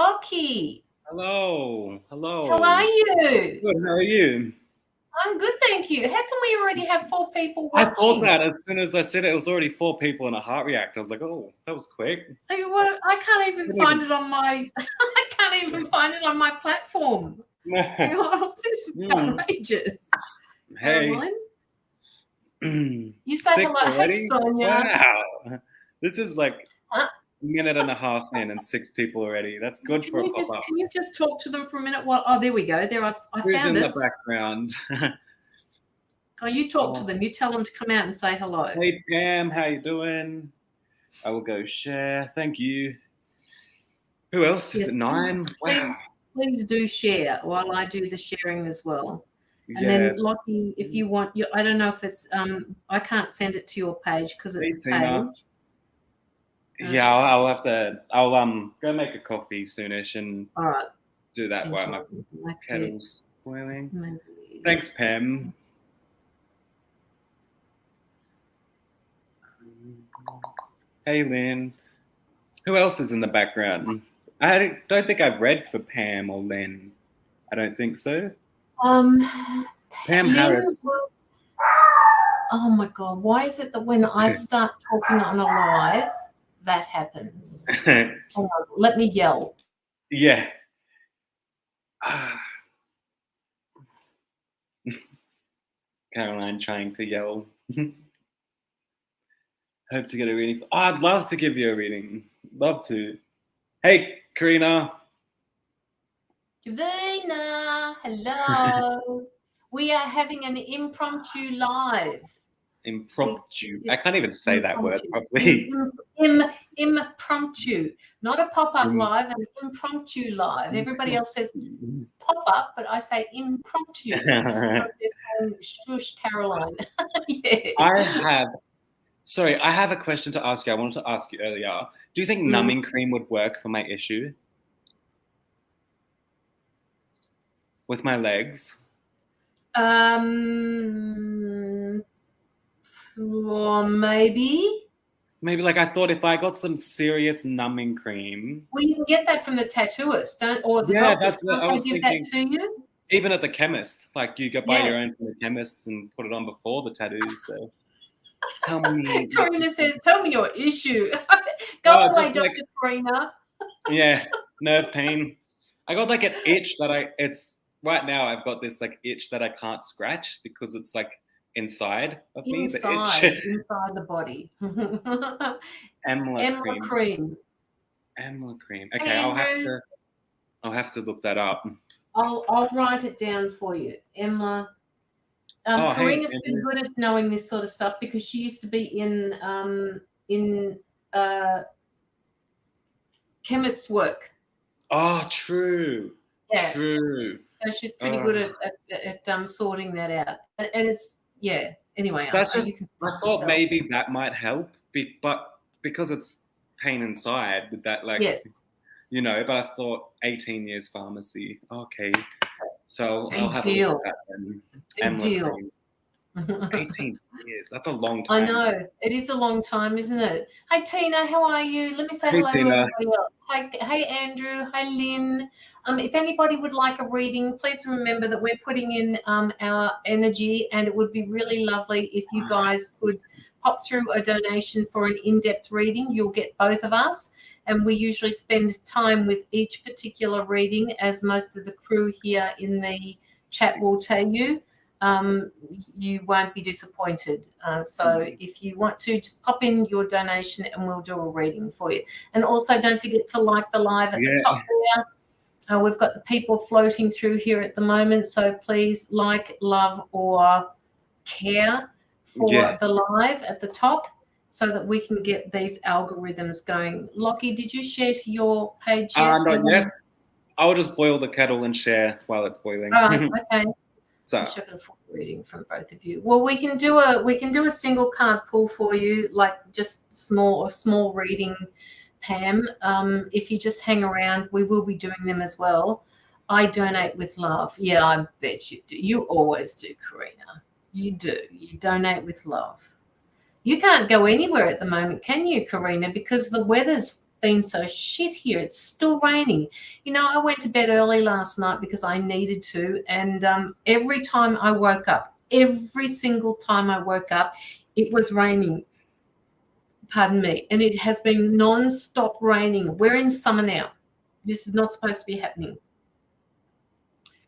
Locky, Hello. how are you? Good. How are you? I'm good, thank you. How come we already have 4 people I thought watching? that as soon as I said it was already 4 people in a heart react. I was like, oh, that was quick. Tell you what, I can't even find it on my I can't even find it on my platform. Hang on, this is outrageous. Hey. Caroline? You say 6 hello. Hey, already? Sonia. Wow. This is like a minute and a half in and 6 people already. That's good for a pop-up. Can you just talk to them for a minute? There we go. There, I Who's found in us. the background? Oh, you talk to them. You tell them to come out and say hello. Hey, Pam. How you doing? I will go share. Thank you. Who else? Is it 9? Wow. Please do share while I do the sharing as well. And Yeah. then Locky, if you want, I don't know if it's I can't send it to your page because it's a page. Yeah, I'll have to. I'll go make a coffee soonish and do that while my kettle's boiling. Maybe. Thanks, Pam. Hey, Lynn. Who else is in the background? I don't think I've read for Pam or Lynn. I don't think so. Pam Harris. Oh my God! Why is it that when I start talking on a live, that happens? Oh, let me yell. Yeah. Caroline trying to yell. Hope to get a reading. Oh, I'd love to give you a reading. Love to. Hey, Karina. Javina, hello. We are having an impromptu live. Impromptu. I can't even say that word properly. Impromptu. Not a pop-up live, an impromptu live. Everybody else says pop-up, but I say impromptu. They're saying shush, Caroline. Yeah. I have a question to ask you. I wanted to ask you earlier. Do you think numbing cream would work for my issue? With my legs? Or maybe. Maybe, like, I thought if I got some serious numbing cream. Well, you can get that from the tattooist, or the doctor. That's what I was thinking. Give that to you? Even at the chemist. Like, you go buy your own from the chemist and put it on before the tattoos, so. Tell me. Karina says, tell me your issue. Go away, Dr. Karina. Yeah, nerve pain. I got like an itch that right now I've got this like itch that I can't scratch because it's like inside of me. The itch. Inside the body. Emla cream. Okay, hey, I'll have to look that up. I'll write it down for you. Emla. Karina's been good at knowing this sort of stuff because she used to be in chemist work. Oh, true. Yeah. True. So she's pretty good at sorting that out. And it's, anyway. That's I thought maybe that might help, but because it's pain inside with that, like, but I thought 18 years pharmacy. Okay. So I'll have to look at that then. Big deal. 18 years. That's a long time. I know. It is a long time, isn't it? Hi, Tina. How are you? Let me say hello to everybody else. Hi, Andrew. Hi, Lynn. If anybody would like a reading, please remember that we're putting in our energy, and it would be really lovely if you guys could pop through a donation for an in-depth reading. You'll get both of us, and we usually spend time with each particular reading, as most of the crew here in the chat will tell you. You won't be disappointed. So if you want to, just pop in your donation and we'll do a reading for you. And also don't forget to like the live at the top there. We've got the people floating through here at the moment. So please like, love, or care for the live at the top so that we can get these algorithms going. Locky, did you share to your page yet? Not yet. I'll just boil the kettle and share while it's boiling. Okay. So I should have a reading from both of you. Well, we can do a single card pull for you, like just small reading, Pam. If you just hang around, we will be doing them as well. I donate with love. Yeah, I bet you do. You always do, Karina. You do. You donate with love. You can't go anywhere at the moment, can you, Karina? Because the weather's been so shit here. It's still raining. You know, I went to bed early last night because I needed to, and every time I woke up, every single time I woke up, it was raining. Pardon me. And it has been non-stop raining. We're in summer now. This is not supposed to be happening.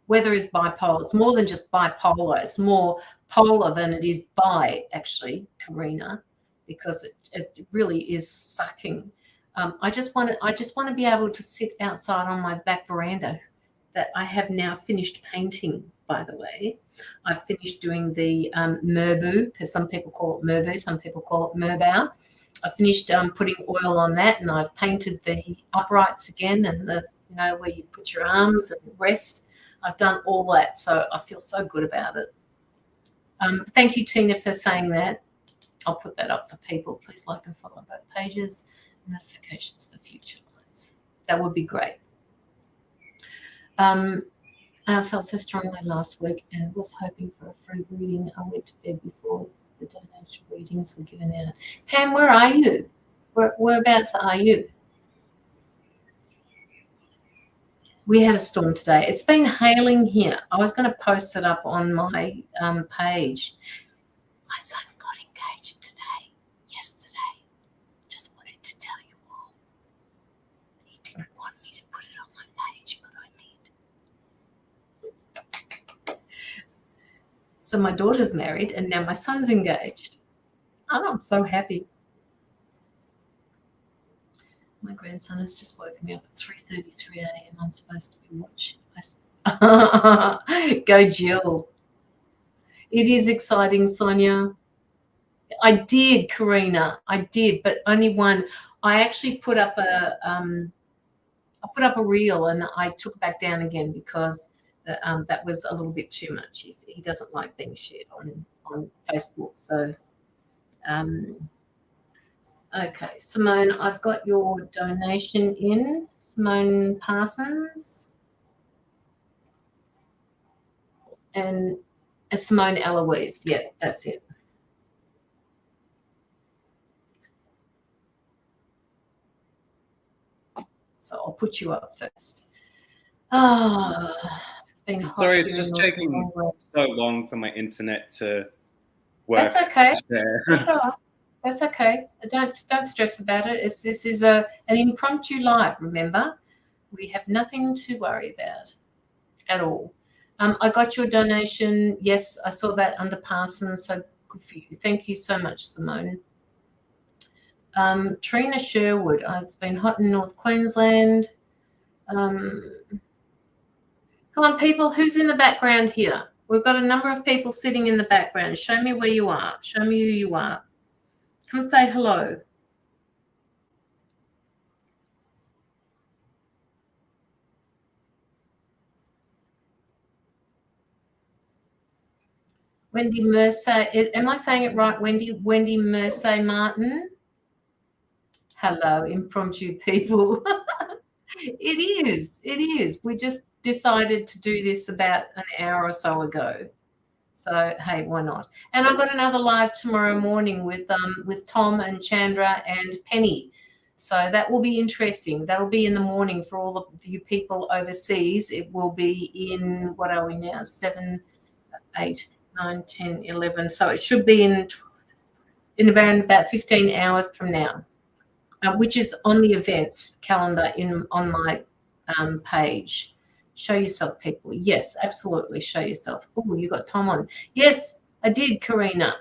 Weather is bipolar. It's more than just bipolar. It's more polar than it is bi, actually, Karina, because it really is sucking. I just want to be able to sit outside on my back veranda that I have now finished painting, by the way. I've finished doing the merbu, because some people call it merbu, some people call it merbau. I finished putting oil on that, and I've painted the uprights again, and the, you know, where you put your arms and rest. I've done all that, so I feel so good about it. Thank you, Tina, for saying that. I'll put that up for people. Please like and follow both pages. Notifications for future lives. That would be great. I felt so strongly last week and was hoping for a free reading. I went to bed before the donation readings were given out. Pam, where are you? Whereabouts are you? We had a storm today. It's been hailing here. I was going to post it up on my page. My son got engaged yesterday. Just wanted to tell you all. He didn't want me to put it on my page, but I did. So my daughter's married, and now my son's engaged. Oh, I'm so happy. My grandson has just woken me up at 3:33 a.m. I'm supposed to be watching. Go, Jill. It is exciting, Sonia. I did, Karina. I did, but only one. I actually put up a reel, and I took it back down again because that was a little bit too much. He doesn't like being shared on Facebook. So, okay, Simone, I've got your donation in. Simone Parsons and Simone Eloise. Yeah, that's it. So I'll put you up first. Oh, it's been hot. Sorry, it's just taking so long for my internet to work. That's okay. That's all right. That's okay. Don't stress about it. This is an impromptu live, remember? We have nothing to worry about at all. I got your donation. Yes, I saw that under Parsons, so good for you. Thank you so much, Simone. Trina Sherwood. It's been hot in North Queensland. Come on, people. Who's in the background here? We've got a number of people sitting in the background. Show me where you are. Show me who you are. Come say hello. Wendy Mersey. Am I saying it right, Wendy? Wendy Mersey Martin. Hello, impromptu people. It is. We just decided to do this about an hour or so ago. So, hey, why not? And I've got another live tomorrow morning with Tom and Chandra and Penny. So that will be interesting. That'll be in the morning for all of you people overseas. It will be in, what are we now? 7, 8, 9, 10, 11. So it should be in around about 15 hours from now, which is on the events calendar on my page. Show yourself, people. Yes, absolutely. Show yourself. Oh, you got Tom on. Yes, I did, Karina.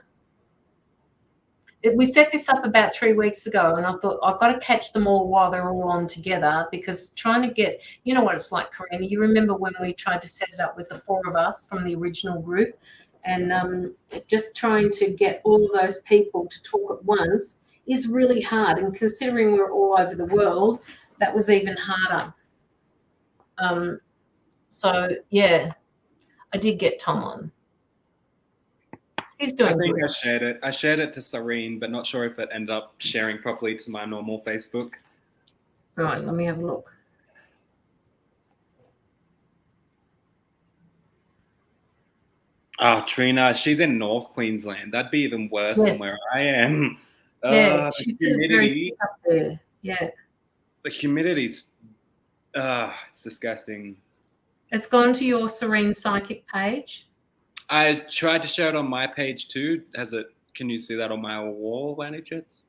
We set this up about 3 weeks ago, and I thought I've got to catch them all while they're all on together, because trying to get, you know what it's like, Karina. You remember when we tried to set it up with the 4 of us from the original group, and just trying to get all of those people to talk at once is really hard. And considering we're all over the world, that was even harder. So, yeah, I did get Tom on. He's doing good. I think I shared it to Serene, but not sure if it ended up sharing properly to my normal Facebook. All right, let me have a look. Oh, Trina, she's in North Queensland. That'd be even worse than where I am. Yeah, she's very sick up there. Yeah. the humidity's, it's disgusting. It's gone to your Serene Psychic page. I tried to share it on my page too. Can you see that on my wall by any chance?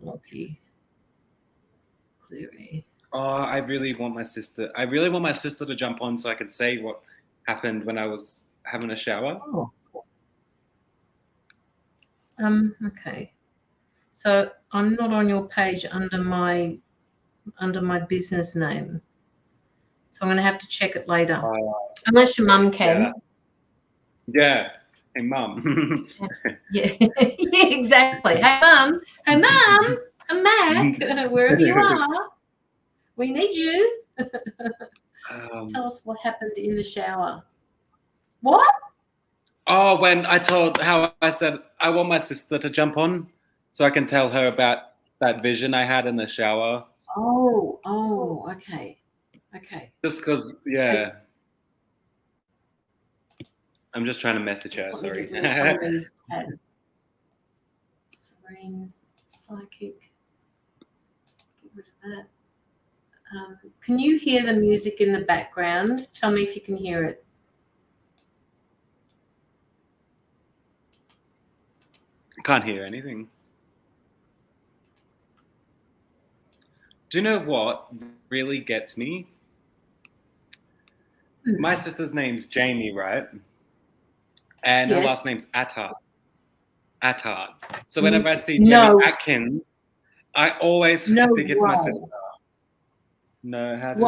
Locky. Clearly. Oh, I really want my sister to jump on so I could say what happened when I was having a shower. Oh. Okay. So I'm not on your page under my business name. So I'm going to have to check it later. Unless your mum can. Yeah. Hey, mum. Yeah. Yeah, exactly. Hey, mum. Hey, mum. Come back. Wherever you are. We need you. Tell us what happened in the shower. What? Oh, when I said I want my sister to jump on so I can tell her about that vision I had in the shower. Oh, okay. Just because, yeah. I'm just trying to message her, sorry. Some of these tags. Serene Psychic. Get rid of that. Can you hear the music in the background? Tell me if you can hear it. Can't hear anything. Do you know what really gets me? My sister's name's Jamie, right? And her last name's Attard. So whenever I see Jamie Atkins, I always think it's my sister. No, how do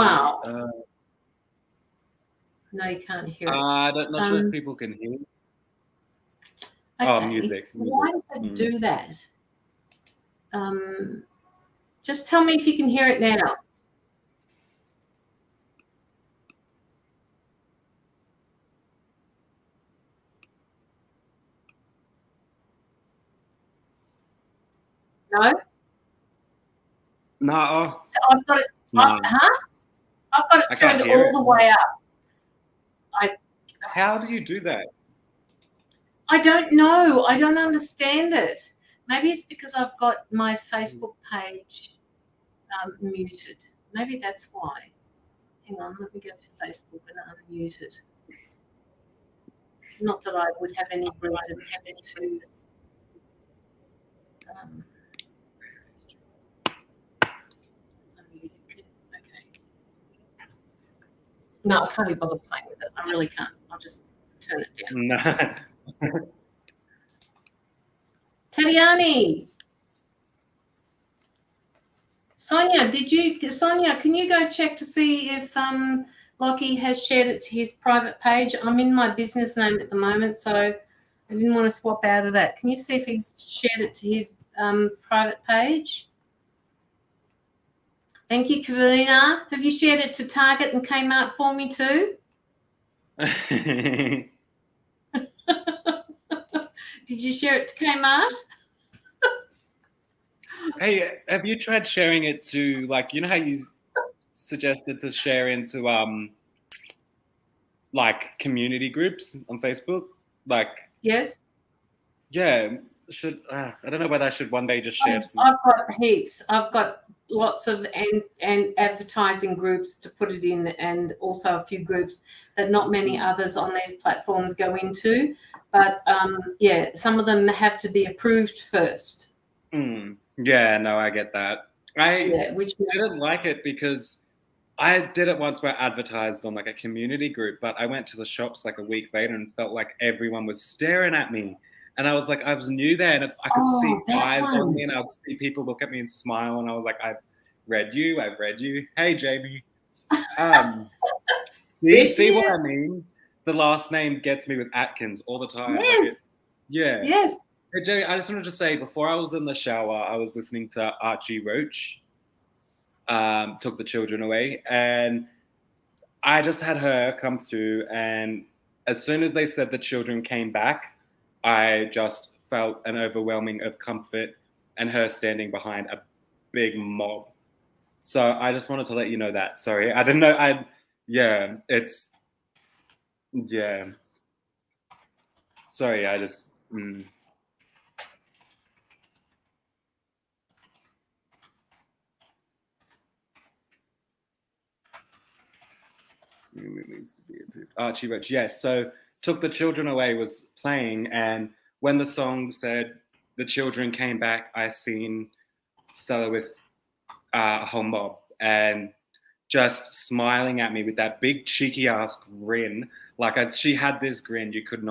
no, you can't hear it. I'm not sure if people can hear. Okay. Oh, music. Why does it do that? Just tell me if you can hear it now. No? No. So I've got it. I've got it turned all the way up. How do you do that? I don't know. I don't understand it. Maybe it's because I've got my Facebook page muted. Maybe that's why. Hang on, let me go to Facebook and unmute it. Not that I would have any reason to. Okay. No, I can't be bothered playing with it. I really can't. I'll just turn it down. No. Tatiani. Sonia, can you go check to see if Locky has shared it to his private page? I'm in my business name at the moment, so I didn't want to swap out of that. Can you see if he's shared it to his private page? Thank you, Karina. Have you shared it to Target and Kmart for me too? Did you share it to Kmart? Hey, have you tried sharing it to, like, you know how you suggested to share into like community groups on Facebook? Like, yes. Yeah, I don't know whether I should one day just share. I've got heaps. I've got lots of and advertising groups to put it in, and also a few groups that not many others on these platforms go into. But yeah, some of them have to be approved first. Yeah, no, I get that. I didn't like it because I did it once where I advertised on like a community group, but I went to the shops like a week later and felt like everyone was staring at me. And I was like, I was new there, and I could see eyes on me, and I would see people look at me and smile, and I was like, I've read you. Hey, Jamie. See what I mean? The last name gets me with Atkins all the time. Yes. Yes. Hey, Jamie, I just wanted to say, before I was in the shower, I was listening to Archie Roach, Took the Children Away, and I just had her come through, and as soon as they said the children came back, I just felt an overwhelming of comfort and her standing behind a big mob. So I just wanted to let you know that. Sorry, I didn't know. Sorry, I just. It needs to be approved. Archie Roach, yes. So Took the Children Away was playing, and when the song said the children came back, I seen Stella with a whole mob and just smiling at me with that big cheeky ass grin. Like she had this grin you can't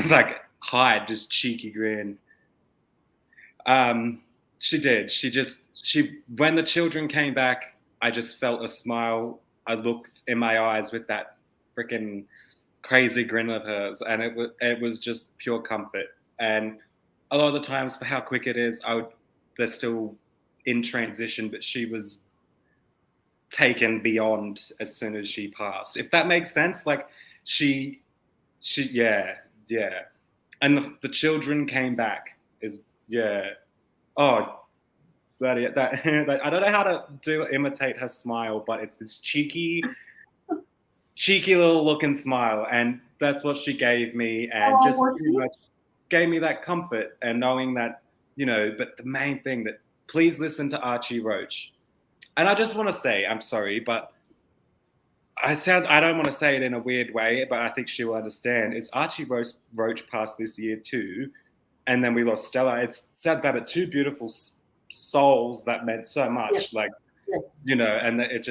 like hide, this cheeky grin. She did. When the children came back, I just felt a smile. I looked in my eyes with that freaking crazy grin of hers, and it was just pure comfort. And a lot of the times, for how quick it is, they're still in transition, but she was taken beyond as soon as she passed. If that makes sense, like yeah. And the children came back is yeah. Oh, bloody that! I don't know how to imitate her smile, but it's this cheeky little looking smile, and that's what she gave me, and just pretty much gave me that comfort and knowing that, But the main thing that please listen to Archie Roach, and I just want to say I'm sorry, but I don't want to say it in a weird way, but I think she'll understand. Is Archie Roach passed this year too, and then we lost Stella. It sounds bad, but two beautiful souls that meant so much. Yeah. And it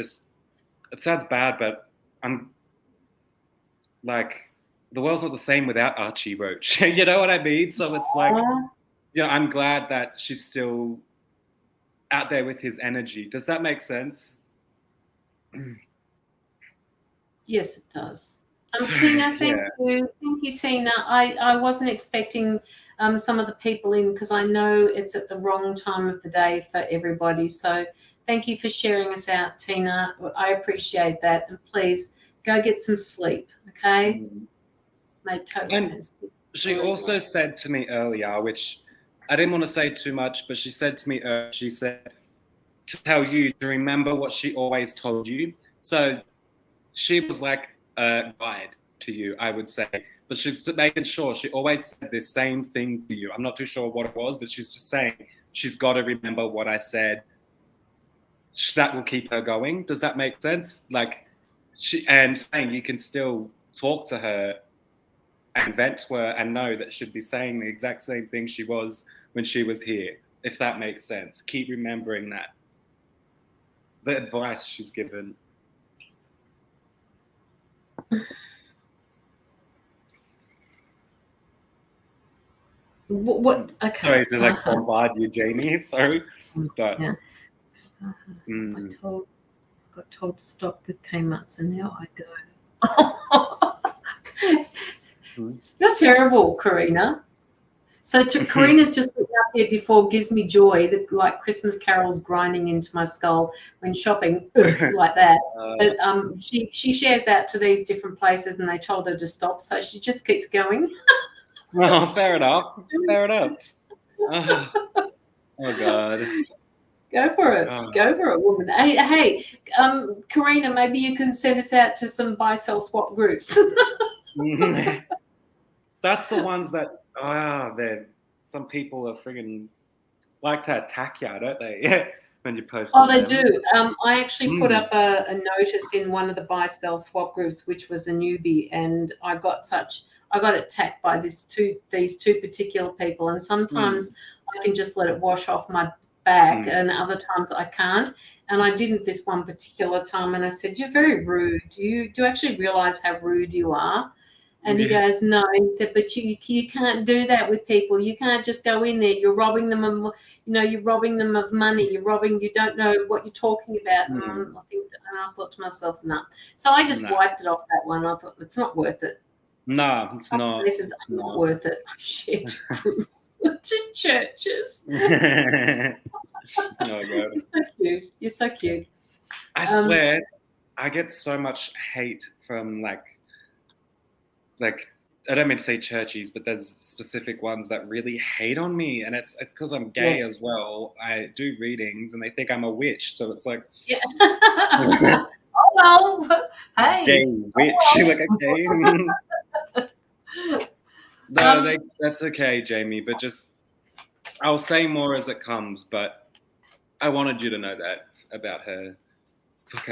sounds bad, but I'm like, the world's not the same without Archie Roach. You know what I mean? So it's like, I'm glad that she's still out there with his energy. Does that make sense? Yes, it does. Tina, thank you. Thank you, Tina. I wasn't expecting some of the people in because I know it's at the wrong time of the day for everybody. So thank you for sharing us out, Tina. I appreciate that. And please go get some sleep, okay? Made total sense. She also said to me earlier, which I didn't want to say too much, but she said to me earlier, she said to tell you to remember what she always told you. So she was like a guide to you, I would say. But she's making sure she always said the same thing to you. I'm not too sure what it was, but she's just saying she's got to remember what I said. That will keep her going. Does that make sense? Like, saying you can still talk to her and vent to her and know that she'd be saying the exact same thing she was when she was here, if that makes sense. Keep remembering that. The advice she's given. What? Okay. Sorry to bombard you, Jamie. Sorry, but yeah. I got told to stop with Kmart, and now I go. You're terrible, Karina. So Karina's just put up here before gives me joy that like Christmas carols grinding into my skull when shopping like that. But she shares out to these different places and they told her to stop, so she just keeps going. Oh, fair enough. Oh God. Go for it. Go for it, woman. Hey, Karina, maybe you can send us out to some buy, sell, swap groups. That's the ones that some people are friggin' like to attack you, don't they? When you post. Oh, they do. I actually put up a notice in one of the buy, sell, swap groups, which was a newbie, and I got attacked by these two particular people, and sometimes I can just let it wash off my back, and other times I can't. And I didn't this one particular time, and I said, "You're very rude. Do you realize realize how rude you are?" And he goes, "No." He said, "But you can't do that with people. You can't just go in there. You're robbing them of, you're robbing them of money. You don't know what you're talking about." And I thought to myself, "No." So I just wiped it off that one. I thought it's not worth it. No, it's not. This is not worth it. Shit, groups to churches. Oh, God. You're so cute. You're so cute. I swear, I get so much hate from like I don't mean to say churchies, but there's specific ones that really hate on me, and it's because I'm gay as well. I do readings, and they think I'm a witch, so it's like, oh well, hey, gay witch, like a gay. No, that's okay, Jamie. But just I'll say more as it comes. But I wanted you to know that about her. Look,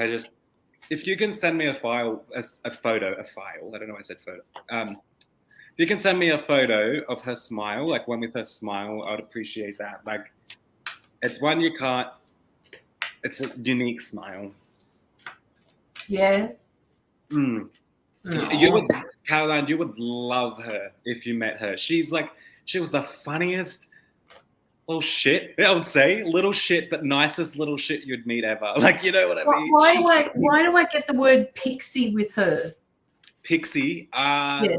if you can send me a photo. I don't know why I said photo. If you can send me a photo of her smile, like one with her smile, I'd appreciate that. Like, it's one you can't. It's a unique smile. Yeah. You would, Caroline, you would love her if you met her. She was the funniest little shit, I would say. Little shit, but nicest little shit you'd meet ever. Like, you know what I mean? Why do I get the word pixie with her? Pixie? Yes.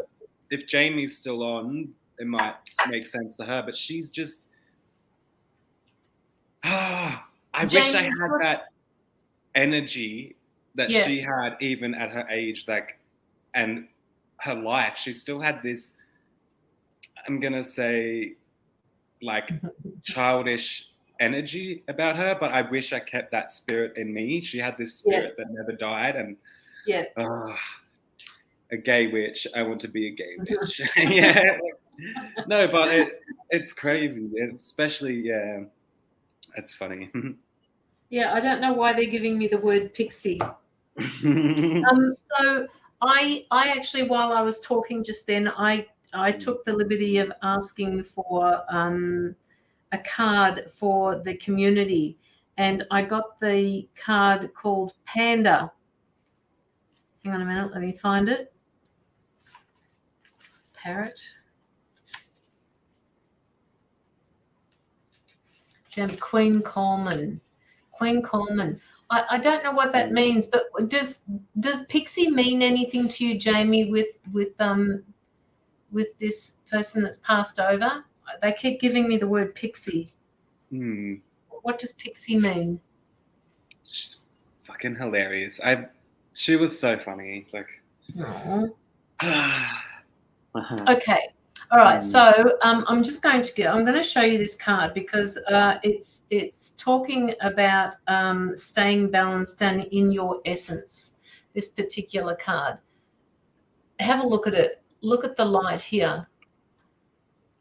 If Jamie's still on, it might make sense to her, but she's just... I wish I had that energy that she had even at her age, like, and her life. She still had this, I'm gonna say, like, childish energy about her, but I wish I kept that spirit in me. She had this spirit that never died, and a gay witch. I want to be a gay witch. Yeah. No, but it's crazy, especially it's funny. Yeah, I don't know why they're giving me the word pixie. So I actually, while I was talking just then, I took the liberty of asking for a card for the community, and I got the card called Panda. Hang on a minute, let me find it. Parrot. Queen Coleman. Queen Coleman. I don't know what that means, but does pixie mean anything to you, Jamie, with this person that's passed over? They keep giving me the word pixie. What does pixie mean? She's fucking hilarious. She was so funny. Like, okay. All right. So I'm just going to I'm going to show you this card because it's talking about staying balanced and in your essence. This particular card. Have a look at it. Look at the light here,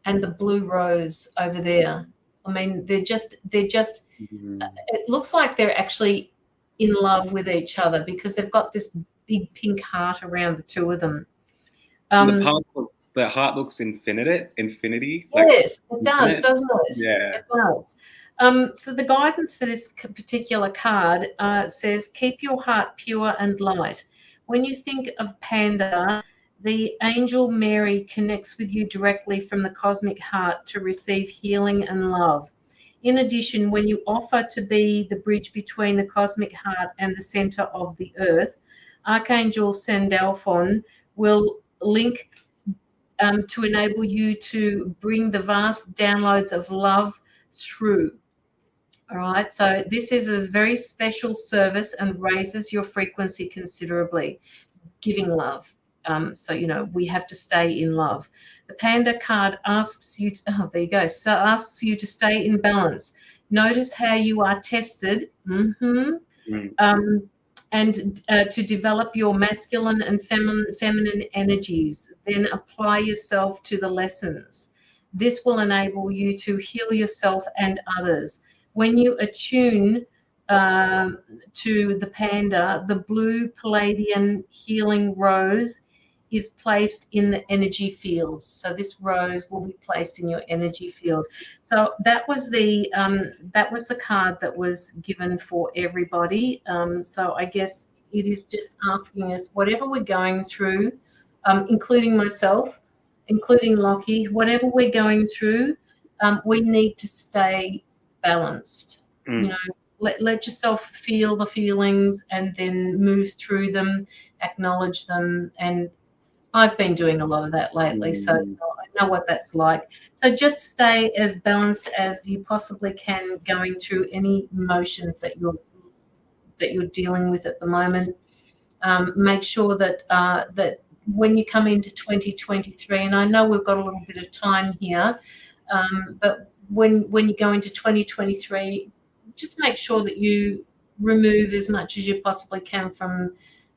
and the blue rose over there. I mean, they're just. It looks like they're actually in love with each other because they've got this big pink heart around the two of them. The heart looks infinity. Yes, it does, doesn't it? Yeah, it does. So the guidance for this particular card says, keep your heart pure and light. When you think of Panda, the angel Mary connects with you directly from the cosmic heart to receive healing and love. In addition, when you offer to be the bridge between the cosmic heart and the center of the earth, Archangel Sandalphon will link to enable you to bring the vast downloads of love through. All right, so this is a very special service and raises your frequency considerably, giving love. So, we have to stay in love. The Panda card asks you, there you go, so asks you to stay in balance. Notice how you are tested. And to develop your masculine and feminine energies, then apply yourself to the lessons. This will enable you to heal yourself and others. When you attune to the Panda, the blue Palladian healing rose is placed in the energy fields. So this rose will be placed in your energy field. So that was the card that was given for everybody. So I guess it is just asking us, whatever we're going through, including myself, including Locky, whatever we're going through, we need to stay balanced. Let yourself feel the feelings and then move through them, acknowledge them. And I've been doing a lot of that lately, so I know what that's like. So just stay as balanced as you possibly can going through any emotions that you're dealing with at the moment. Make sure that when you come into 2023, and I know we've got a little bit of time here, but when you go into 2023, just make sure that you remove as much as you possibly can from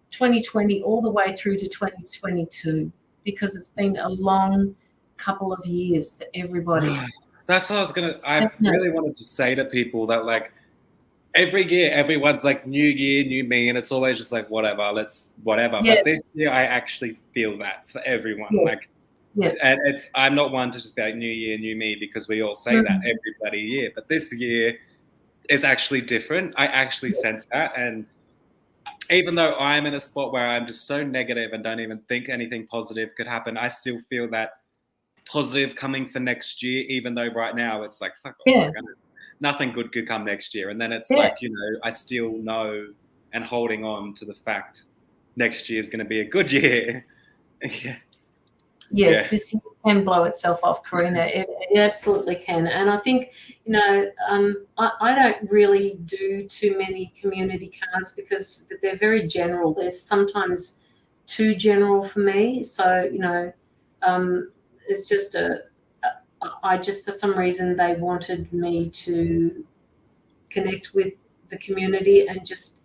2020 all the way through to 2022, because it's been a long couple of years for everybody. That's what I really wanted to say to people, that like every year, everyone's like, new year, new me, and it's always just like, whatever. Yes. But this year, I actually feel that for everyone. Yes. Like, and I'm not one to just be like, new year, new me, because we all say that every bloody year. But this year is actually different. I actually sense that, and even though I'm in a spot where I'm just so negative and don't even think anything positive could happen, I still feel that positive coming for next year, even though right now it's like, fuck off, nothing good could come next year. And then it's like, you know, I still know and holding on to the fact next year is going to be a good year. Yes, this year can blow itself off, Karina. It absolutely can. And I think, you know, I don't really do too many community cards because they're very general. They're sometimes too general for me. So, you know, it's just I just, for some reason, they wanted me to connect with the community and just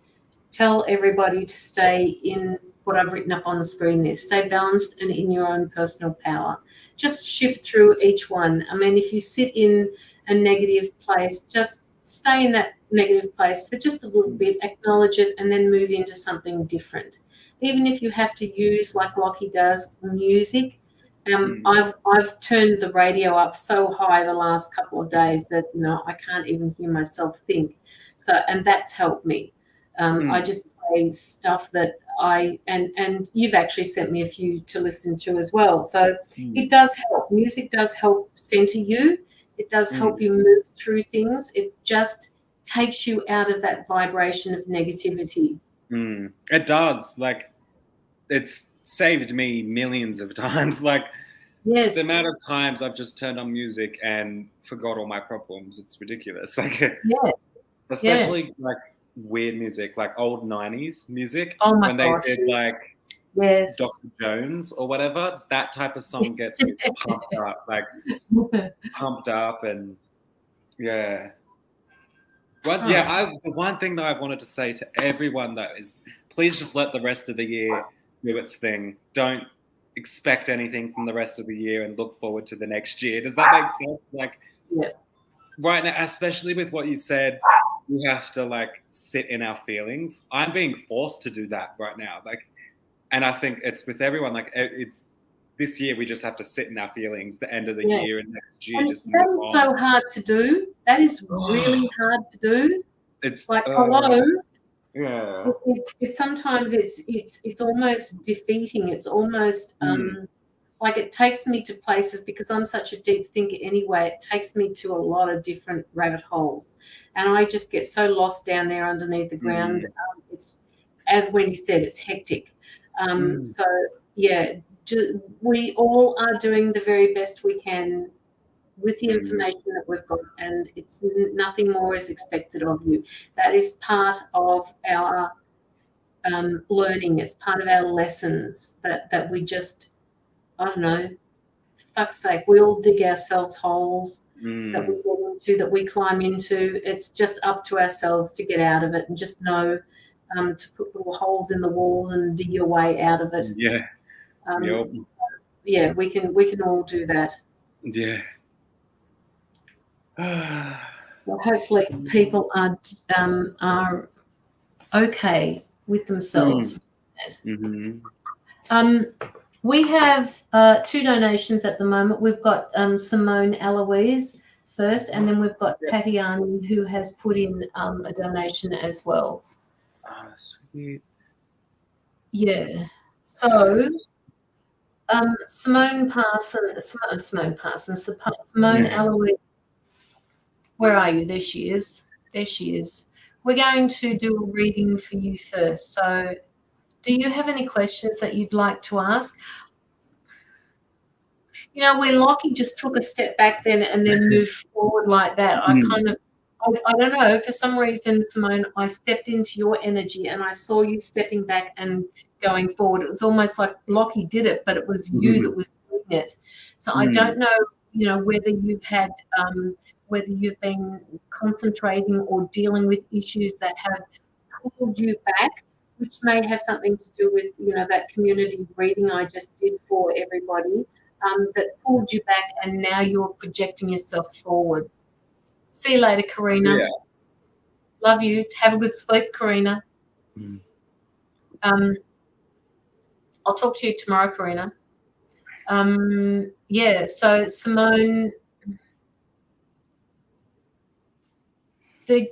tell everybody to stay in what I've written up on the screen there. Stay balanced and in your own personal power. Just shift through each one. I mean, if you sit in a negative place, just stay in that negative place for just a little bit, acknowledge it, and then move into something different. Even if you have to use, like Locky does, music. I've turned the radio up so high the last couple of days that, you know, I can't even hear myself think. So, and that's helped me. I just play stuff that and you've actually sent me a few to listen to as well. So it does help. Music does help center you. It does help you move through things. It just takes you out of that vibration of negativity. It does. Like, it's saved me millions of times. Like, the amount of times I've just turned on music and forgot all my problems, it's ridiculous. Like, especially like weird music, like old 90s music. Oh my when gosh. They did like Dr. Jones or whatever, that type of song gets me pumped up, like pumped up, and the one thing that I've wanted to say to everyone though is, please just let the rest of the year do its thing. Don't expect anything from the rest of the year and look forward to the next year. Does that make sense? Like, right now, especially with what you said, we have to like sit in our feelings. I'm being forced to do that right now. Like, and I think it's with everyone. Like, it's this year we just have to sit in our feelings. The end of the year and next year, and just that is so hard to do. That is really hard to do. It's like hello. Yeah. It's sometimes it's almost defeating. It's almost like it takes me to places, because I'm such a deep thinker anyway. It takes me to a lot of different rabbit holes, and I just get so lost down there underneath the ground. It's, as Wendy said, it's hectic. So yeah, we all are doing the very best we can with the information that we've got, and it's nothing more is expected of you. That is part of our learning. It's part of our lessons that we just, I don't know, for fuck's sake, we all dig ourselves holes that we get into, that we climb into. It's just up to ourselves to get out of it, and just know to put little holes in the walls and dig your way out of it. Yeah, we can all do that. Yeah. So hopefully people are okay with themselves. We have 2 donations at the moment. We've got Simone Eloise first, and then we've got Tatiana, who has put in a donation as well. Sweet. Yeah. So Simone Eloise, where are you? There she is. There she is. We're going to do a reading for you first. So do you have any questions that you'd like to ask? You know, when Locky just took a step back then and then moved forward like that, I kind of, I don't know, for some reason, Simone, I stepped into your energy and I saw you stepping back and going forward. It was almost like Locky did it, but it was you that was doing it. So I don't know, you know, whether you've had, whether you've been concentrating or dealing with issues that have pulled you back, which may have something to do with, you know, that community reading I just did for everybody, that pulled you back, and now you're projecting yourself forward. See you later, Karina. Love you. Have a good sleep, Karina. I'll talk to you tomorrow, Karina. Yeah, so Simone, I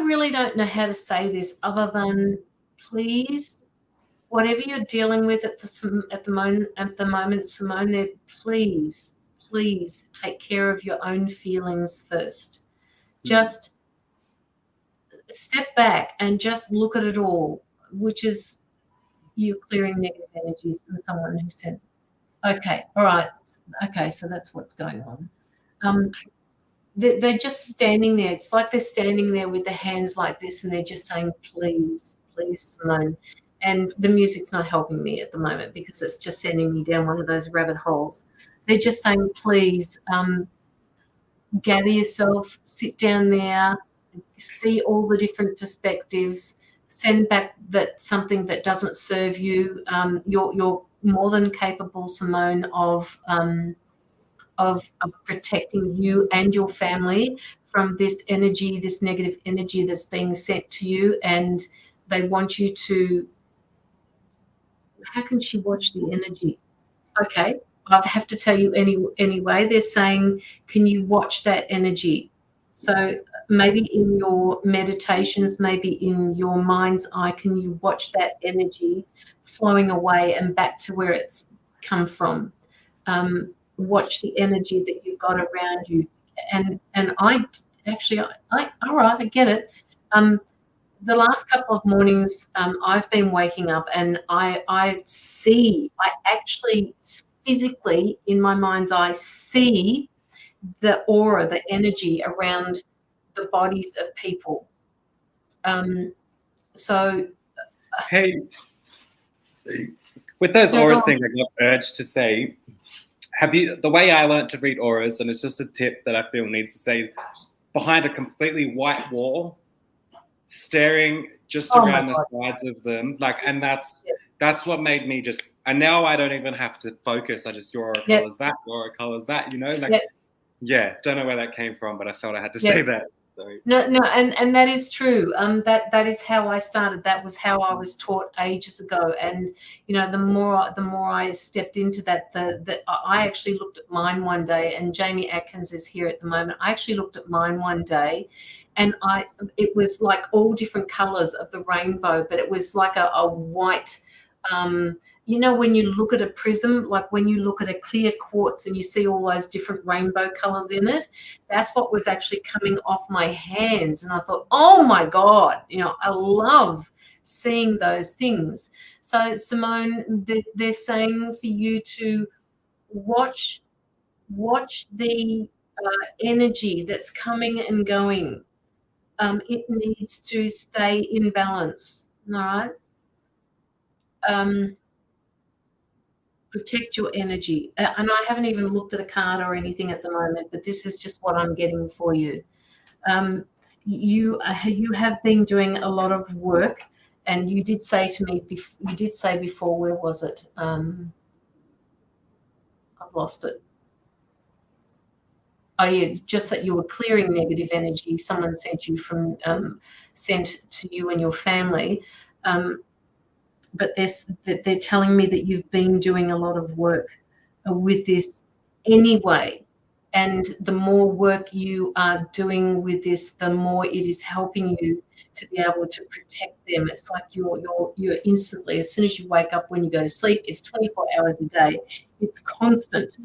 really don't know how to say this other than please, whatever you're dealing with at the moment, Simone, please take care of your own feelings first. Just step back and just look at it all, which is you clearing negative energies from someone who said, okay, all right, okay, so that's what's going on. They're just standing there. It's like they're standing there with their hands like this, and they're just saying, please, Simone. And the music's not helping me at the moment because it's just sending me down one of those rabbit holes. They're just saying, please, gather yourself, sit down there, see all the different perspectives, send back that something that doesn't serve you. You're more than capable, Simone, of protecting you and your family from this energy, this negative energy that's being sent to you. And they want you to, how can she watch the energy? Okay, I have to tell you anyway. They're saying, can you watch that energy? So maybe in your meditations, maybe in your mind's eye, can you watch that energy flowing away and back to where it's come from? Watch the energy that you've got around you. And I actually, all right, I get it. The last couple of mornings, I've been waking up and I actually physically in my mind's eye see the aura, the energy around the bodies of people. So, hey, with those auras things, I got urged to say, the way I learned to read auras, and it's just a tip that I feel needs to say, behind a completely white wall, staring just around the sides of them, and that's what made me just, and now I don't even have to focus. I just, your colors that, your colors that, don't know where that came from, but I felt I had to say that. Sorry. No, and that is true. That is how I started. That was how I was taught ages ago. And the more I stepped into that, I actually looked at mine one day. And Jamie Atkins is here at the moment. I actually looked at mine one day, and it was like all different colors of the rainbow, but it was like a white. When you look at a prism, like when you look at a clear quartz and you see all those different rainbow colors in it, that's what was actually coming off my hands. And I thought, oh my God, I love seeing those things. So Simone, they're saying for you to watch the energy that's coming and going. It needs to stay in balance. All right. Protect your energy. And I haven't even looked at a card or anything at the moment, but this is just what I'm getting for you. You have been doing a lot of work, and you did say to me, before, where was it? I've lost it. Oh yeah, just that you were clearing negative energy. Someone sent to you and your family. But they're telling me that you've been doing a lot of work with this anyway. And the more work you are doing with this, the more it is helping you to be able to protect them. It's like you're instantly, as soon as you wake up, when you go to sleep, it's 24 hours a day. It's constant.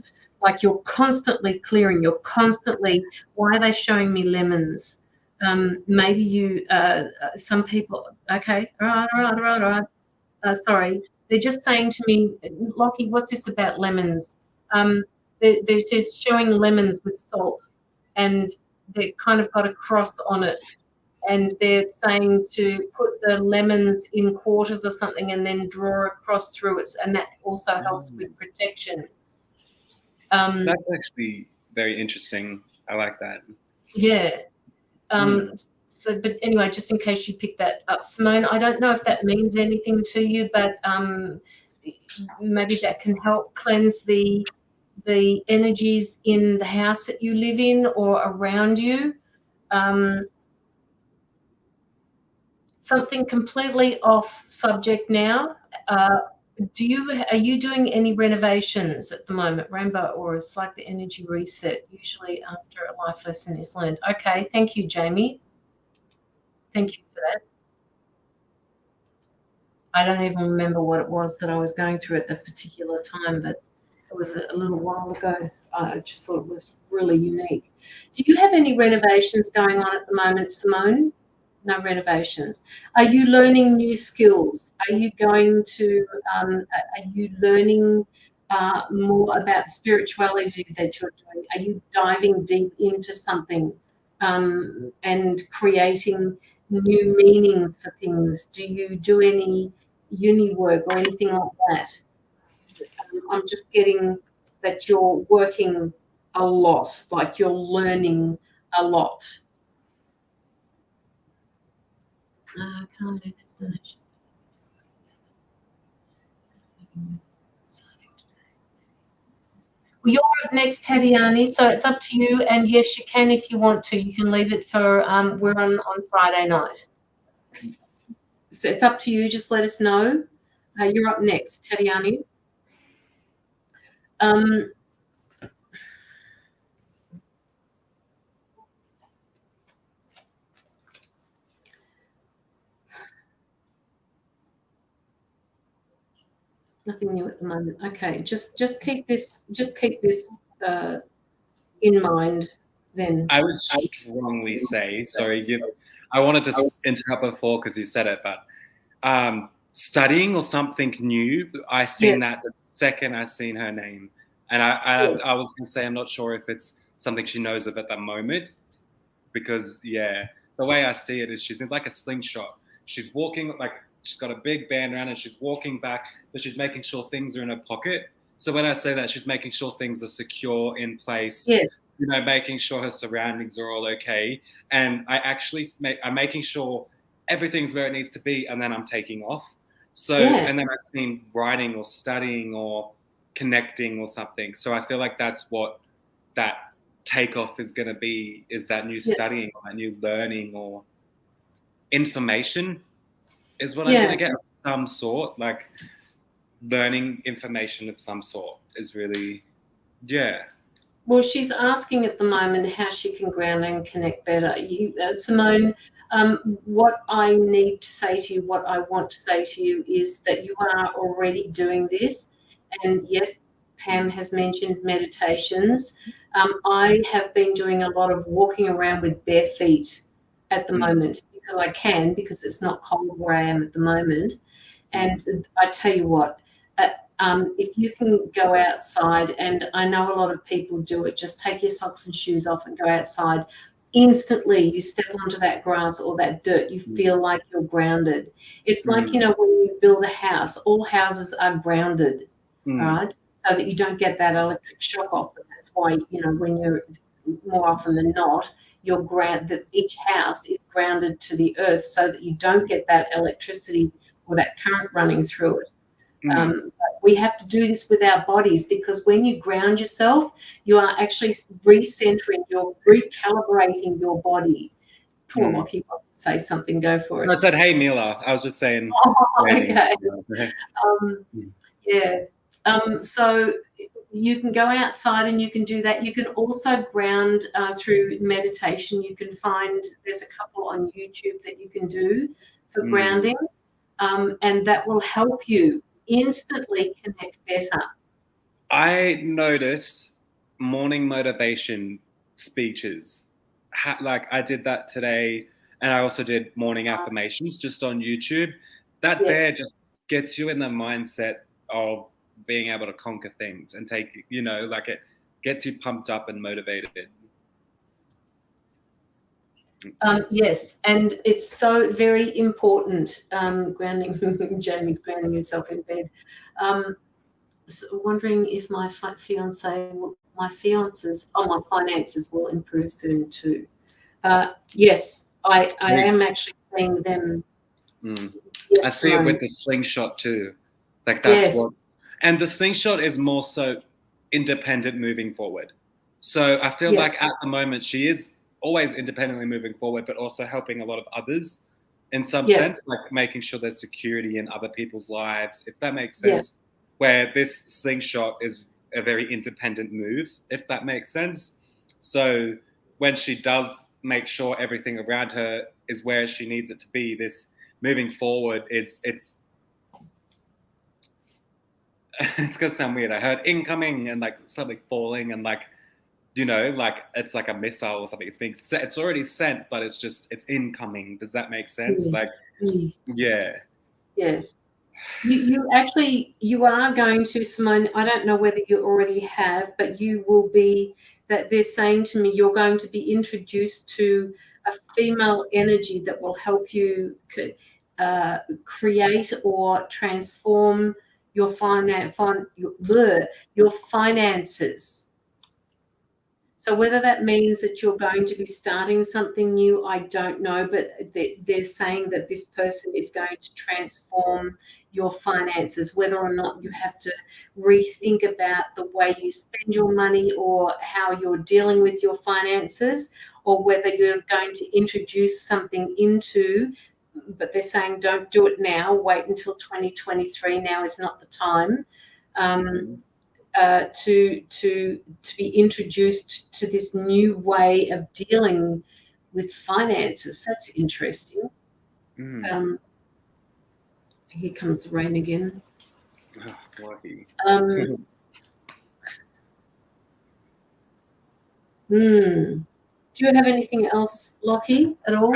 Like you're constantly clearing. You're constantly, why are they showing me lemons? Maybe some people, okay, all right. Sorry, they're just saying to me, Locky, what's this about lemons? They're just showing lemons with salt, and they've kind of got a cross on it, and they're saying to put the lemons in quarters or something and then draw a cross through it, and that also helps with protection. That's actually very interesting. I like that. Yeah. So, but anyway, just in case you picked that up, Simone, I don't know if that means anything to you, but maybe that can help cleanse the the energies in the house that you live in or around you. Something completely off subject now. Are you doing any renovations at the moment, Rainbow, or it's like the energy reset, usually after a life lesson is learned? Okay, thank you, Jamie. Thank you for that. I don't even remember what it was that I was going through at that particular time, but it was a little while ago. I just thought it was really unique. Do you have any renovations going on at the moment, Simone? No renovations. Are you learning new skills? Are you going to, are you learning more about spirituality that you're doing? Are you diving deep into something and creating new meanings for things? Do you do any uni work or anything like that? I'm just getting that you're working a lot, like you're learning a lot. I can't do this donation. Well, you're up next, Tatiani, so it's up to you. And yes, you can if you want to. You can leave it for we're on Friday night. So it's up to you. Just let us know. You're up next, Tatiani. Nothing new at the moment. Okay, just keep this in mind. Then I would strongly say, sorry, I wanted to interrupt before because you said it, but studying or something new, I seen that the second I seen her name, and I was gonna say I'm not sure if it's something she knows of at the moment, because the way I see it is she's in like a slingshot. She's walking like she's got a big band around and she's walking back, but she's making sure things are in her pocket. So when I say that, she's making sure things are secure in place. Yes. You know, making sure her surroundings are all okay. And I'm making sure everything's where it needs to be, and then I'm taking off. So, and then I've seen writing or studying or connecting or something. So I feel like that's what that takeoff is going to be, is that new studying or that new learning or information is what I'm going to get of some sort. Like learning information of some sort is really, Well, she's asking at the moment how she can ground and connect better. Simone, what I need to say to you, what I want to say to you is that you are already doing this. And yes, Pam has mentioned meditations. I have been doing a lot of walking around with bare feet at the moment because I can, because it's not cold where I am at the moment. And I tell you what, if you can go outside, and I know a lot of people do it, just take your socks and shoes off and go outside. Instantly, you step onto that grass or that dirt, you feel like you're grounded. It's like, you know, when you build a house, all houses are grounded, right? So that you don't get that electric shock off them. That's why, you know, when you're more often than not, that each house is grounded to the earth so that you don't get that electricity or that current running through it. We have to do this with our bodies, because when you ground yourself, you are actually recalibrating your body. Poor Locky wants to say something. Go for it. I said, hey, Mila. I was just saying. Okay. So you can go outside and you can do that. You can also ground through meditation. You can find, there's a couple on YouTube that you can do for grounding, and that will help you instantly connect better. I noticed morning motivation speeches. Like I did that today, and I also did morning affirmations just on YouTube. That there just gets you in the mindset of being able to conquer things and take, you know, like it gets you pumped up and motivated. Yes, and it's so very important, grounding. Jamie's grounding himself in bed. So wondering if my my finances will improve soon too. Yes, I am actually seeing them. I see it with the slingshot too. Like that's what, and the slingshot is more so independent moving forward. So I feel like at the moment she is always independently moving forward, but also helping a lot of others in some sense, like making sure there's security in other people's lives, if that makes sense. Where this slingshot is a very independent move, if that makes sense. So when she does make sure everything around her is where she needs it to be, this moving forward it's gonna sound weird. I heard incoming and like something falling and like, you know, like it's like a missile or something. It's being set, it's already sent, but it's incoming. Does that make sense? Like, yeah. You actually, you are going to, Simone, I don't know whether you already have, but you will be, that they're saying to me, you're going to be introduced to a female energy that will help you create or transform your finances. So whether that means that you're going to be starting something new, I don't know, but they're saying that this person is going to transform your finances, whether or not you have to rethink about the way you spend your money or how you're dealing with your finances, or whether you're going to introduce something into, but they're saying don't do it now, wait until 2023, now is not the time. To be introduced to this new way of dealing with finances. That's interesting. Here comes the rain again. Locky. Do you have anything else, Locky, at all?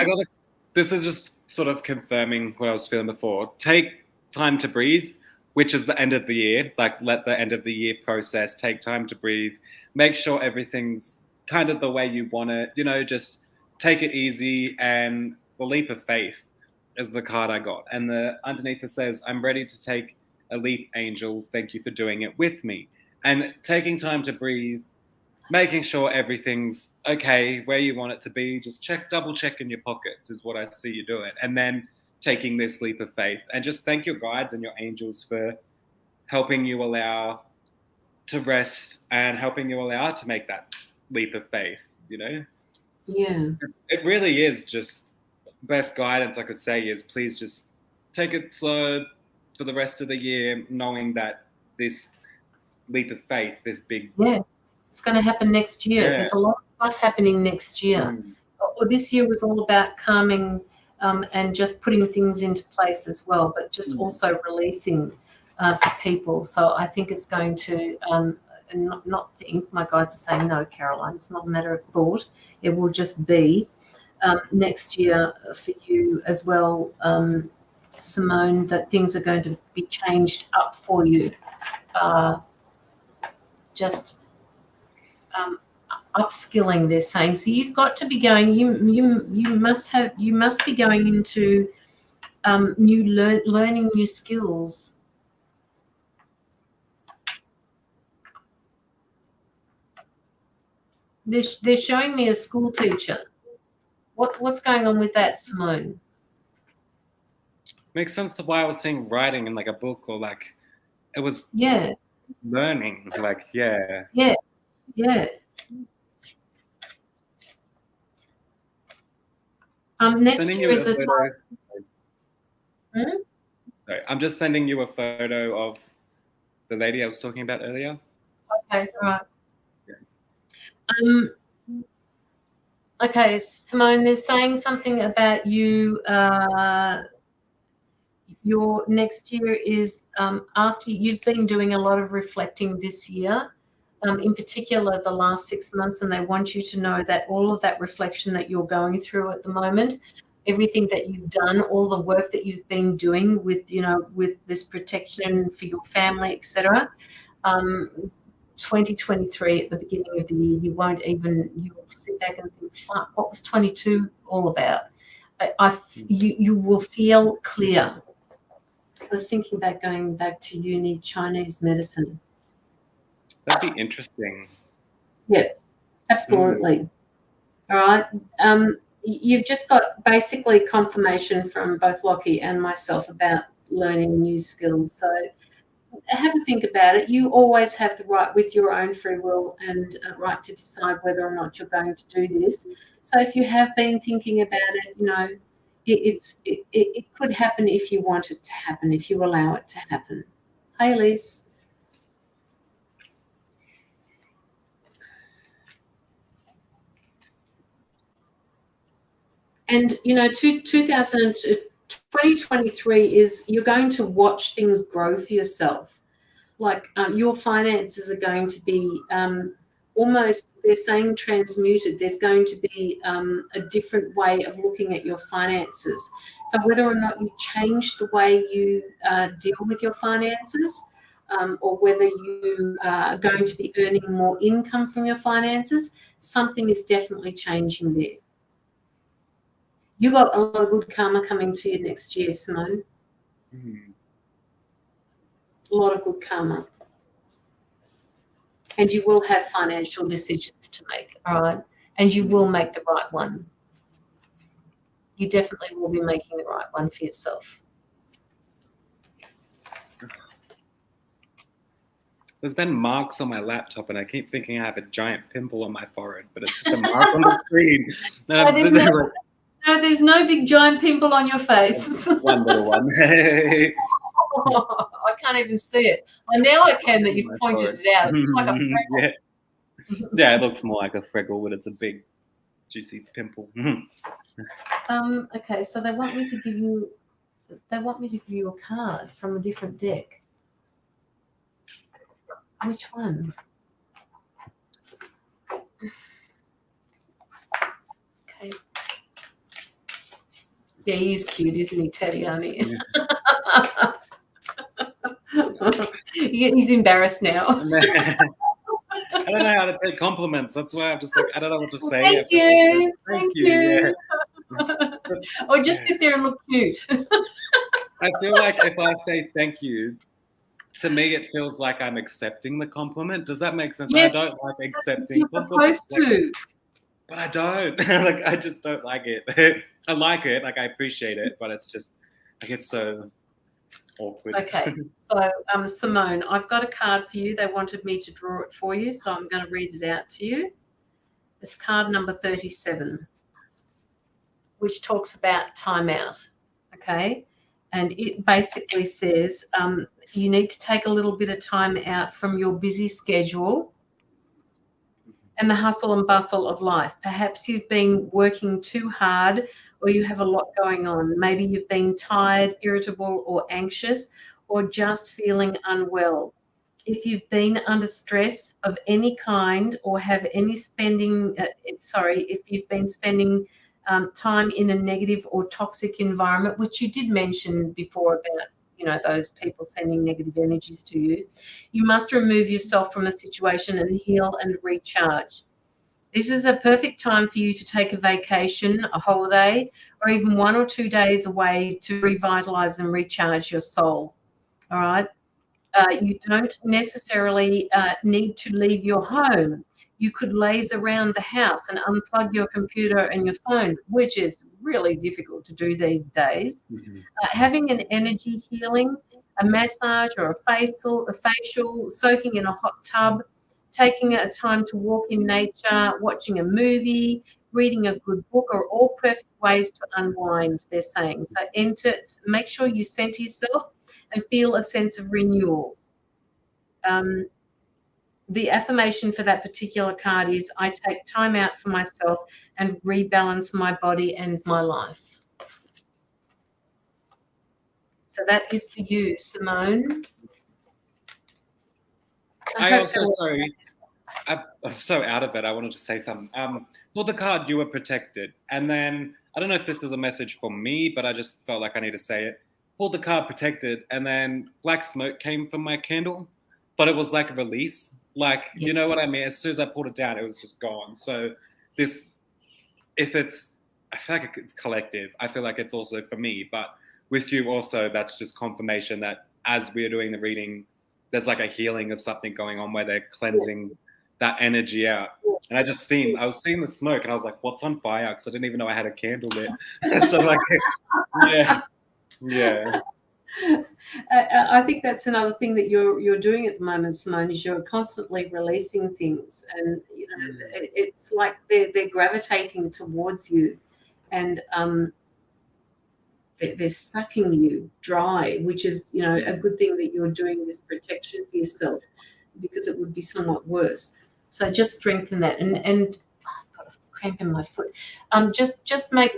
This is just sort of confirming what I was feeling before. Take time to breathe, which is the end of the year. Like, let the end of the year process take time to breathe. Make sure everything's kind of the way you want it. You know, just take it easy. And the leap of faith is the card I got. And the underneath it says, I'm ready to take a leap, angels. Thank you for doing it with me. And taking time to breathe, making sure everything's okay where you want it to be. Just double check in your pockets is what I see you doing. And then taking this leap of faith, and just thank your guides and your angels for helping you allow to rest and helping you allow to make that leap of faith, you know? Yeah. It really is just best guidance I could say is please just take it slow for the rest of the year, knowing that this leap of faith, this big... Yeah, it's going to happen next year. Yeah. There's a lot of stuff happening next year. This year was all about calming and just putting things into place as well, but just also releasing for people. So I think it's going to, not think, my guides are saying, no, Caroline, it's not a matter of thought. It will just be next year for you as well, Simone, that things are going to be changed up for you. Upskilling, they're saying. So you've got to be going, you must be going into learning new skills. They're showing me a school teacher. What's going on with that, Simone? Makes sense to why I was seeing writing in like a book, or like it was learning, like yeah. Next year is a time. Sorry, I'm just sending you a photo of the lady I was talking about earlier. Okay, all right. Okay, Simone, they're saying something about you. Your next year is after you've been doing a lot of reflecting this year, in particular the last 6 months, and they want you to know that all of that reflection that you're going through at the moment, everything that you've done, all the work that you've been doing with, with this protection for your family, etc. 2023 at the beginning of the year, you'll sit back and think, fuck, what was 22 all about? You will feel clear. I was thinking about going back to uni, Chinese medicine. That'd be interesting. Yeah, absolutely. All right. You've just got basically confirmation from both Locky and myself about learning new skills. So have a think about it. You always have the right, with your own free will and right, to decide whether or not you're going to do this. So if you have been thinking about it, you know, it could happen if you want it to happen, if you allow it to happen. Hey, Liz. And, you know, 2023 is, you're going to watch things grow for yourself. Like your finances are going to be almost, they're saying transmuted. There's going to be a different way of looking at your finances. So whether or not you change the way you deal with your finances, or whether you are going to be earning more income from your finances, something is definitely changing there. You got a lot of good karma coming to you next year, Simone. A lot of good karma. And you will have financial decisions to make, all right? And you will make the right one. You definitely will be making the right one for yourself. There's been marks on my laptop, and I keep thinking I have a giant pimple on my forehead, but it's just a mark on the screen. No, there's no big giant pimple on your face. One little one. I can't even see it. Well, now I can, that you've pointed it out. It's like a freckle. Yeah, it looks more like a freckle, but it's a big, juicy pimple. Okay, so they want me to give you a card from a different deck. Which one? Okay. Yeah, he is cute, isn't he, Tatiani? Yeah. He's embarrassed now. I don't know how to take compliments. That's why I'm just like, I don't know what to say. Thank you. Thank you. Yeah. Or just sit there and look cute. I feel like if I say thank you, to me it feels like I'm accepting the compliment. Does that make sense? Yes, I don't like accepting compliments. You're supposed to. But I don't. Like, I just don't like it. I like it, like I appreciate it, but it's just like, it's so awkward. Okay, so Simone, I've got a card for you. They wanted me to draw it for you, so I'm going to read it out to you. It's card number 37, which talks about timeout. Okay, and it basically says you need to take a little bit of time out from your busy schedule and the hustle and bustle of life. Perhaps you've been working too hard, or you have a lot going on. Maybe you've been tired, irritable, or anxious, or just feeling unwell. If you've been under stress of any kind, or have any spending, if you've been spending time in a negative or toxic environment, which you did mention before about, you know, those people sending negative energies to you, you must remove yourself from a situation and heal and recharge. This is a perfect time for you to take a vacation, a holiday, or even 1 or 2 days away to revitalize and recharge your soul. All right. You don't necessarily need to leave your home. You could laze around the house and unplug your computer and your phone, which is really difficult to do these days. Having an energy healing, a massage or a facial, soaking in a hot tub, taking a time to walk in nature, watching a movie, reading a good book are all perfect ways to unwind, they're saying. So make sure you center yourself and feel a sense of renewal. The affirmation for that particular card is, I take time out for myself and rebalance my body and my life. So that is for you, Simone. I'm so out of it. I wanted to say something. For the card, you were protected. And then, I don't know if this is a message for me, but I just felt like I need to say it. Pulled the card protected, and then black smoke came from my candle, but it was like a release. Like, you know what I mean? As soon as I pulled it down, it was just gone. So I feel like it's collective. I feel like it's also for me, but with you also, that's just confirmation that as we're doing the reading, there's like a healing of something going on where they're cleansing that energy out. And I was seeing the smoke, and I was like, what's on fire? Because I didn't even know I had a candle lit. So like, yeah. I think that's another thing that you're doing at the moment, Simone, is you're constantly releasing things, and it's like they're gravitating towards you, and they're sucking you dry, which is a good thing that you're doing this protection for yourself, because it would be somewhat worse. So just strengthen that, and I've got a cramp in my foot. Just make,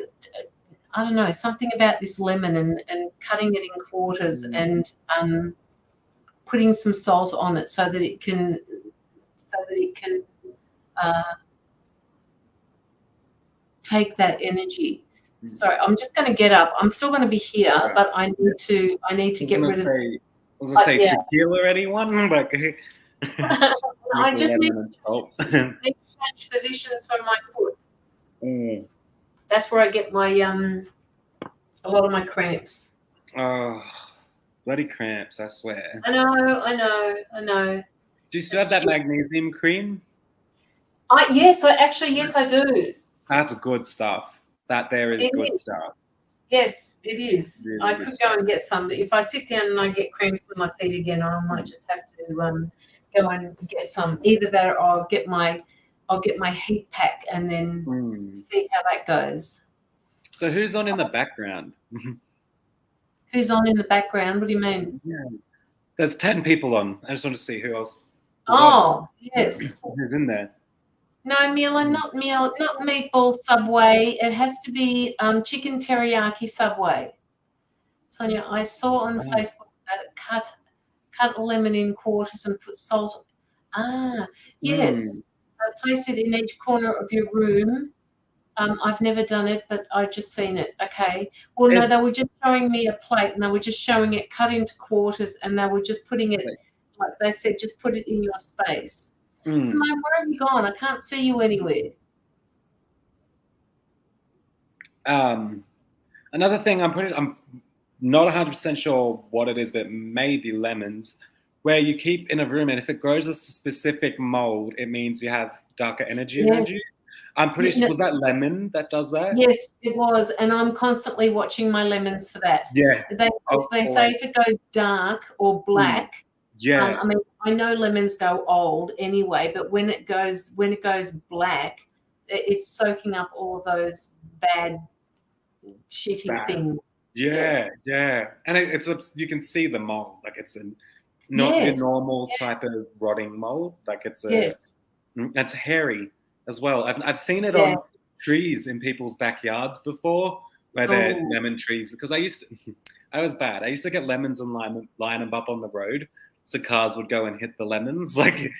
I don't know, something about this lemon and cutting it in quarters and putting some salt on it so that it can take that energy. Sorry, I'm just going to get up. I'm still going to be here, but I need to get rid of. I was going to say tequila, anyone? Like, I just need to change positions for my foot. That's where I get my a lot of my cramps. Oh, bloody cramps! I swear. I know. Do you still have that magnesium cream? Yes, I do. That's good stuff. That there is good stuff. Yes, it is. Really I could go and get some, but if I sit down and I get cramps in my feet again, I might just have to go and get some. Either that, or I'll get my heat pack and then see how that goes. So who's on in the background? Who's on in the background? What do you mean? Yeah. There's 10 people on. I just want to see who else. Yes. Who's in there? No, Mila, not meatball Subway. It has to be chicken teriyaki Subway. Sonia, I saw on Facebook that it cut a lemon in quarters and put salt. Yes. Place it in each corner of your room. I've never done it, but I've just seen it. Okay. Well, no, they were just showing me a plate, and they were just showing it cut into quarters, and they were just putting it, like they said, just put it in your space. Simone, where have you gone? I can't see you anywhere. Another thing, I'm not 100% sure what it is, but maybe lemons, where you keep in a room, and if it grows a specific mold, it means you have darker energy around you. I'm pretty sure, was that lemon that does that? Yes, it was, and I'm constantly watching my lemons for that. Yeah. They say if it goes dark or black, I mean, I know lemons go old anyway, but when it goes black, it's soaking up all of those bad, shitty things. Yeah, and it's you can see the mold, like it's not a normal type of rotting mold, like it's it's hairy as well. I've seen it on trees in people's backyards before, where they're lemon trees. Because I was bad. I used to get lemons and line them up on the road, so cars would go and hit the lemons. Like,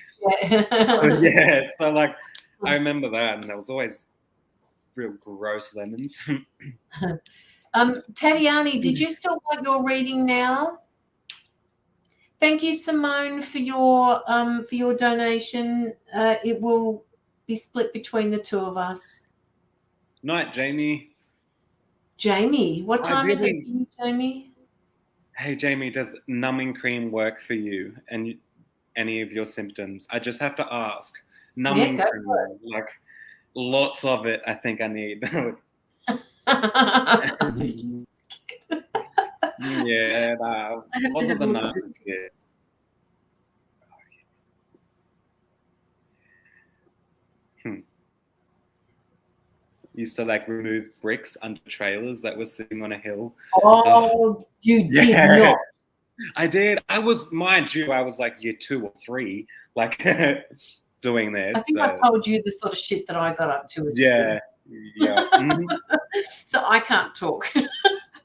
so like I remember that, and there was always real gross lemons. Tatiani, did you still want your reading now? Thank you, Simone, for your donation. It will be split between the two of us. Night, Jamie. Jamie, what time is it for you, Jamie? Hey, Jamie, does numbing cream work for you and any of your symptoms? I just have to ask. Numbing cream, like lots of it, I think I need. That wasn't the nicest kid. Used to like remove bricks under trailers that were sitting on a hill. Oh, you did not. I did. Mind you, I was like year 2 or 3, like doing this. I think I told you the sort of shit that I got up to as a kid. So I can't talk.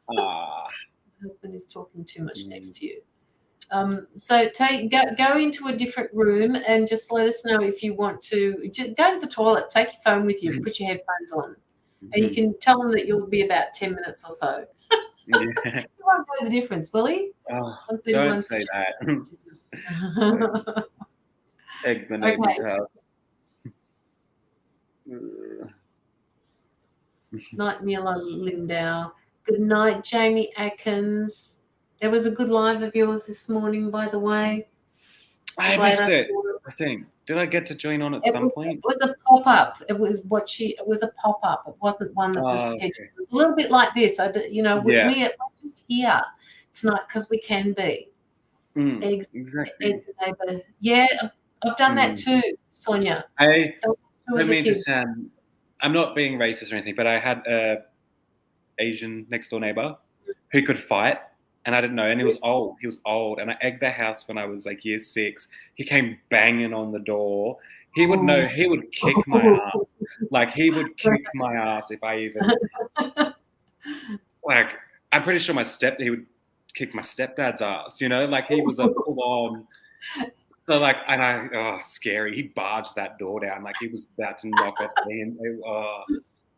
My husband is talking too much next to you. So go into a different room and just let us know if you want to. Just go to the toilet, take your phone with you, put your headphones on, and you can tell them that you'll be about 10 minutes or so. He won't know the difference, will he? Don't say that. Egg the neighbor's house. Night, Mila Lindau. Good night, Jamie Atkins. There was a good live of yours this morning, by the way. I missed it, I think. Did I get to join on at some point? It was a pop-up. It was a pop-up. It wasn't one that was scheduled. Okay. It was a little bit like this. We're just here It's not because we can be. Eggs, exactly. egg neighbor. Yeah, I've done that too, Sonia. I don't mean to sound, I'm not being racist or anything, but I had a Asian next door neighbor who could fight, and I didn't know, and he was old, and I egged their house when I was like year 6. He came banging on the door. He would know, he would kick my ass. Like, he would kick my ass if I even, like, I'm pretty sure he would kick my stepdad's ass, you know? Like, he was a full-on, so, like, and scary. He barged that door down like he was about to knock off me, and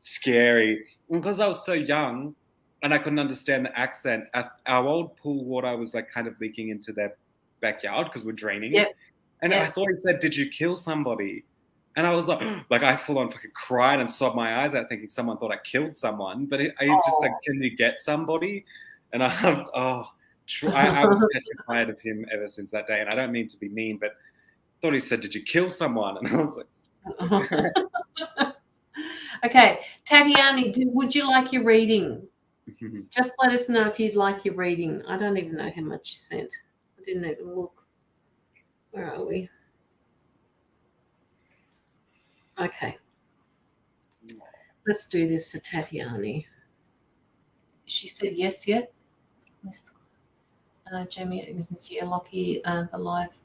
scary. And because I was so young and I couldn't understand the accent, our old pool water was like kind of leaking into their backyard because we're draining. Yep. And I thought he said, "Did you kill somebody?" And I was like I full on fucking cried and sobbed my eyes out thinking someone thought I killed someone. But he just like, "Can you get somebody?" And I was petrified of him ever since that day. And I don't mean to be mean, but I thought he said, "Did you kill someone?" And I was like, okay, Tatiana, would you like your reading? Just let us know if you'd like your reading. I don't even know how much you sent. I didn't even look. Where are we? Okay. Let's do this for Tatiana. She said yes yet? Jamie, yeah, Locky, the live.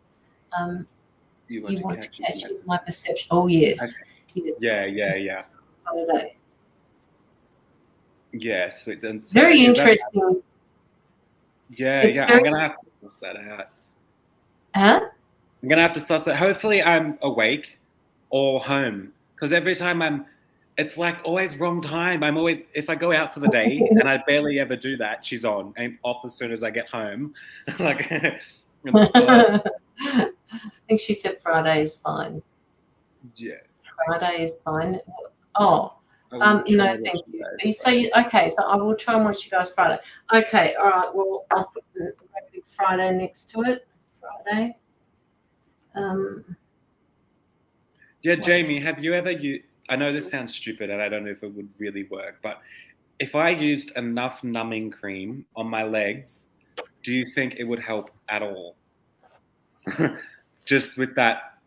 You want to catch my perception. Oh, yes. Okay. Yes. Yeah. Saturday. Yes. Very interesting. I'm going to have to suss that out. Huh? I'm going to have to suss it. Hopefully I'm awake or home. Because every time it's like always wrong time. I'm always, if I go out for the day, and I barely ever do that, she's on and off as soon as I get home. Like, I think she said Friday is fine. Yeah. Friday is fine. Oh, no, thank you. So I will try and watch you guys Friday. Okay, all right. Well, I'll put the Friday next to it. Friday. Yeah, Jamie, have you ever I know this sounds stupid and I don't know if it would really work, but if I used enough numbing cream on my legs, do you think it would help at all? Just with that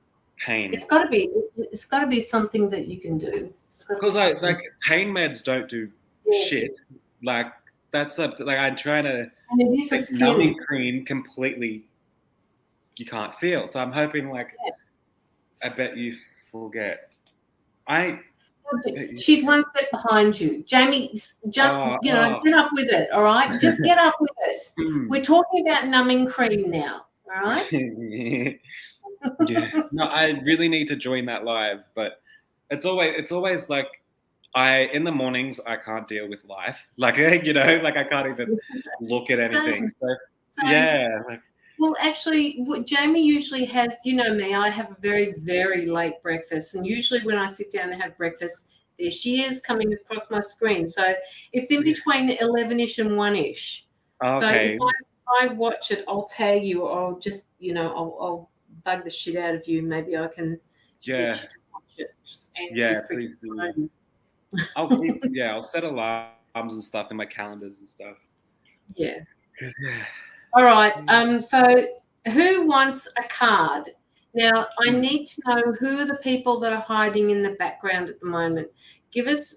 pain. It's got to be something that you can do. Because like pain meds don't do shit. Like that's like I'm trying to take numbing cream completely. You can't feel. So I'm hoping I bet you forget. She's one step behind you. Jamie, get up with it, all right? Just get up with it. We're talking about numbing cream now, all right? Yeah. No, I really need to join that live, but it's always like in the mornings I can't deal with life. Like, you know, like I can't even look at anything. Same. Yeah. Well, actually, what Jamie usually has, you know me, I have a very, very late breakfast. And usually when I sit down and have breakfast, there she is coming across my screen. So it's in between 11-ish and 1-ish. Okay. So if I watch it, I'll tag you, or I'll just, I'll bug the shit out of you. Maybe I can get you to watch it. Just please do. I'll set alarms and stuff in my calendars and stuff. Yeah. Yeah. All right. So who wants a card? Now, I need to know who are the people that are hiding in the background at the moment.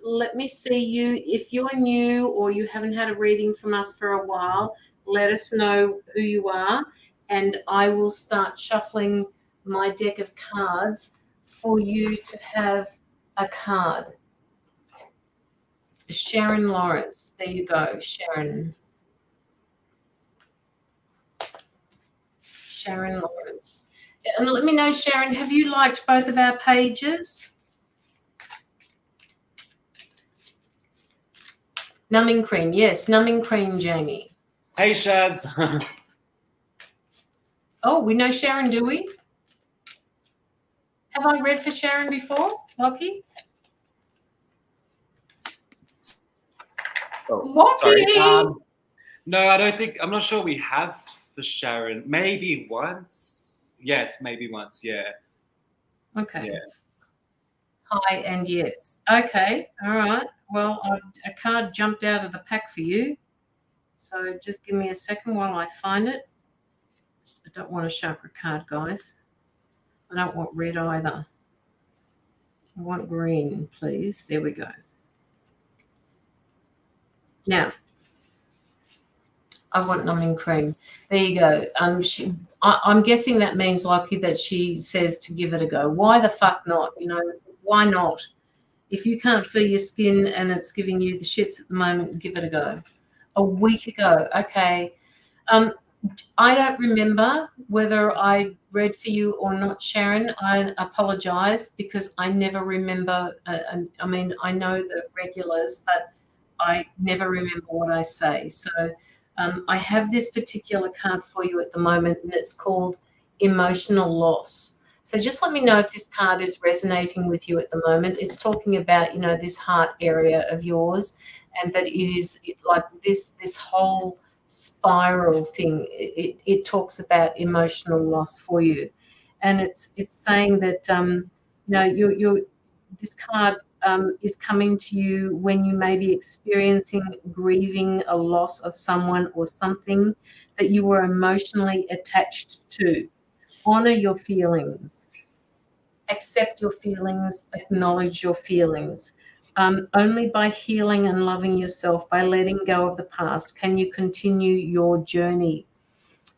Let me see you. If you're new or you haven't had a reading from us for a while, let us know who you are, and I will start shuffling my deck of cards for you to have a card. Sharon Lawrence. There you go, Sharon. Sharon Lawrence. And let me know, Sharon, have you liked both of our pages? Numbing cream. Yes, numbing cream, Jamie. Hey, Shaz. Oh, we know Sharon, do we? Have I read for Sharon before, Locky? Locky! Sorry. No, I don't think. I'm not sure we have for Sharon. Maybe once. Yes, maybe once. Yeah. Okay. Yeah. Hi and yes. Okay. All right. Well, a card jumped out of the pack for you. So just give me a second while I find it. I don't want a chakra card, guys. I don't want red either. I want green, please. There we go. Now, I want numbing cream. There you go. I'm guessing that means, Locky, that she says to give it a go. Why the fuck not? You know, why not? If you can't feel your skin and it's giving you the shits at the moment, give it a go. A week ago, okay. I don't remember whether I read for you or not, Sharon. I apologise because I never remember. I mean, I know the regulars, but I never remember what I say. So I have this particular card for you at the moment, and it's called Emotional Loss. So just let me know if this card is resonating with you at the moment. It's talking about, you know, this heart area of yours, and that it is like this whole spiral thing. It talks about emotional loss for you, and it's saying that you know, you're this card is coming to you when you may be experiencing grieving a loss of someone or something that you were emotionally attached to. Honor your feelings, accept your feelings, acknowledge your feelings. Only by healing and loving yourself, by letting go of the past, can you continue your journey.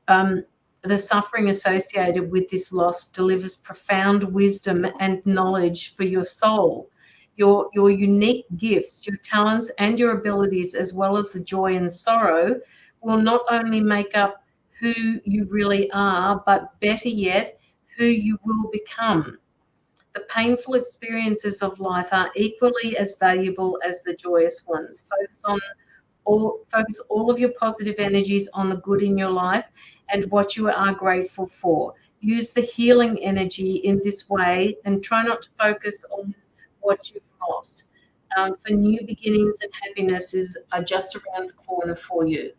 The suffering associated with this loss delivers profound wisdom and knowledge for your soul. Your unique gifts, your talents, and your abilities, as well as the joy and sorrow, will not only make up who you really are, but better yet, who you will become. The painful experiences of life are equally as valuable as the joyous ones. Focus all of your positive energies on the good in your life and what you are grateful for. Use the healing energy in this way and try not to focus on what you've lost. For new beginnings and happiness are just around the corner for you.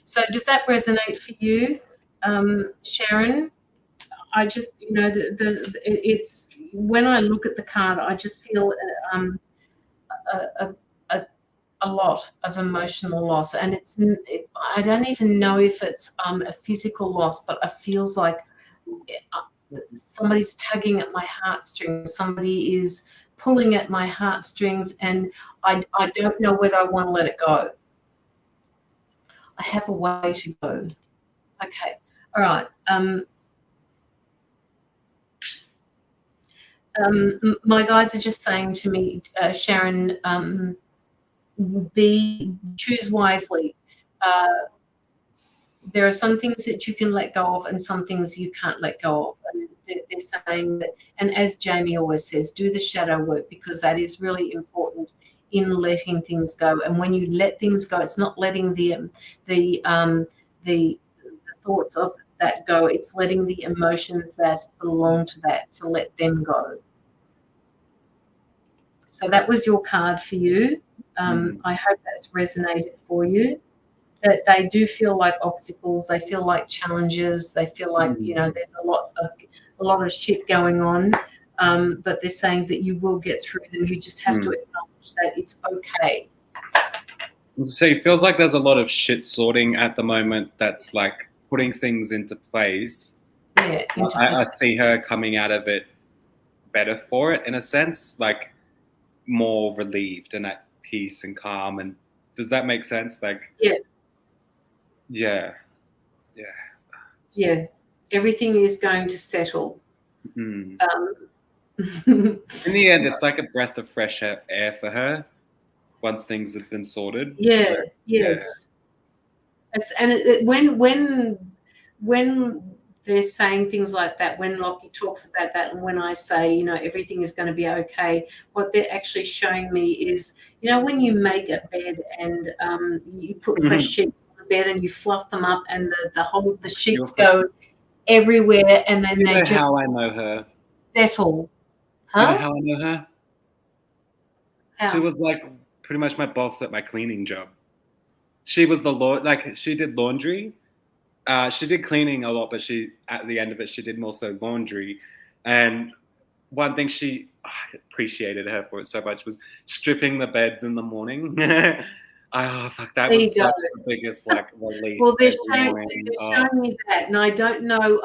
So does that resonate for you, Sharon? I just, you know, it's when I look at the card, I just feel a lot of emotional loss, and I don't even know if it's a physical loss, but it feels like somebody's tugging at my heartstrings. Somebody is pulling at my heartstrings, and I don't know whether I want to let it go. I have a way to go. Okay, all right. My guys are just saying to me, Sharon, choose wisely. There are some things that you can let go of and some things you can't let go of. And they're saying that, and as Jamie always says, do the shadow work, because that is really important in letting things go. And when you let things go, it's not letting the thoughts of that go. It's letting the emotions that belong to that, to let them go. So that was your card for you. I hope that's resonated for you. That they do feel like obstacles, they feel like challenges, they feel like, you know, there's a lot of shit going on, but they're saying that you will get through them. You just have to acknowledge that it's okay. So it feels like there's a lot of shit sorting at the moment that's like putting things into place. Yeah, I see her coming out of it better for it, in a sense, like more relieved and at peace and calm. And does that make sense? Like, yeah. Everything is going to settle. In the end, it's like a breath of fresh air for her once things have been sorted. Yes. And when they're saying things like that, when Locky talks about that, and when I say, you know, everything is going to be okay, what they're actually showing me is, you know, when you make a bed and you put fresh sheets on the bed and you fluff them up, and the sheets go everywhere, and then they just how I know her. Settle. Huh? You know how I know her? How? She was like pretty much my boss at my cleaning job. She was she did laundry. She did cleaning a lot, but at the end of it, she did more so laundry. And one thing I appreciated her for it so much was stripping the beds in the morning. Oh, fuck, that There was you go. such the biggest relief. Well, they're every showing me that, and I don't know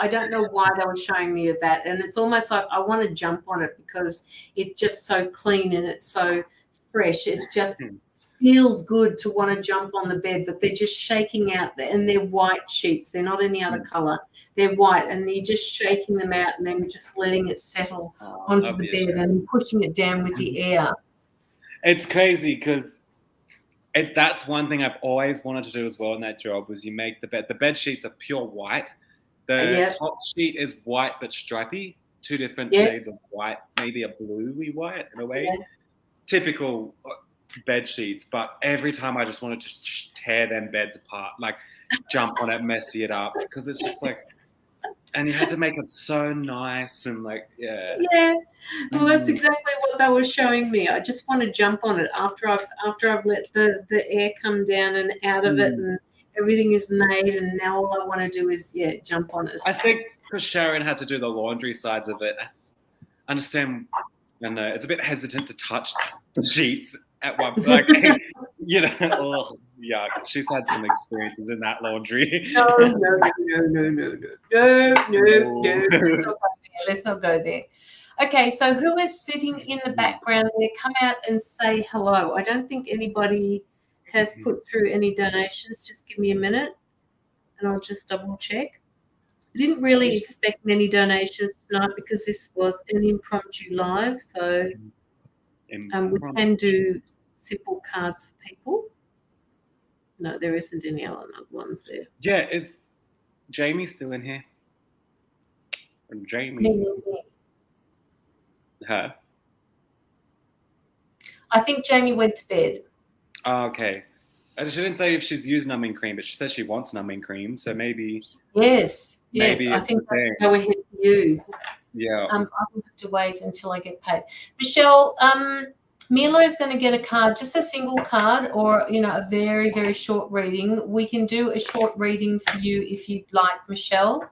why they were showing me that, and it's almost like I want to jump on it because it's just so clean and it's so fresh. It's just feels good to want to jump on the bed, but they're just shaking out, and they're white sheets. They're not any other color. They're white, and you're just shaking them out and then just letting it settle onto the bed and pushing it down with the air. It's crazy because that's one thing I've always wanted to do as well in that job was you make the bed. The bed sheets are pure white. The top sheet is white but stripy, 2 different shades of white, maybe a bluey white in a way. Typical bed sheets, but every time I just wanted to tear them beds apart, like jump on it, messy it up, because it's just like, and you had to make it so nice and like, well, that's exactly what they were showing me. I just want to jump on it after I've let the air come down and out of it, and everything is made, and now all I want to do is jump on it. I think because Sharon had to do the laundry sides of it, I understand, and it's a bit hesitant to touch the sheets at one point. Like, you know, yuck. She's had some experiences in that laundry. No. Let's not go there. Okay, so who is sitting in the background there? Come out and say hello. I don't think anybody has put through any donations. Just give me a minute and I'll just double check. I didn't really expect many donations tonight because this was an impromptu live, so we can do simple cards for people. No, there isn't any other ones there. Yeah, is Jamie still in here? And Jamie. Her. I think Jamie went to bed. Oh, okay. She didn't say if she's used numbing cream, but she says she wants numbing cream, so maybe. Yes. I think I'll go ahead for you. Yeah. I will have to wait until I get paid. Michelle, Mila is going to get a card, just a single card, or a very, very short reading. We can do a short reading for you if you'd like, Michelle.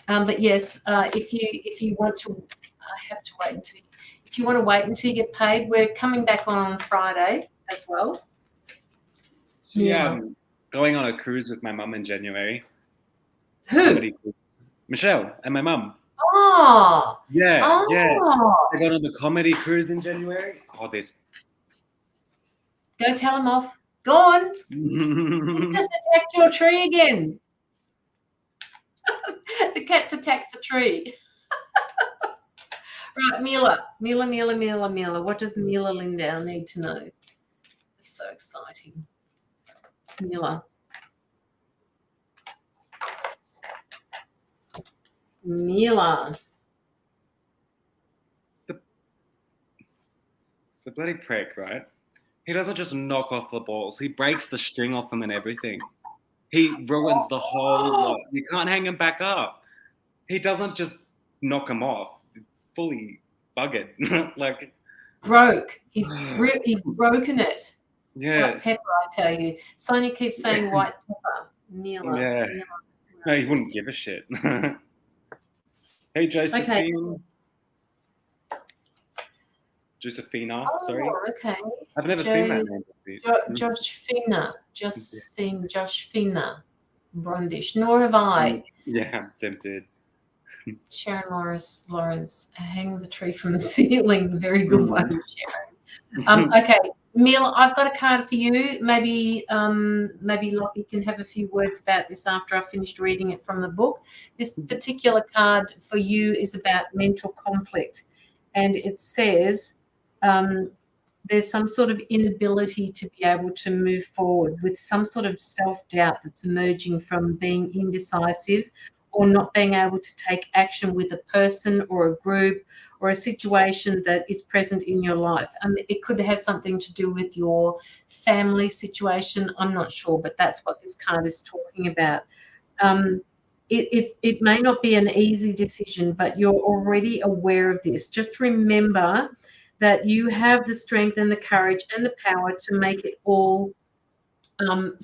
But yes, if you want to, I have to wait until. If you want to wait until you get paid, we're coming back on Friday as well. Yeah, I'm going on a cruise with my mum in January. Who? Michelle and my mum. Oh. Yeah. They got on the comedy cruise in January. Oh, this. Go tell them off. Go on. It's just attacked your tree again. The cat's attacked the tree. Right, Mila. What does Mila Lindau need to know? It's so exciting. Mila. The bloody prick, right? He doesn't just knock off the balls. He breaks the string off them and everything. He ruins the whole lot. You can't hang him back up. He doesn't just knock him off. It's fully buggered. Like broke. He's broken it. Yes. White pepper, I tell you. Sonia keeps saying white pepper. Mila. Yeah. No, he wouldn't give a shit. Hey, Josephine. Okay. Josephina, oh, sorry. Okay. I've never seen that name before. Josephina Brundish. Nor have I. Yeah, I'm tempted. Sharon Lawrence, hang the tree from the ceiling. Very good one, Sharon. Okay, Mila, I've got a card for you. Maybe Locky can have a few words about this after I've finished reading it from the book. This particular card for you is about mental conflict, and it says there's some sort of inability to be able to move forward with some sort of self-doubt that's emerging from being indecisive or not being able to take action with a person or a group or a situation that is present in your life. It could have something to do with your family situation. I'm not sure, but that's what this card is talking about. It may not be an easy decision, but you're already aware of this. Just remember that you have the strength and the courage and the power to make it all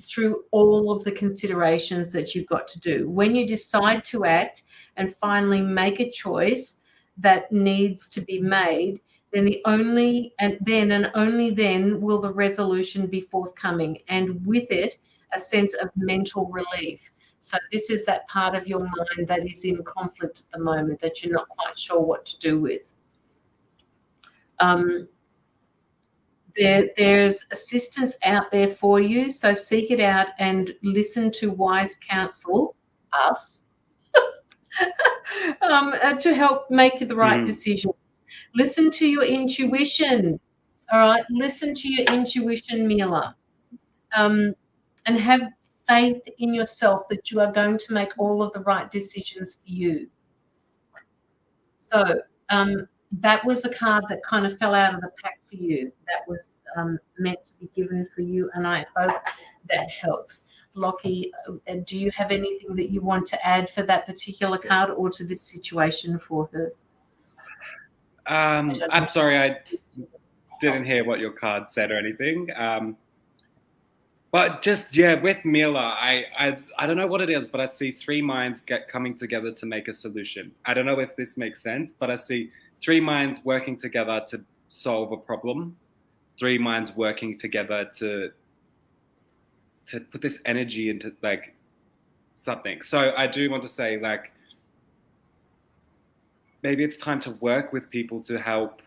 through all of the considerations that you've got to do. When you decide to act and finally make a choice that needs to be made, then only then will the resolution be forthcoming, and with it a sense of mental relief. So this is that part of your mind that is in conflict at the moment, that you're not quite sure what to do with. There's assistance out there for you, so seek it out and listen to wise counsel, us, to help make the right decision. Listen to your intuition, all right? Listen to your intuition, Mila, and have faith in yourself that you are going to make all of the right decisions for you. So that was a card that kind of fell out of the pack for you. That was meant to be given for you, and I hope that helps. Locky, do you have anything that you want to add for that particular card or to this situation for her? I'm sorry, I didn't hear what your card said or anything. But just, with Mila, I don't know what it is, but I see three minds coming together to make a solution. I don't know if this makes sense, but I see three minds working together to solve a problem. Three minds working together to put this energy into like something. So I do want to say, like, maybe it's time to work with people to help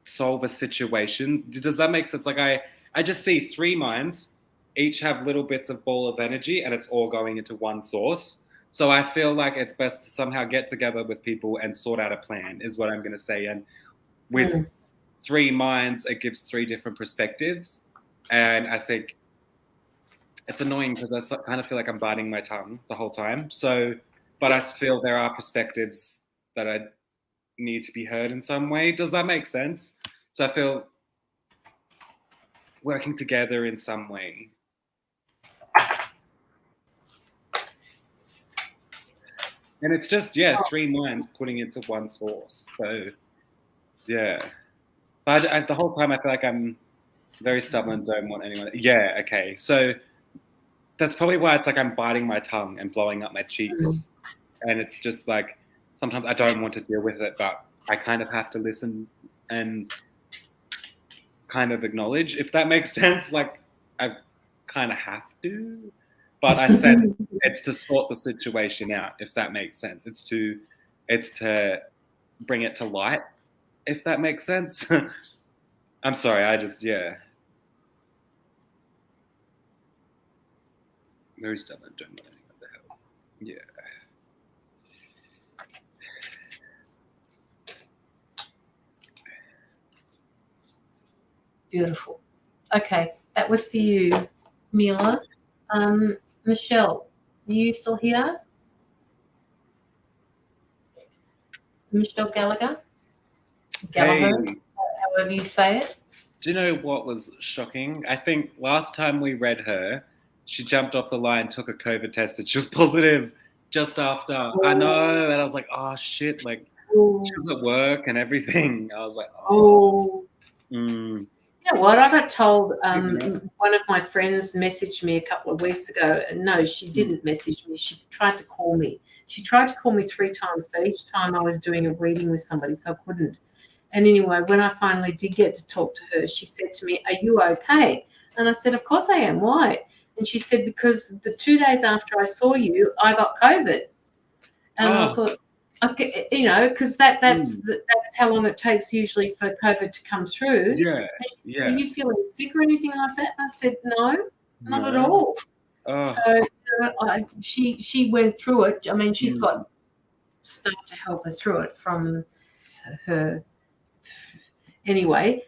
solve a situation. Does that make sense? Like I just see three minds, each have little bits of ball of energy, and it's all going into one source. So I feel like it's best to somehow get together with people and sort out a plan, is what I'm going to say. And with three minds, it gives three different perspectives. And I think it's annoying because I kind of feel like I'm biting my tongue the whole time. So, but I feel there are perspectives that I need to be heard in some way. Does that make sense? So I feel working together in some way. And it's just, three minds putting into one source. So, But the whole time I feel like I'm very stubborn, don't want anyone. Yeah, okay. So that's probably why it's like I'm biting my tongue and blowing up my cheeks. And it's just like, sometimes I don't want to deal with it, but I kind of have to listen and kind of acknowledge, if that makes sense. Like, I kind of have to. But I sense it's to sort the situation out, if that makes sense. It's to bring it to light, if that makes sense. I'm sorry, I just, very stubborn, don't know anything. What the hell. Yeah. Beautiful. Okay, that was for you, Mila. Michelle, are you still here? Michelle Gallagher? Gallagher, however you say it. Do you know what was shocking? I think last time we read her, she jumped off the line, took a COVID test, and she was positive just after. Oh. I know, and I was like, oh shit, like she was at work and everything. I was like, You know what? I got told one of my friends messaged me a couple of weeks ago, and no, she didn't message me. She tried to call me. She tried to call me 3 times, but each time I was doing a reading with somebody, so I couldn't. And anyway, when I finally did get to talk to her, she said to me, "Are you okay?" And I said, "Of course I am. Why?" And she said, "Because the 2 days after I saw you, I got COVID." And I thought, okay, you know, because that's how long it takes usually for COVID to come through. Yeah. Said, "Are you feeling sick or anything like that?" And I said, "No, not at all." So she went through it. I mean, she's got stuff to help her through it from her. Anyway,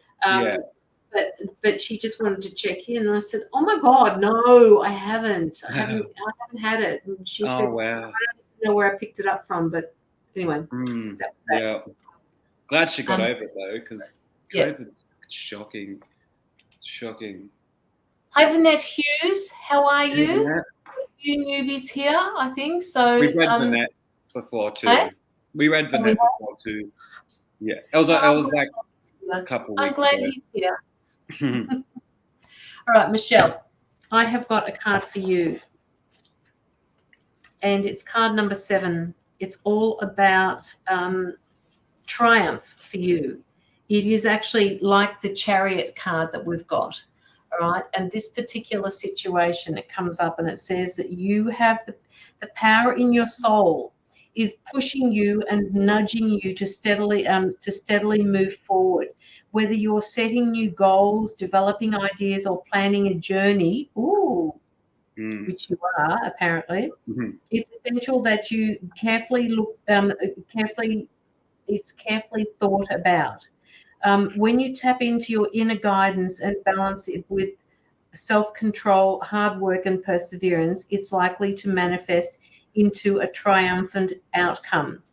but she just wanted to check in, and I said, "Oh my God, no, I haven't. I haven't had it." And she said, wow. "I don't know where I picked it up from, but anyway, that was that." Yeah, glad she got over it though, because COVID's shocking. Hi, Vanette Hughes. How are you? A few newbies here, I think. So we read Vanette before too. Hey? We read Vanette before too. Yeah, it was like a couple weeks ago. I'm glad he's here. All right, Michelle, I have got a card for you, and it's card number 7. It's all about triumph for you. It is actually like the Chariot card that we've got. All right. And this particular situation, it comes up and it says that you have the power in your soul is pushing you and nudging you to steadily move forward. Whether you're setting new goals, developing ideas, or planning a journey, which you are apparently, it's essential that you carefully thought about. When you tap into your inner guidance and balance it with self-control, hard work, and perseverance, it's likely to manifest into a triumphant outcome.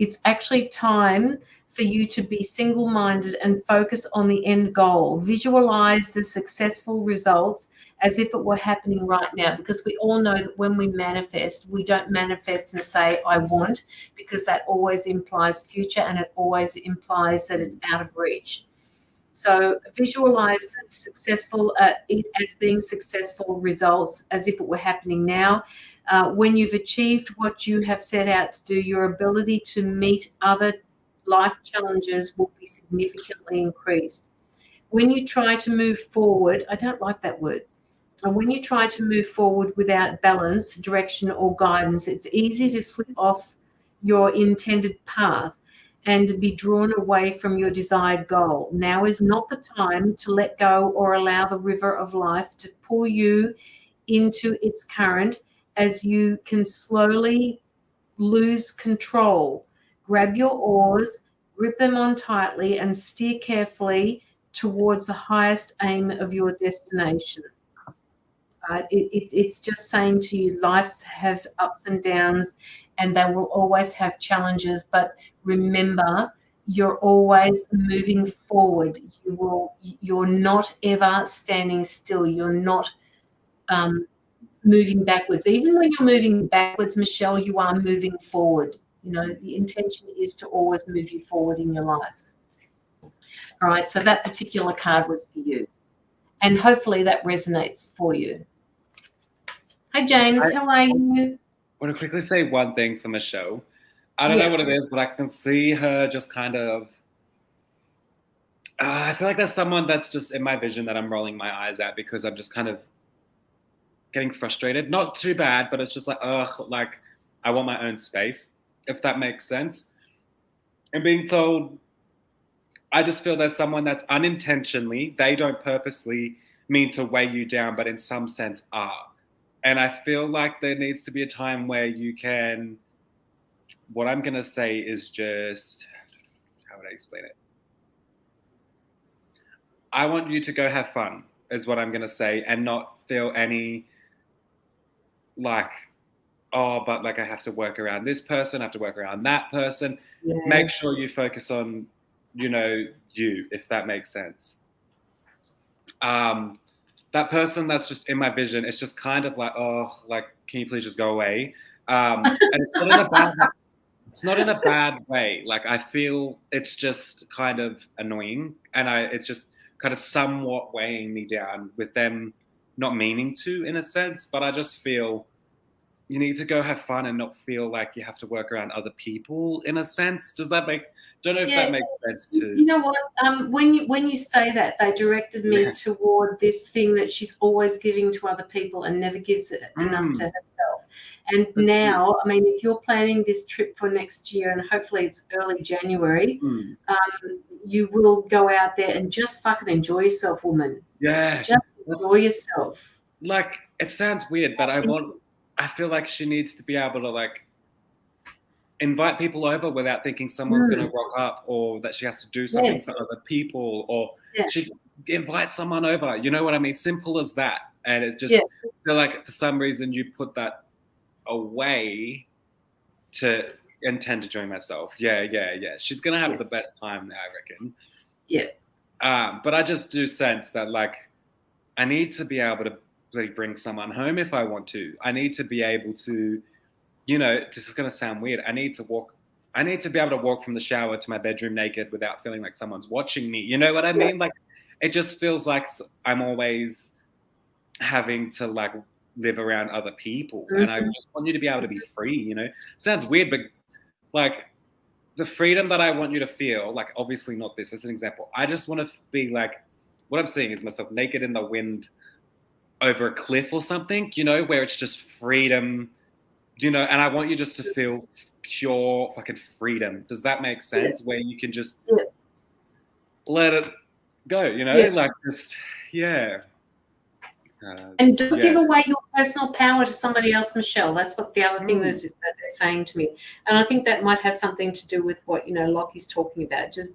It's actually time for you to be single-minded and focus on the end goal. Visualize the successful results as if it were happening right now, because we all know that when we manifest, we don't manifest and say, I want, because that always implies future and it always implies that it's out of reach. So visualize it as being successful results as if it were happening now. When you've achieved what you have set out to do, your ability to meet other life challenges will be significantly increased. When you try to move forward, I don't like that word. When you try to move forward without balance, direction, or guidance, it's easy to slip off your intended path and be drawn away from your desired goal. Now is not the time to let go or allow the river of life to pull you into its current, as you can slowly lose control. Grab your oars, grip them on tightly, and steer carefully towards the highest aim of your destination. It's just saying to you, life has ups and downs, and they will always have challenges. But remember, you're always moving forward. You're not ever standing still. You're not moving backwards. Even when you're moving backwards, Michelle, you are moving forward. You know, the intention is to always move you forward in your life. All right, so that particular card was for you. And hopefully that resonates for you. Hi, James. How are you? I want to quickly say one thing for Michelle. I don't know what it is, but I can see her just kind of... I feel like there's someone that's just in my vision that I'm rolling my eyes at because I'm just kind of getting frustrated. Not too bad, but it's just like, like I want my own space, if that makes sense. And being told, I just feel there's someone that's unintentionally, they don't purposely mean to weigh you down, but in some sense are. And I feel like there needs to be a time where you can, what I'm going to say is just, how would I explain it? I want you to go have fun, is what I'm going to say, and not feel any like, but like I have to work around this person, I have to work around that person. Yeah. Make sure you focus on, you, if that makes sense. That person that's just in my vision, it's just kind of like, can you please just go away? And it's not in a bad way. Like, I feel it's just kind of annoying, and it's just kind of somewhat weighing me down with them not meaning to, in a sense. But I just feel you need to go have fun and not feel like you have to work around other people, in a sense. Does that make... Don't know if that makes sense too. You know what? When you say that, they directed me toward this thing that she's always giving to other people and never gives it enough to herself. And that's now, I mean, if you're planning this trip for next year, and hopefully it's early January, you will go out there and just fucking enjoy yourself, woman. Yeah. Just enjoy yourself. Like, it sounds weird, but I feel like she needs to be able to, like, invite people over without thinking someone's going to rock up, or that she has to do something for other people, or she invite someone over. You know what I mean? Simple as that. And it just feel like for some reason you put that away to intend to join myself. Yeah. She's going to have the best time there, I reckon. Yeah. But I just do sense that, like, I need to be able to bring someone home if I want to. I need to be able to, this is going to sound weird. I need to be able to walk from the shower to my bedroom naked without feeling like someone's watching me. You know what I mean? Like, it just feels like I'm always having to, like, live around other people. And I just want you to be able to be free, Sounds weird, but, like, the freedom that I want you to feel, like obviously not this as an example. I just want to be like, what I'm seeing is myself naked in the wind over a cliff or something, you know, where it's just freedom, you know, and I want you just to feel pure fucking freedom. Does that make sense? Where you can just let it go, you know, like just, and don't give away your personal power to somebody else, Michelle. That's what the other thing is that they're saying to me. And I think that might have something to do with what, you know, Locky's talking about. Just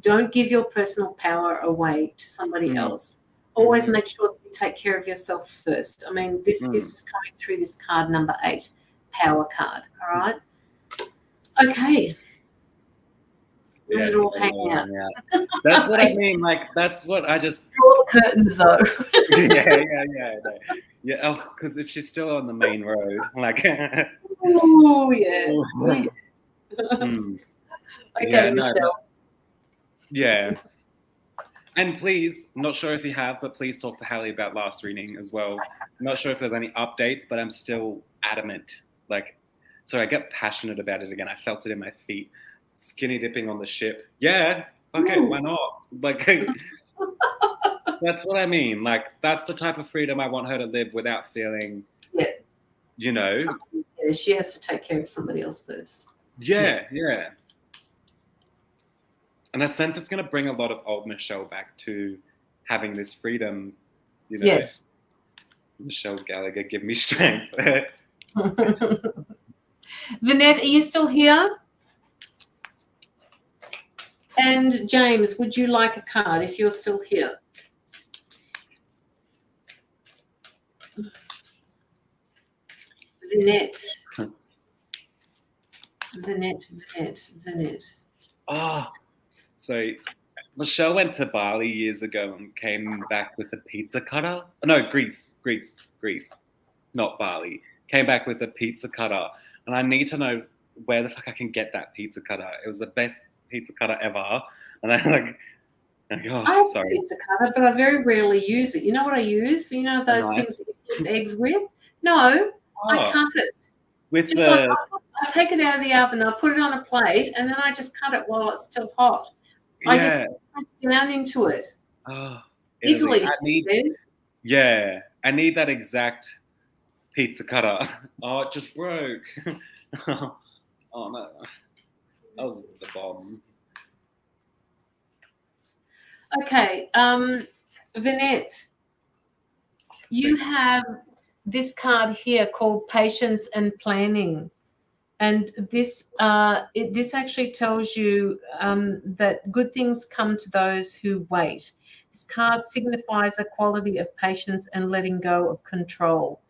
don't give your personal power away to somebody else. Always make sure that you take care of yourself first. I mean, this is coming through this card number 8, power card. All right. Okay. Let it all hang out. That's what I mean. Like, that's what I just draw the curtains, though. Yeah. Oh, because if she's still on the main road, like. Oh yeah. Okay, Michelle. Yeah. And please, I'm not sure if you have, but please talk to Hallie about last reading as well. I'm not sure if there's any updates, but I'm still adamant. Like, so I get passionate about it again. I felt it in my feet. Skinny dipping on the ship. Yeah, okay, why not? Like, that's what I mean. Like, that's the type of freedom I want her to live without feeling, you know. She has to take care of somebody else first. Yeah. And I sense it's going to bring a lot of old Michelle back to having this freedom, you know. Yes. Michelle Gallagher, give me strength. Vinette, are you still here? And James, would you like a card if you're still here? Vinette. Oh, so Michelle went to Bali years ago and came back with a pizza cutter. No, Greece, not Bali. Came back with a pizza cutter. And I need to know where the fuck I can get that pizza cutter. It was the best pizza cutter ever. And I'm like, I have a pizza cutter, but I very rarely use it. You know what I use? You know those things that you flip eggs with? No, I cut it. With just like I take it out of the oven, I put it on a plate, and then I just cut it while it's still hot. I just press down into it. Oh, easily. I need that exact pizza cutter. Oh, it just broke. Oh no, that was the bomb. Okay, Vinette, you have this card here called Patience and Planning. And this this actually tells you that good things come to those who wait. This card signifies a quality of patience and letting go of control.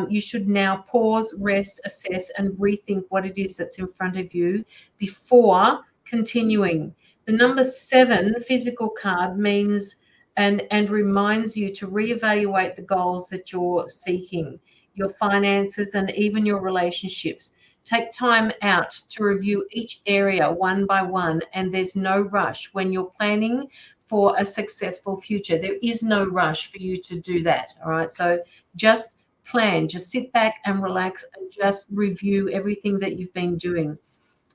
You should now pause, rest, assess, and rethink what it is that's in front of you before continuing. The number 7 physical card means and reminds you to reevaluate the goals that you're seeking, your finances, and even your relationships. Take time out to review each area one by one, and there's no rush when you're planning for a successful future. There is no rush for you to do that, all right? So just plan, just sit back and relax and just review everything that you've been doing.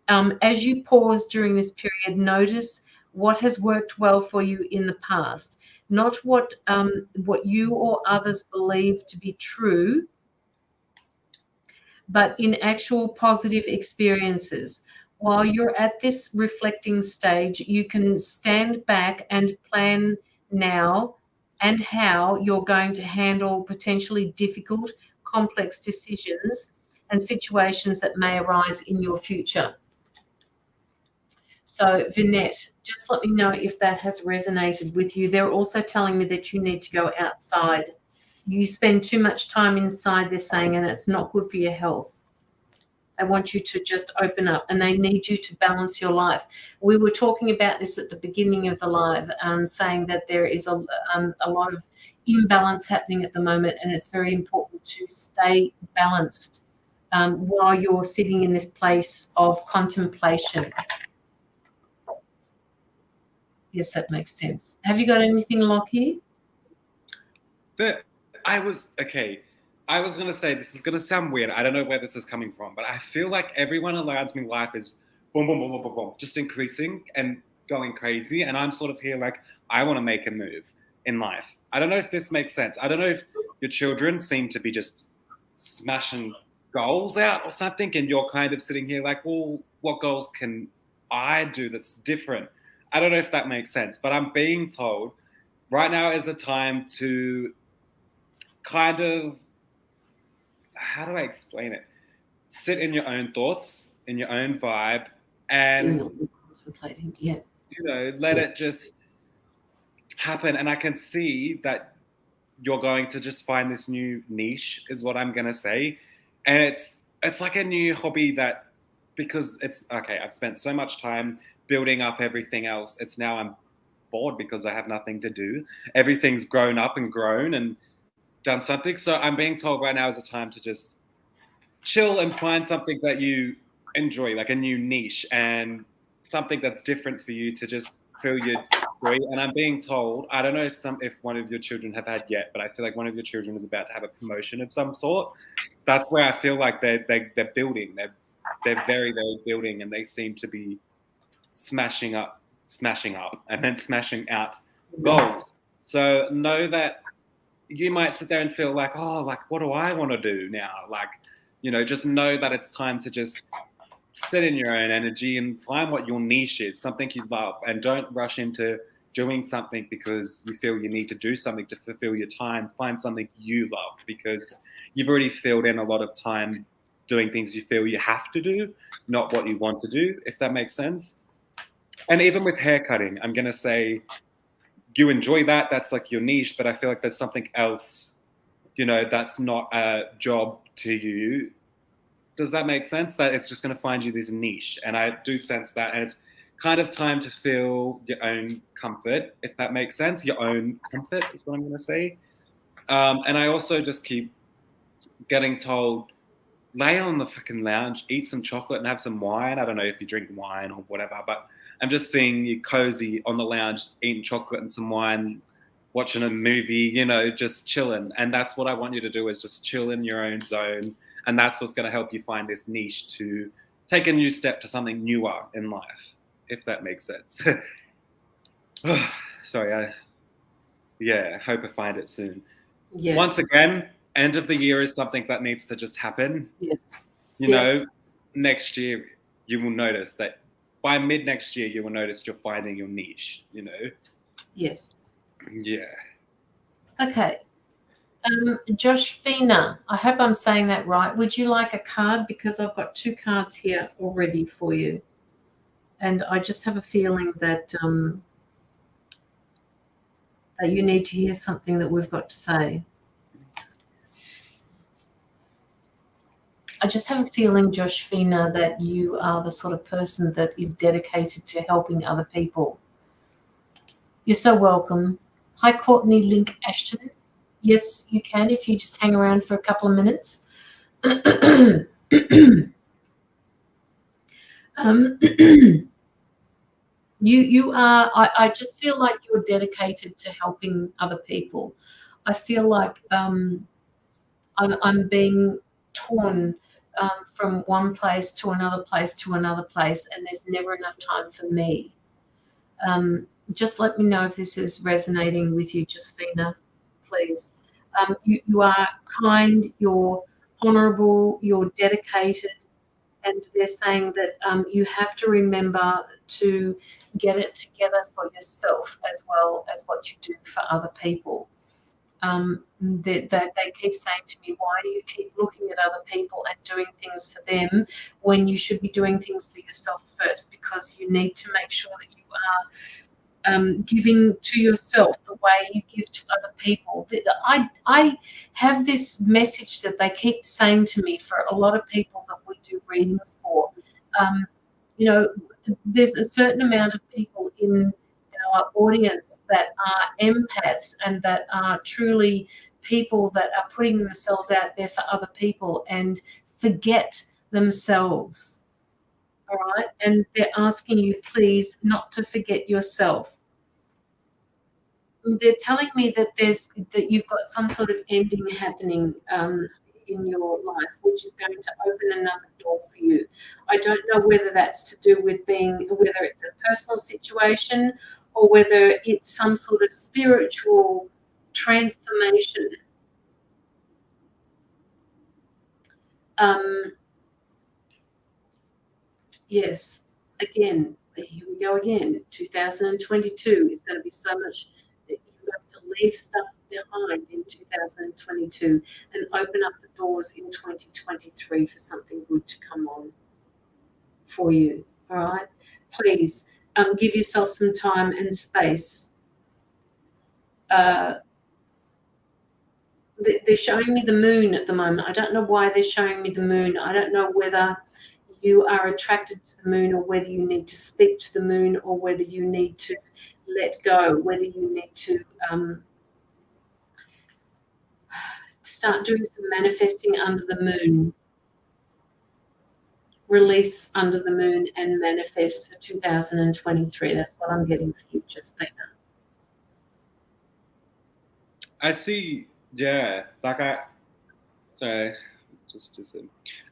As you pause during this period, notice what has worked well for you in the past, not what you or others believe to be true, but in actual positive experiences. While you're at this reflecting stage, you can stand back and plan now and how you're going to handle potentially difficult, complex decisions and situations that may arise in your future. So, Vinette, just let me know if that has resonated with you. They're also telling me that you need to go outside. You spend too much time inside, they're saying, and it's not good for your health. They want you to just open up, and they need you to balance your life. We were talking about this at the beginning of the live, saying that there is a lot of imbalance happening at the moment, and it's very important to stay balanced while you're sitting in this place of contemplation. Yes, that makes sense. Have you got anything, Locky? But I was going to say, this is going to sound weird. I don't know where this is coming from, but I feel like everyone around me in life is boom, boom, boom, boom, boom, boom, just increasing and going crazy. And I'm sort of here like, I want to make a move in life. I don't know if this makes sense. I don't know if your children seem to be just smashing goals out or something, and you're kind of sitting here like, well, what goals can I do that's different? I don't know if that makes sense, but I'm being told right now is a time to kind of, how do I explain it? Sit in your own thoughts, in your own vibe, and yeah, you know, let it just happen. And I can see that you're going to just find this new niche, is what I'm gonna say. And it's like a new hobby that, because it's okay, I've spent so much time building up everything else. It's now I'm bored because I have nothing to do. Everything's grown up and grown and done something. So I'm being told right now is a time to just chill and find something that you enjoy, like a new niche and something that's different for you to just fill your joy. And I'm being told, I don't know if one of your children have had yet, but I feel like one of your children is about to have a promotion of some sort. That's where I feel like they're building. They're very, very building, and they seem to be smashing out goals. So know that you might sit there and feel like, oh, like, what do I want to do now? Like, you know, just know that it's time to just sit in your own energy and find what your niche is, something you love, and don't rush into doing something because you feel you need to do something to fulfill your time. Find something you love, because you've already filled in a lot of time doing things you feel you have to do, not what you want to do, if that makes sense. And even with haircutting, I'm going to say you enjoy that. That's like your niche, but I feel like there's something else, you know, that's not a job to you. Does that make sense? That it's just going to find you this niche. And I do sense that. And it's kind of time to feel your own comfort, if that makes sense. Your own comfort is what I'm going to say. And I also just keep getting told, lay on the freaking lounge, eat some chocolate and have some wine. I don't know if you drink wine or whatever, but I'm just seeing you cozy on the lounge, eating chocolate and some wine, watching a movie, you know, just chilling. And that's what I want you to do, is just chill in your own zone. And that's what's going to help you find this niche to take a new step to something newer in life, if that makes sense. Sorry, I hope I find it soon. Yeah. Once again, end of the year is something that needs to just happen. Yes. You know, next year you will notice that by mid next year you will notice you're finding your niche, you know? Yes. Yeah. Okay. Joshfina, I hope I'm saying that right. Would you like a card? Because I've got 2 cards here already for you. And I just have a feeling that that you need to hear something that we've got to say. I just have a feeling, Joshfina, that you are the sort of person that is dedicated to helping other people. You're so welcome. Hi, Courtney Link Ashton. Yes, you can if you just hang around for a couple of minutes. You are, I just feel like you're dedicated to helping other people. I feel like I'm being torn from one place to another place to another place, and there's never enough time for me. Just let me know if this is resonating with you, Josephina, please. You are kind, you're honourable, you're dedicated, and they're saying that you have to remember to get it together for yourself as well as what you do for other people. They keep saying to me, why do you keep looking at other people and doing things for them when you should be doing things for yourself first? Because you need to make sure that you are giving to yourself the way you give to other people. I have this message that they keep saying to me for a lot of people that we do readings for. You know, there's a certain amount of people in our audience that are empaths and that are truly people that are putting themselves out there for other people and forget themselves. All right, and they're asking you, please, not to forget yourself. They're telling me that you've got some sort of ending happening in your life, which is going to open another door for you. I don't know whether that's to do with whether it's a personal situation or whether it's some sort of spiritual transformation. Yes, again, here we go again. 2022 is going to be so much that you're going to leave stuff behind in 2022 and open up the doors in 2023 for something good to come on for you. All right, please give yourself some time and space. They're showing me the moon at the moment. I don't know why they're showing me the moon. I don't know whether you are attracted to the moon or whether you need to speak to the moon or whether you need to let go, whether you need to start doing some manifesting under the moon. Release under the moon and manifest for 2023. That's what I'm getting for you, Justina. I see, yeah, like I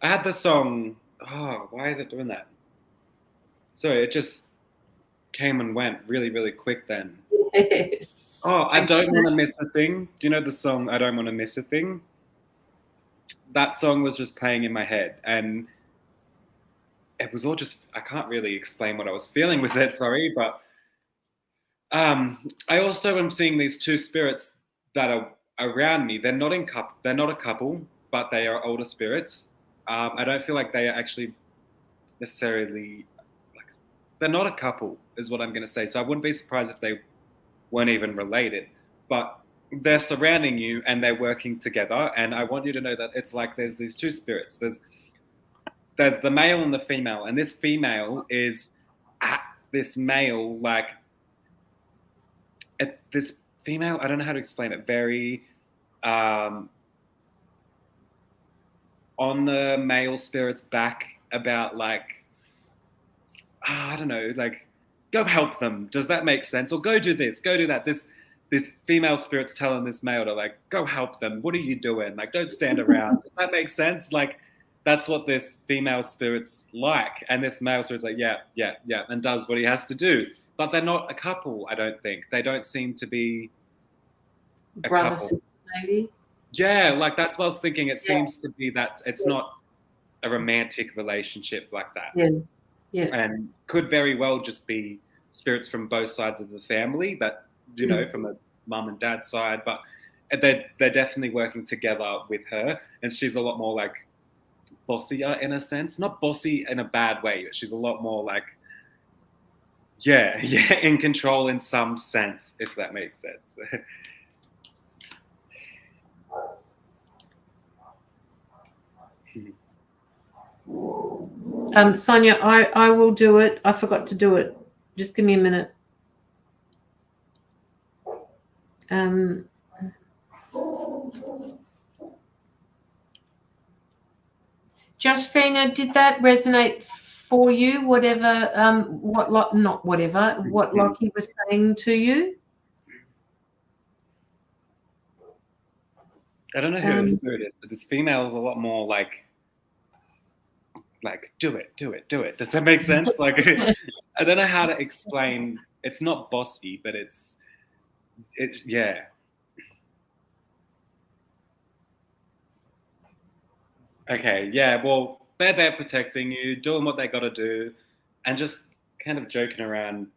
had the song, why is it doing that? Sorry, it just came and went really, really quick then. Yes. I Don't Want to Miss a Thing. Do you know the song, I Don't Want to Miss a Thing? That song was just playing in my head, and it was all just, I can't really explain what I was feeling with it, sorry, but I also am seeing these two spirits that are around me. They're not a couple, but they are older spirits. I don't feel like they are actually necessarily, they're not a couple is what I'm going to say. So I wouldn't be surprised if they weren't even related, but they're surrounding you and they're working together. And I want you to know that it's like there's these two spirits. There's the male and the female, and this female is at this male, this female, I don't know how to explain it, very on the male spirit's back about I don't know, go help them. Does that make sense? Or go do this, go do that. This female spirit's telling this male to go help them. What are you doing? Don't stand around. Does that make sense? That's what this female spirit's like. And this male spirit's yeah, and does what he has to do. But they're not a couple, I don't think. They don't seem to be a brother, couple. sister, maybe? Yeah, that's what I was thinking. It seems to be that it's not a romantic relationship like that. Yeah. And could very well just be spirits from both sides of the family that, from a mum and dad side. But they're definitely working together with her. And she's a lot more bossier in a sense. Not bossy in a bad way, but she's a lot more in control in some sense, if that makes sense. Sonia, I will do it. I forgot to do it. Just give me a minute. Josephina, did that resonate for you? Whatever, what Locky was saying to you? I don't know who the spirit is, but this female is a lot more do it. Does that make sense? I don't know how to explain. It's not bossy, but yeah. Okay, yeah, well, they're there protecting you, doing what they got to do, and just kind of joking around,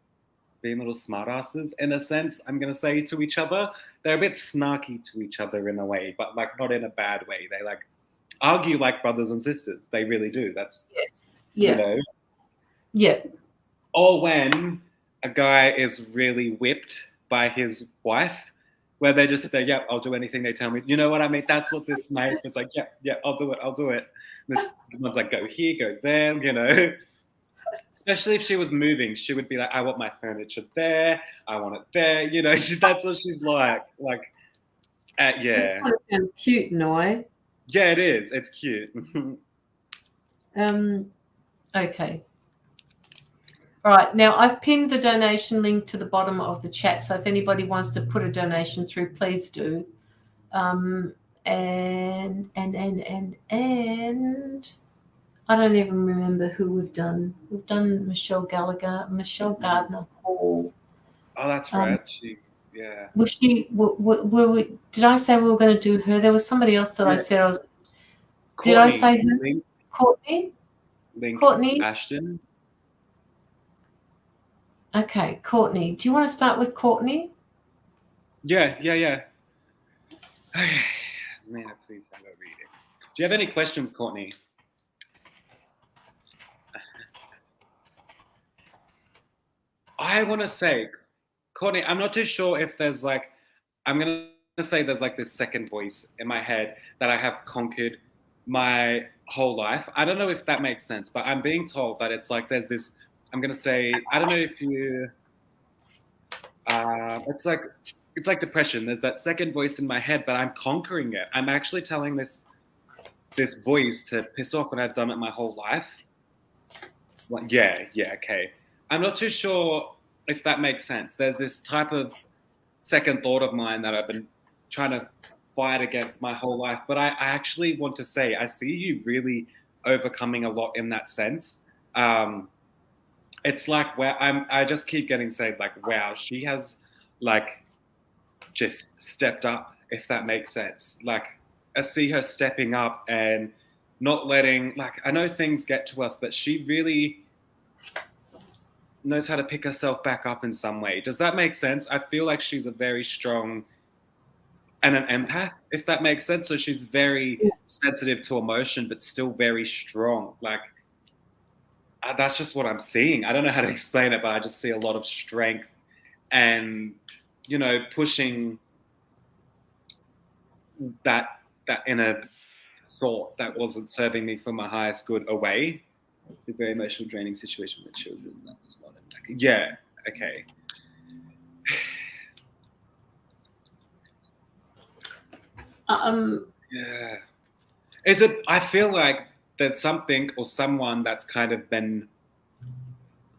being little smartasses, in a sense, I'm going to say, to each other. They're a bit snarky to each other in a way, but not in a bad way. They argue like brothers and sisters. They really do. That's, Yeah. Or when a guy is really whipped by his wife, where they just say, I'll do anything they tell me. You know what I mean? That's what this male is I'll do it. This one's go here, go there, Especially if she was moving, she would be I want my furniture there, I want it there, that's what she's like. Yeah. This kind of sounds cute in a way. Yeah, it is. It's cute. Okay. All right. Now, I've pinned the donation link to the bottom of the chat, so if anybody wants to put a donation through, please do. and I don't even remember who we've done. We've done Michelle Gallagher, Michelle Gardner Hall. Oh, that's right. Yeah. Was she? Did I say we were going to do her? There was somebody else that I said I was. Courtney, did I say her? Link, Courtney? Courtney Ashton. Okay, Courtney. Do you want to start with Courtney? Yeah. May I please have a reading? Do you have any questions, Courtney? I want to say, Courtney, I'm not too sure if there's like, I'm going to say there's like this second voice in my head that I have conquered my whole life. I don't know if that makes sense, but I'm being told that it's like there's this, I'm going to say, I don't know if you, it's like depression. There's that second voice in my head, but I'm conquering it. I'm actually telling this voice to piss off when I've done it my whole life. Like, yeah, okay. I'm not too sure if that makes sense. There's this type of second thought of mine that I've been trying to fight against my whole life. But I actually want to say, I see you really overcoming a lot in that sense. It's like where I just keep getting said like, wow, she has like just stepped up, if that makes sense. Like I see her stepping up and not letting, like, I know things get to us, but she really knows how to pick herself back up in some way. Does that make sense? I feel like she's a very strong and an empath, if that makes sense. So she's very sensitive to emotion, but still very strong. Like, that's just what I'm seeing. I don't know how to explain it, but I just see a lot of strength and, you know, pushing that inner thought that wasn't serving me for my highest good away. The very emotional draining situation with children, that was not impacting. Yeah, okay. Yeah. Is it, I feel like there's something or someone that's kind of been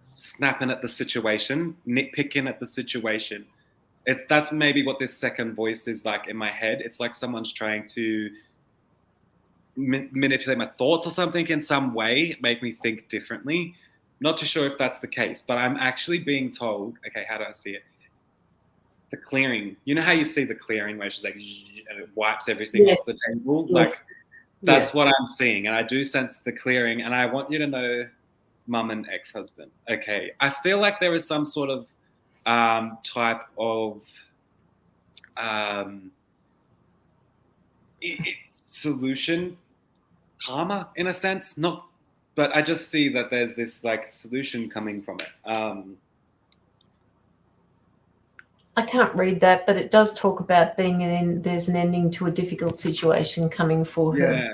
snapping at the situation, nitpicking at the situation. That's maybe what this second voice is like in my head. It's like someone's trying to manipulate my thoughts or something in some way, make me think differently. Not too sure if that's the case, but I'm actually being told, okay, how do I see it? The clearing. You know how you see the clearing where she's like, and it wipes everything off the table? Like, that's what I'm seeing. And I do sense the clearing. And I want you to know, mum and ex-husband, okay, I feel like there is some sort of type of solution, karma in a sense, not, but I just see that there's this like solution coming from it. I can't read that, but it does talk about there's an ending to a difficult situation coming for her.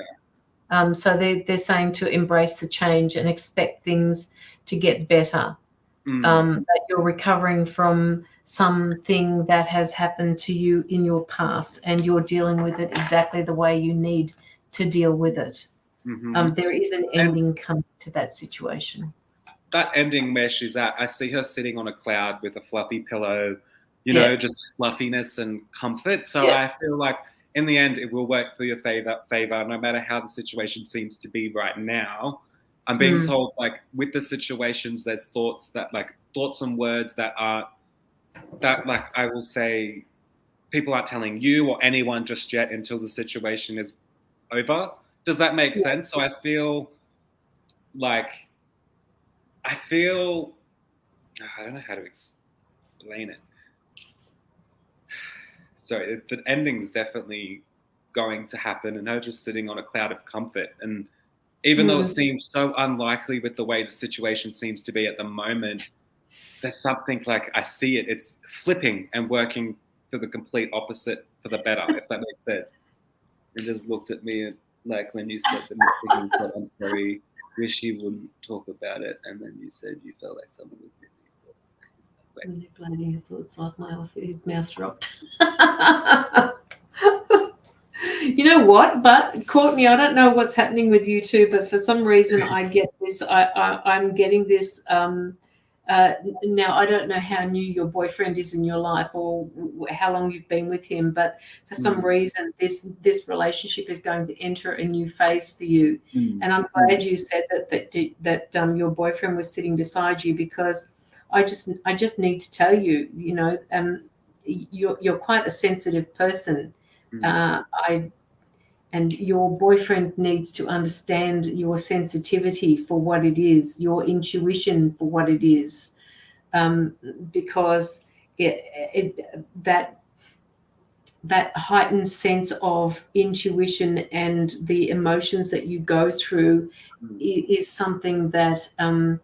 So they're saying to embrace the change and expect things to get better. That you're recovering from something that has happened to you in your past and you're dealing with it exactly the way you need to deal with it. There is an ending coming to that situation. That ending where she's at, I see her sitting on a cloud with a fluffy pillow, you know, just fluffiness and comfort. So I feel like in the end, it will work for your favor, no matter how the situation seems to be right now. I'm being told, like, with the situations, there's thoughts and words that like, I will say, people aren't telling you or anyone just yet until the situation is over. Does that make sense? So I feel like, I don't know how to explain it. Sorry, the ending's definitely going to happen, and her just sitting on a cloud of comfort. And even though it seems so unlikely with the way the situation seems to be at the moment, there's something like, I see it. It's flipping and working for the complete opposite, for the better, if that makes sense. And just looked at me like when you said the I'm sorry, wish you wouldn't talk about it. And then you said you felt like someone was getting manipulating your thoughts like his mouth dropped. You know what? But Courtney, I don't know what's happening with you too, but for some reason I get this. I'm getting this Now, I don't know how new your boyfriend is in your life or how long you've been with him, but for some reason, this relationship is going to enter a new phase for you. And I'm glad you said that your boyfriend was sitting beside you, because I just need to tell you, you're quite a sensitive person. And your boyfriend needs to understand your sensitivity for what it is, your intuition for what it is, because that heightened sense of intuition and the emotions that you go through is something that, I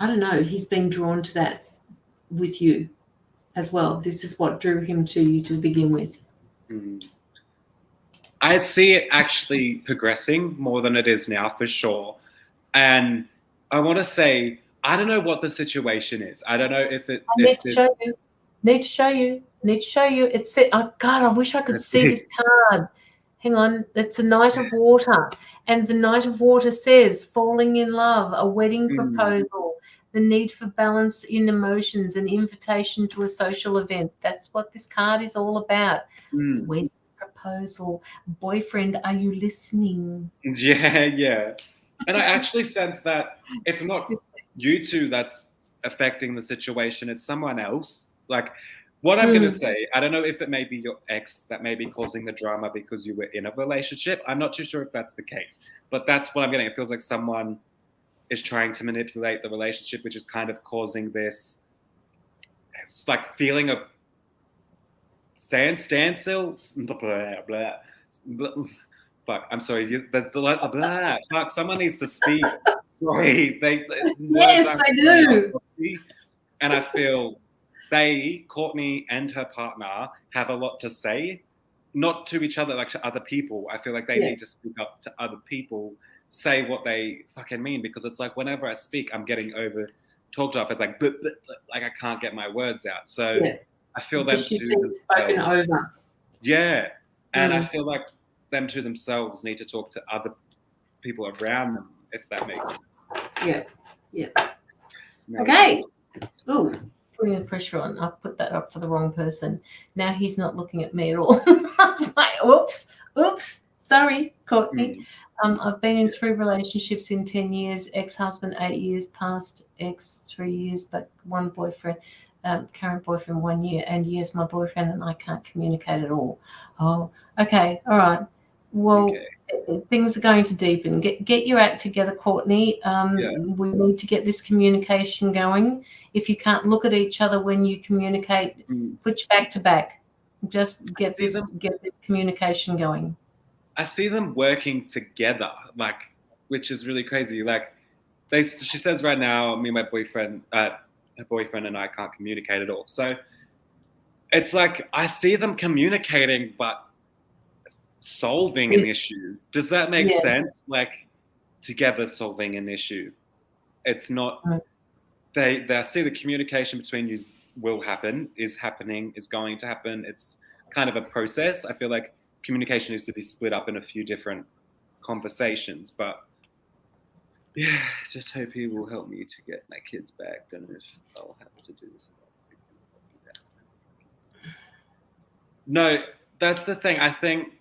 don't know, he's been drawn to that with you as well. This is what drew him to you to begin with. I see it actually progressing more than it is now, for sure. And I want to say, I don't know what the situation is. I don't know if it. I need to show you. Need to show you. It's oh God, I wish I could see this card. Hang on. It's the Knight of Water. And the Knight of Water says falling in love, a wedding proposal, the need for balance in emotions, an invitation to a social event. That's what this card is all about. Wedding proposal. Boyfriend, are you listening? Yeah. And I actually sense that it's not you two that's affecting the situation, it's someone else. Like, what I'm going to say, I don't know if it may be your ex that may be causing the drama because you were in a relationship. I'm not too sure if that's the case, but that's what I'm getting. It feels like someone is trying to manipulate the relationship, which is kind of causing this like feeling of standstill. Blah, blah, blah. Fuck, I'm sorry. There's the blah. Fuck, someone needs to speak. Sorry, yes, I do. And I feel Courtney and her partner, have a lot to say, not to each other, like to other people. I feel like they need to speak up to other people, say what they fucking mean, because it's like whenever I speak, I'm getting over talked off. It's like, like I can't get my words out. So I feel them to spoken over. Yeah, and I feel like them to themselves need to talk to other people around them, if that makes sense. Yeah. Okay. Ooh, putting the pressure on. I've put that up for the wrong person. Now he's not looking at me at all. Like, oops. Sorry, Courtney. I've been in 3 relationships in 10 years, ex-husband 8 years, past ex 3 years, but one boyfriend, current boyfriend 1 year, and yes, my boyfriend and I can't communicate at all. Oh, okay, all right. Well, things are going to deepen. Get your act together, Courtney. We need to get this communication going. If you can't look at each other when you communicate, put your back to back. Just get this communication going. I see them working together, like, which is really crazy. Like, she says right now, me and my boyfriend, her boyfriend and I can't communicate at all. So it's like I see them communicating, but solving an issue. Does that make sense? Like, together solving an issue. It's not. They see the communication between you will happen, is happening, is going to happen. It's kind of a process. I feel like communication needs to be split up in a few different conversations, but yeah, just hope he will help me to get my kids back. Don't know if I'll have to do this. No, that's the thing. I think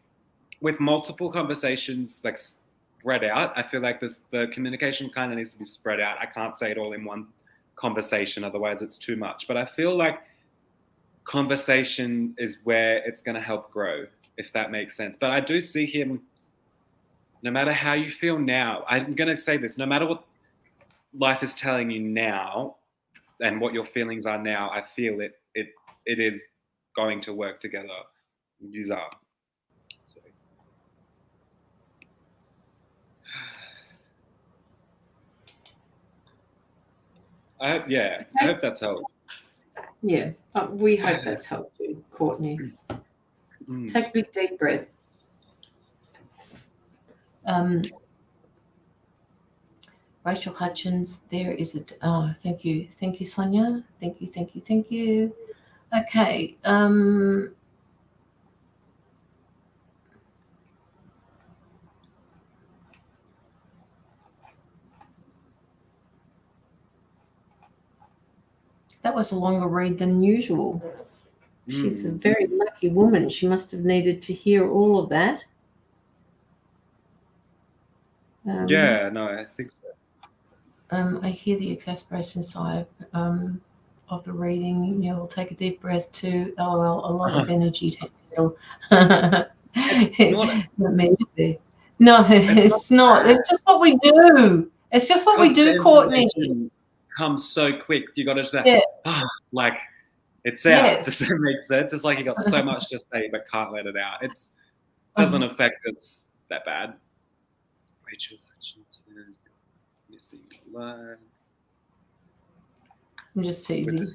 with multiple conversations like spread out, I feel like the communication kind of needs to be spread out. I can't say it all in one conversation, otherwise it's too much. But I feel like conversation is where it's going to help grow, if that makes sense. But I do see him, no matter how you feel now, I'm going to say this, no matter what life is telling you now and what your feelings are now, I feel it is going to work together. You are. So. I hope that's helped. Yeah, we hope that's helped you, Courtney. Take a big deep breath. Rachel Hutchins, there is it. Oh, thank you, Sonia. Thank you. Okay. That was a longer read than usual. She's a very lucky woman. She must have needed to hear all of that. Yeah, no, I think so. I hear the exasperation side of the reading. Yeah, we'll take a deep breath too. Oh, well, a lot of energy to handle. Not meant to be. No, it's not. It's just what we do. It's just what we do, Courtney. Comes so quick. You got to like it's out. Yes. Does that make sense? It's like you got so much to say but can't let it out. It doesn't affect us that bad. Rachel Hutchinson, missing line. I'm just teasing.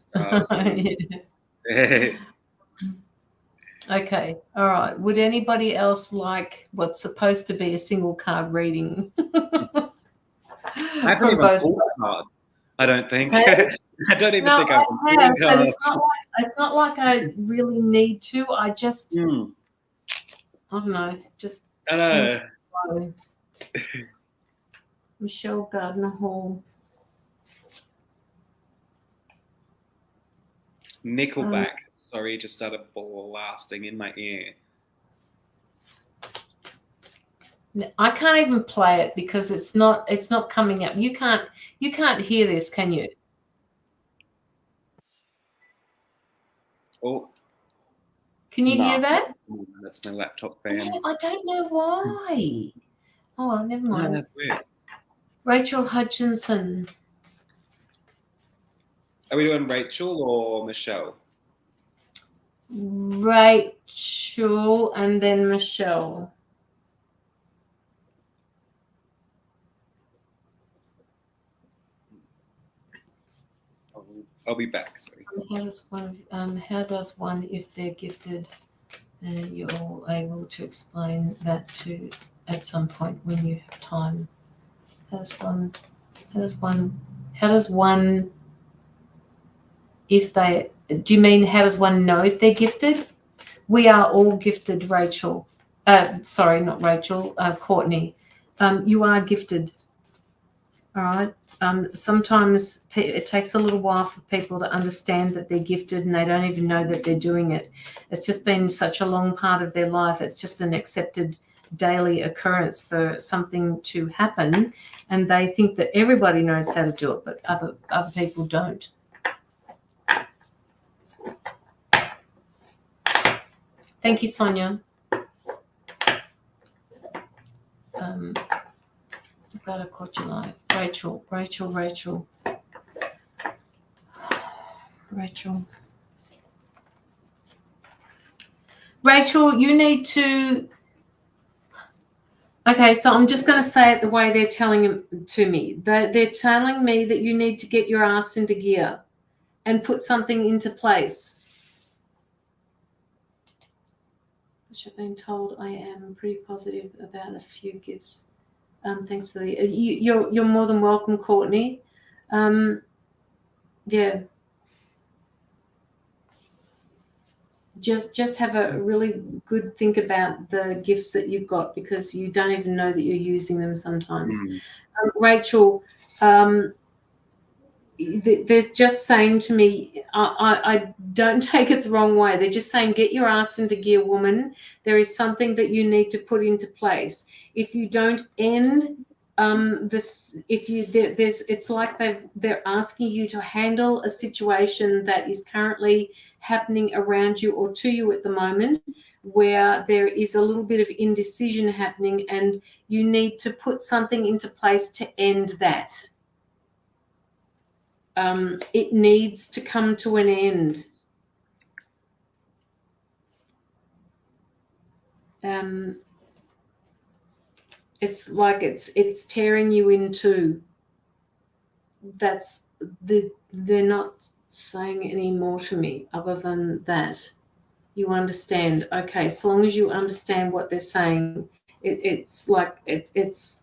Okay, all right. Would anybody else like what's supposed to be a single card reading? I haven't even pulled a card. I don't think. Hey? I don't even think I've pulled cards. It's not like I really need to. I just, I don't know. Just. I know. Michelle Gardner Hall. Nickelback. Sorry, just started blasting in my ear. I can't even play it because it's not coming up. You can't hear this, can you? Oh. Can you hear that? That's my laptop fan. I don't know why. Oh, never mind. No, that's weird. Rachel Hutchinson. Are we doing Rachel or Michelle? Rachel and then Michelle. I'll be back. Sorry. How does one, if they're gifted, you're all able to explain that to at some point when you have time? How does one if they, do you mean how does one know if they're gifted? We are all gifted, Rachel. Sorry, not Rachel, Courtney. You are gifted. All right. Sometimes it takes a little while for people to understand that they're gifted and they don't even know that they're doing it. It's just been such a long part of their life. It's just an accepted daily occurrence for something to happen, and they think that everybody knows how to do it, but other people don't. Thank you, Sonia. I'm glad I caught you live. Rachel. Rachel, you need to. Okay, so I'm just going to say it the way they're telling it to me. They're telling me that you need to get your ass into gear and put something into place. Which I've been told I am pretty positive about a few gifts. Thanks for the. You're more than welcome, Courtney. Yeah. Just have a really good think about the gifts that you've got, because you don't even know that you're using them sometimes. Rachel, they're just saying to me, I don't take it the wrong way. They're just saying, get your ass into gear, woman. There is something that you need to put into place. If you don't end this, it's like they're asking you to handle a situation that is currently happening around you or to you at the moment, where there is a little bit of indecision happening, and you need to put something into place to end that. It needs to come to an end. It's like it's tearing you in two. They're not saying any more to me other than that. You understand? Okay, so long as you understand what they're saying, it's like it's.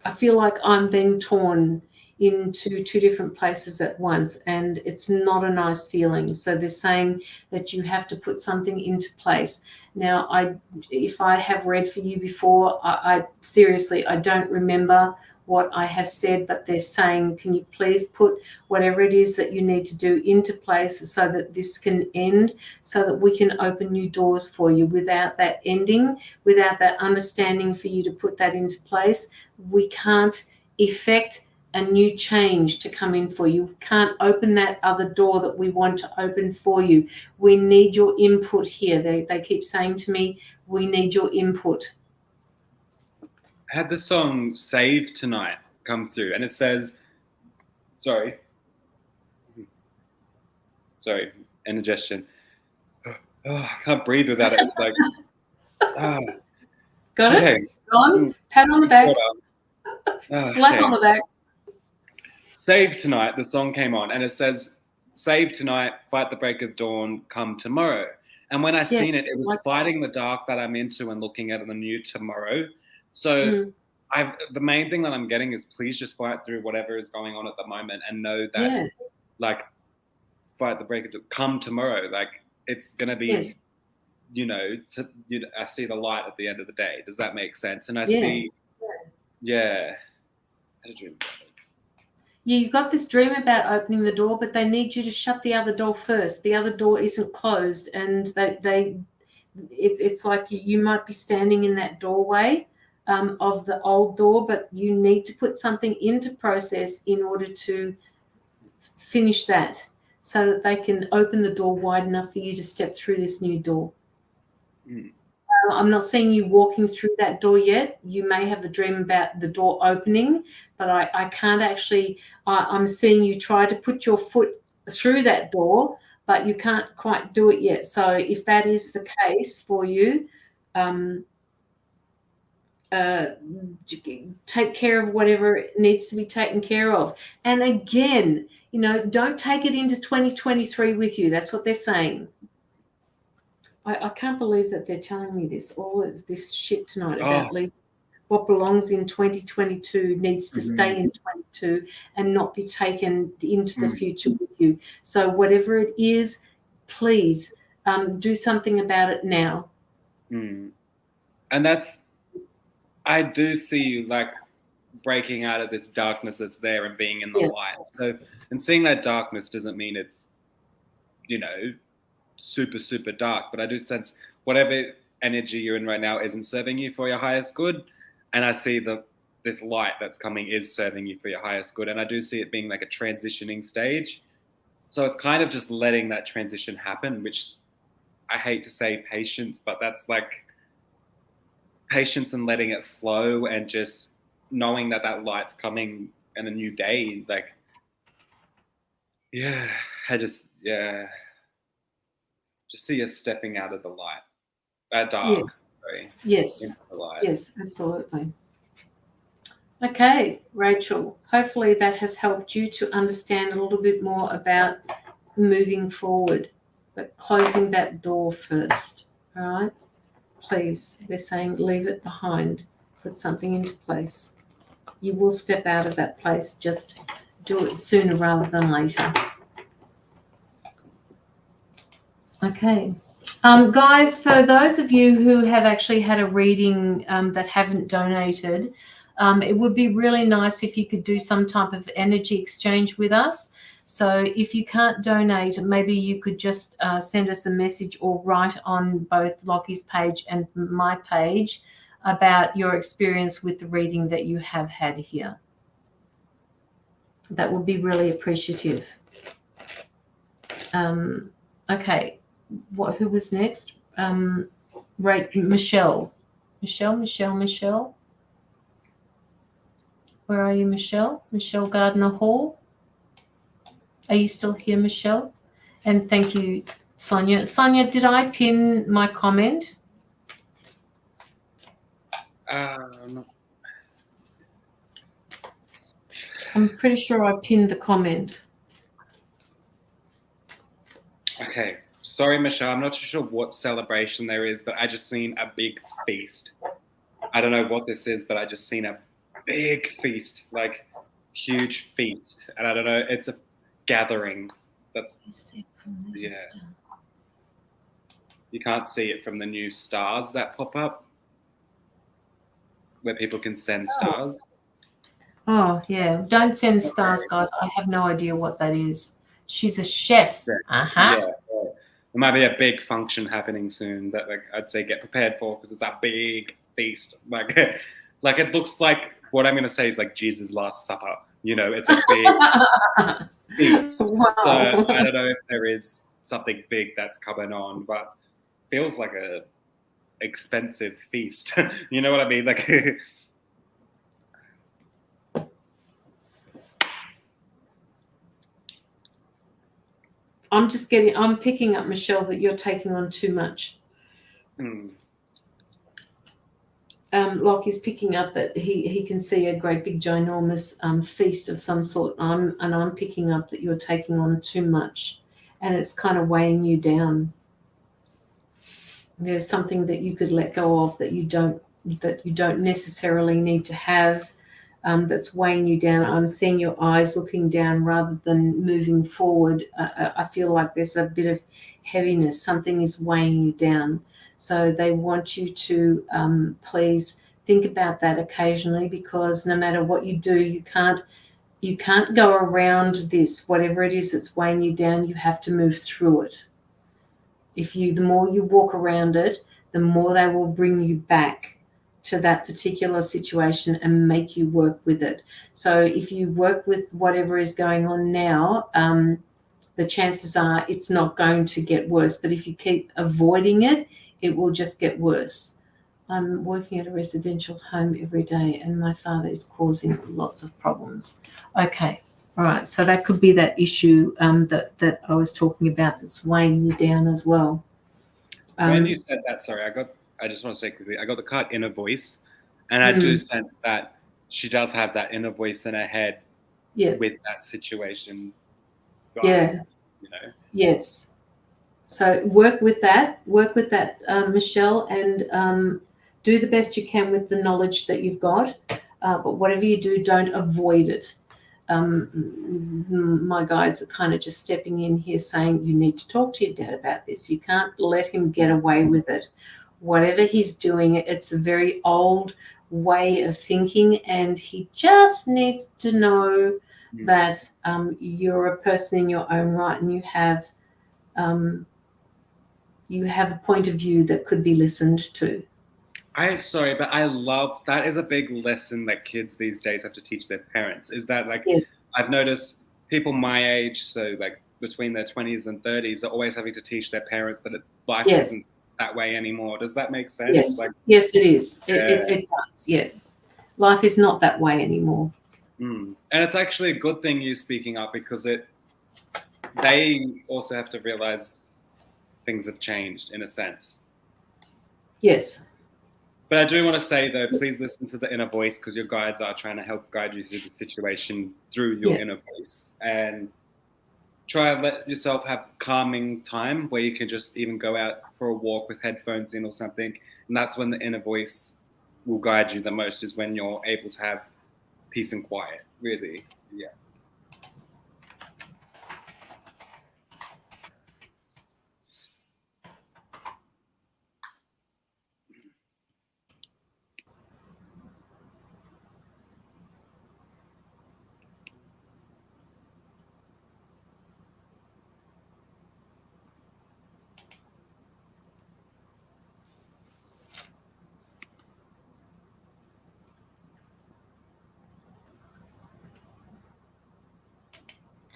I feel like I'm being torn into two different places at once, and it's not a nice feeling. So they're saying that you have to put something into place. Now, if I have read for you before, I seriously, I don't remember what I have said, but they're saying, can you please put whatever it is that you need to do into place so that this can end, so that we can open new doors for you. Without that ending, without that understanding for you to put that into place, we can't effect a new change to come in for you. We can't open that other door that we want to open for you. We need your input here. They keep saying to me, we need your input. I had the song Save Tonight come through, and it says, sorry, indigestion. Oh, I can't breathe without it. Like, Got it? Okay. Go on, pat on the back, slap on the back. Save Tonight, the song came on, and it says, save tonight, fight the break of dawn, come tomorrow. And when I seen it, it was fighting the dark that I'm into and looking at the new tomorrow. So the main thing that I'm getting is, please just fight through whatever is going on at the moment and know that, like, fight the break of dawn, come tomorrow. Like, it's going to be, I see the light at the end of the day. Does that make sense? And I see, I had a dream about it. Yeah, you got this dream about opening the door, but they need you to shut the other door first. The other door isn't closed, and it's like you might be standing in that doorway of the old door, but you need to put something into process in order to finish that, so that they can open the door wide enough for you to step through this new door. I'm not seeing you walking through that door yet. You may have a dream about the door opening, but I can't actually, I'm seeing you try to put your foot through that door, but you can't quite do it yet. So if that is the case for you, take care of whatever needs to be taken care of. And again, don't take it into 2023 with you. That's what they're saying. I can't believe that they're telling me this, all this shit tonight about leaving. What belongs in 2022 needs to stay in 22 and not be taken into the future with you. So whatever it is, please do something about it now. And I do see you, like, breaking out of this darkness that's there and being in the light. So, and seeing that darkness doesn't mean it's, super, super dark, but I do sense whatever energy you're in right now isn't serving you for your highest good. And I see this light that's coming is serving you for your highest good. And I do see it being like a transitioning stage. So it's kind of just letting that transition happen, which I hate to say patience, but that's like patience and letting it flow and just knowing that light's coming and a new day. Like, just see us stepping out of the light. Dark. Yes, absolutely. Okay, Rachel, hopefully that has helped you to understand a little bit more about moving forward, but closing that door first, all right? Please, they're saying leave it behind, put something into place. You will step out of that place, just do it sooner rather than later. Okay. Guys, for those of you who have actually had a reading that haven't donated, it would be really nice if you could do some type of energy exchange with us. So if you can't donate, maybe you could just send us a message or write on both Locky's page and my page about your experience with the reading that you have had here. That would be really appreciative. Okay. Who was next? Michelle. Michelle. Where are you, Michelle? Michelle Gardner Hall. Are you still here, Michelle? And thank you, Sonia. Sonia, did I pin my comment? I'm pretty sure I pinned the comment. Okay. Sorry, Michelle, I'm not too sure what celebration there is, but I just seen a big feast. I don't know what this is, but I just seen a big feast, like huge feast. And I don't know, it's a gathering. You can't see it from the new stars that pop up, where people can send stars. Oh, yeah. Don't send stars, guys. I have no idea what that is. She's a chef. Yeah. There might be a big function happening soon that, like, I'd say get prepared for, because it's that big feast. Like it looks like, what I'm going to say is like Jesus' Last Supper. You know, it's a big feast. Wow. So I don't know if there is something big that's coming on, but feels like a expensive feast. You know what I mean? Like. I'm picking up, Michelle, that you're taking on too much. Locky's picking up that he can see a great big ginormous feast of some sort. And I'm picking up that you're taking on too much, and it's kind of weighing you down. There's something that you could let go of that you don't necessarily need to have. That's weighing you down. I'm seeing your eyes looking down rather than moving forward. I feel like there's a bit of heaviness. Something is weighing you down. So they want you to please think about that occasionally, because no matter what you do, you can't go around this. Whatever it is that's weighing you down, you have to move through it. The more you walk around it, the more they will bring you back to that particular situation and make you work with it. So if you work with whatever is going on now, the chances are it's not going to get worse. But if you keep avoiding it, it will just get worse. I'm working at a residential home every day, and my father is causing lots of problems. Okay. All right. So that could be that issue that I was talking about that's weighing you down as well. When you said that, sorry, I just want to say quickly, I got the card Inner Voice, and I do sense that she does have that inner voice in her head with that situation. Yeah. You know? Yes. So work with that, Michelle, and do the best you can with the knowledge that you've got. But whatever you do, don't avoid it. My guides are kind of just stepping in here saying you need to talk to your dad about this. You can't let him get away with it. Whatever he's doing, it's a very old way of thinking, and he just needs to know that you're a person in your own right, and you have a point of view that could be listened to. Sorry, but I love that is a big lesson that kids these days have to teach their parents. Is that, like, I've noticed people my age, so like between their 20s and 30s, are always having to teach their parents that life isn't that way anymore. Does that make sense? Yes, yes, it is. It does. Yeah, life is not that way anymore. And it's actually a good thing you speaking up, because they also have to realize things have changed in a sense. Yes. But I do want to say, though, please listen to the inner voice, because your guides are trying to help guide you through the situation through your inner voice. And try and let yourself have calming time where you can just even go out for a walk with headphones in or something. And that's when the inner voice will guide you the most, is when you're able to have peace and quiet, really. Yeah.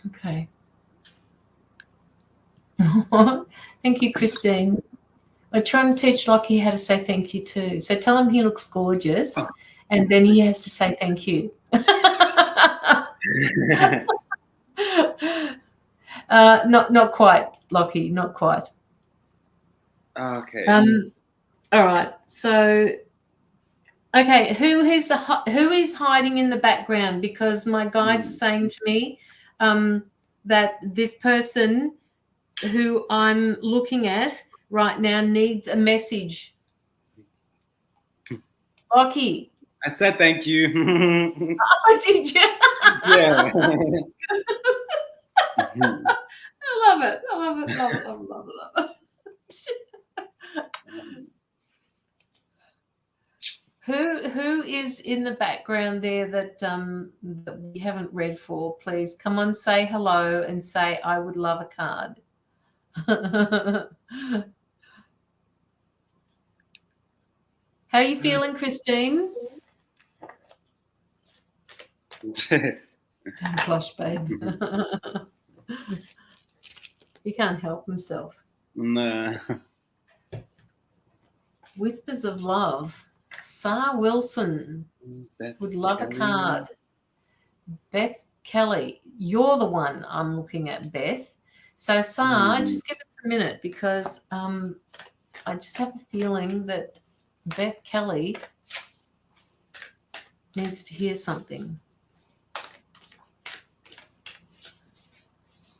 Okay. Thank you, Christine. We're trying to teach Locky how to say thank you too. So tell him he looks gorgeous, and then he has to say thank you. Not quite, Locky, not quite. Okay. All right. So, okay, who is hiding in the background? Because my guide's saying to me that this person who I'm looking at right now needs a message. Locky. I said thank you. Oh, did you? Yeah. I love it. I love it. Love it. Love it. Love it. Love it. Who is in the background there that that we haven't read for? Please come on, say hello and say I would love a card. How are you feeling, Christine? Don't blush, babe. He can't help himself. Nah. Whispers of Love. Sarah Wilson would love a card. Beth Kelly, you're the one I'm looking at, Beth. So, Sarah, just give us a minute because I just have a feeling that Beth Kelly needs to hear something.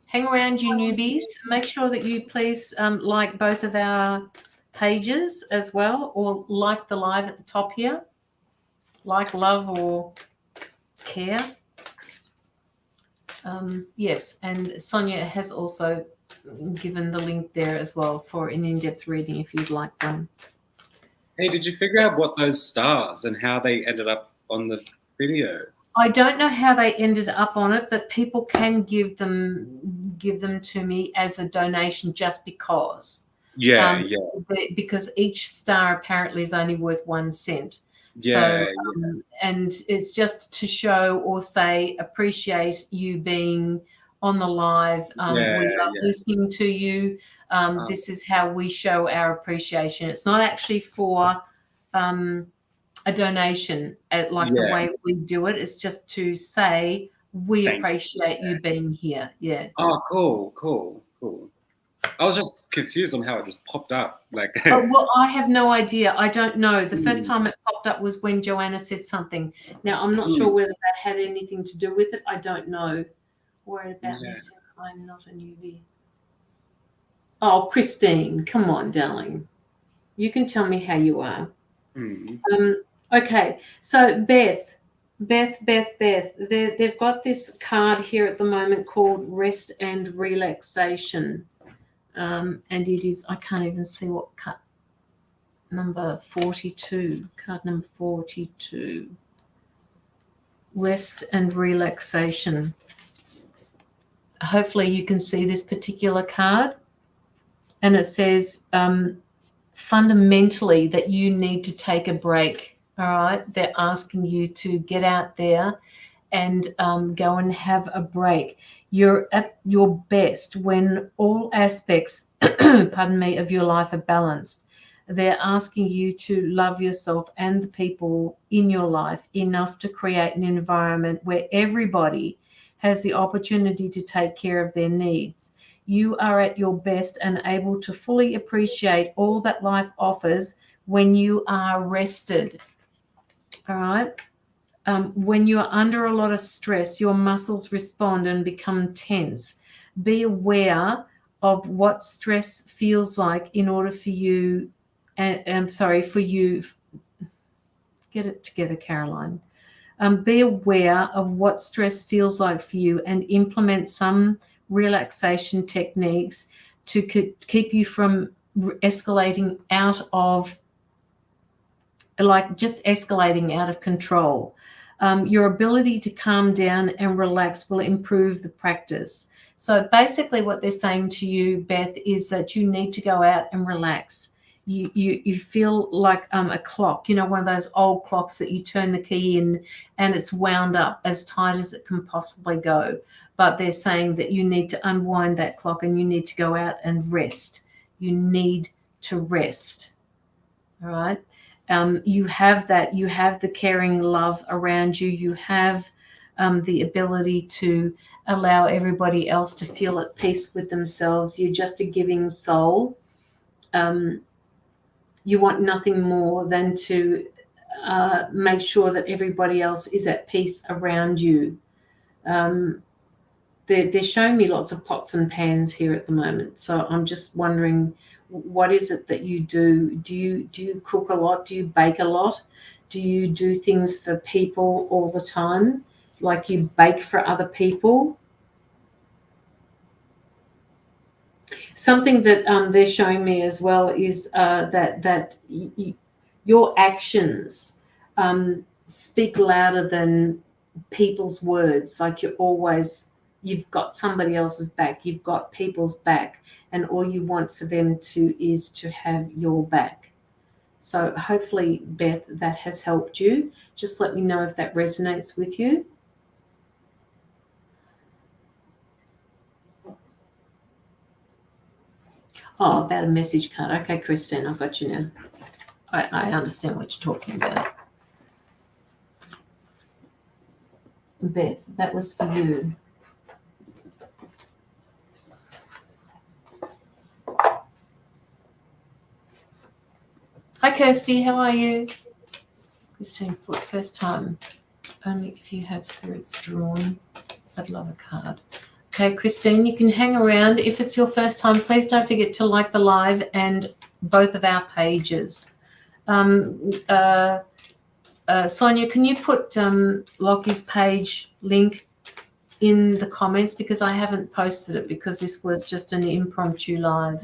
Hang around, you newbies. Make sure that you please like both of our pages as well, or like the live at the top here. Like, love, or care. Yes, and Sonia has also given the link there as well for an in-depth reading if you'd like one. Hey, did you figure out what those stars and how they ended up on the video? I don't know how they ended up on it, but people can give them to me as a donation just because. Yeah. Because each star apparently is only worth 1 cent. Yeah, so, and it's just to show or say appreciate you being on the live. We love listening to you. This is how we show our appreciation. It's not actually for a donation like the way we do it. It's just to say we appreciate you being here. Yeah. Oh, cool. I was just confused on how it just popped up. Like, well, I have no idea. I don't know. The first time it popped up was when Joanna said something. Now, I'm not sure whether that had anything to do with it. I don't know. Worried about me since I'm not a newbie. Oh, Christine, come on, darling. You can tell me how you are. Okay, so Beth. They've got this card here at the moment called Rest and Relaxation. And it is, I can't even see what card number 42, card number 42. Rest and Relaxation. Hopefully you can see this particular card. And it says fundamentally that you need to take a break. All right. They're asking you to get out there and go and have a break. You're at your best when all aspects, pardon me, of your life are balanced. They're asking you to love yourself and the people in your life enough to create an environment where everybody has the opportunity to take care of their needs. You are at your best and able to fully appreciate all that life offers when you are rested. All right. When you are under a lot of stress, your muscles respond and become tense. Be aware of what stress feels like in order for you. For you. Get it together, Caroline. Be aware of what stress feels like for you and implement some relaxation techniques to keep you from escalating out of, escalating out of control. Your ability to calm down and relax will improve the practice. So basically what they're saying to you, Beth, is that you need to go out and relax. You feel like a clock, one of those old clocks that you turn the key in and it's wound up as tight as it can possibly go. But they're saying that you need to unwind that clock and you need to go out and rest. You need to rest. All right. You have that. You have the caring love around you. You have the ability to allow everybody else to feel at peace with themselves. You're just a giving soul. You want nothing more than to make sure that everybody else is at peace around you. They're showing me lots of pots and pans here at the moment. So I'm just wondering, what is it that you do? Do you cook a lot? Do you bake a lot? Do you do things for people all the time? Like you bake for other people? Something that they're showing me as well is that your actions speak louder than people's words. Like you've got somebody else's back, you've got people's back, and all you want for them is to have your back. So hopefully, Beth, that has helped you. Just let me know if that resonates with you. Oh, about a message card. Okay, Christine, I've got you now. I understand what you're talking about. Beth, that was for you. Hi, Kirsty. How are you? Christine, for the first time. Only if you have spirits drawn. I'd love a card. Okay, Christine, you can hang around. If it's your first time, please don't forget to like the live and both of our pages. Sonia, can you put Locky's page link in the comments, because I haven't posted it because this was just an impromptu live.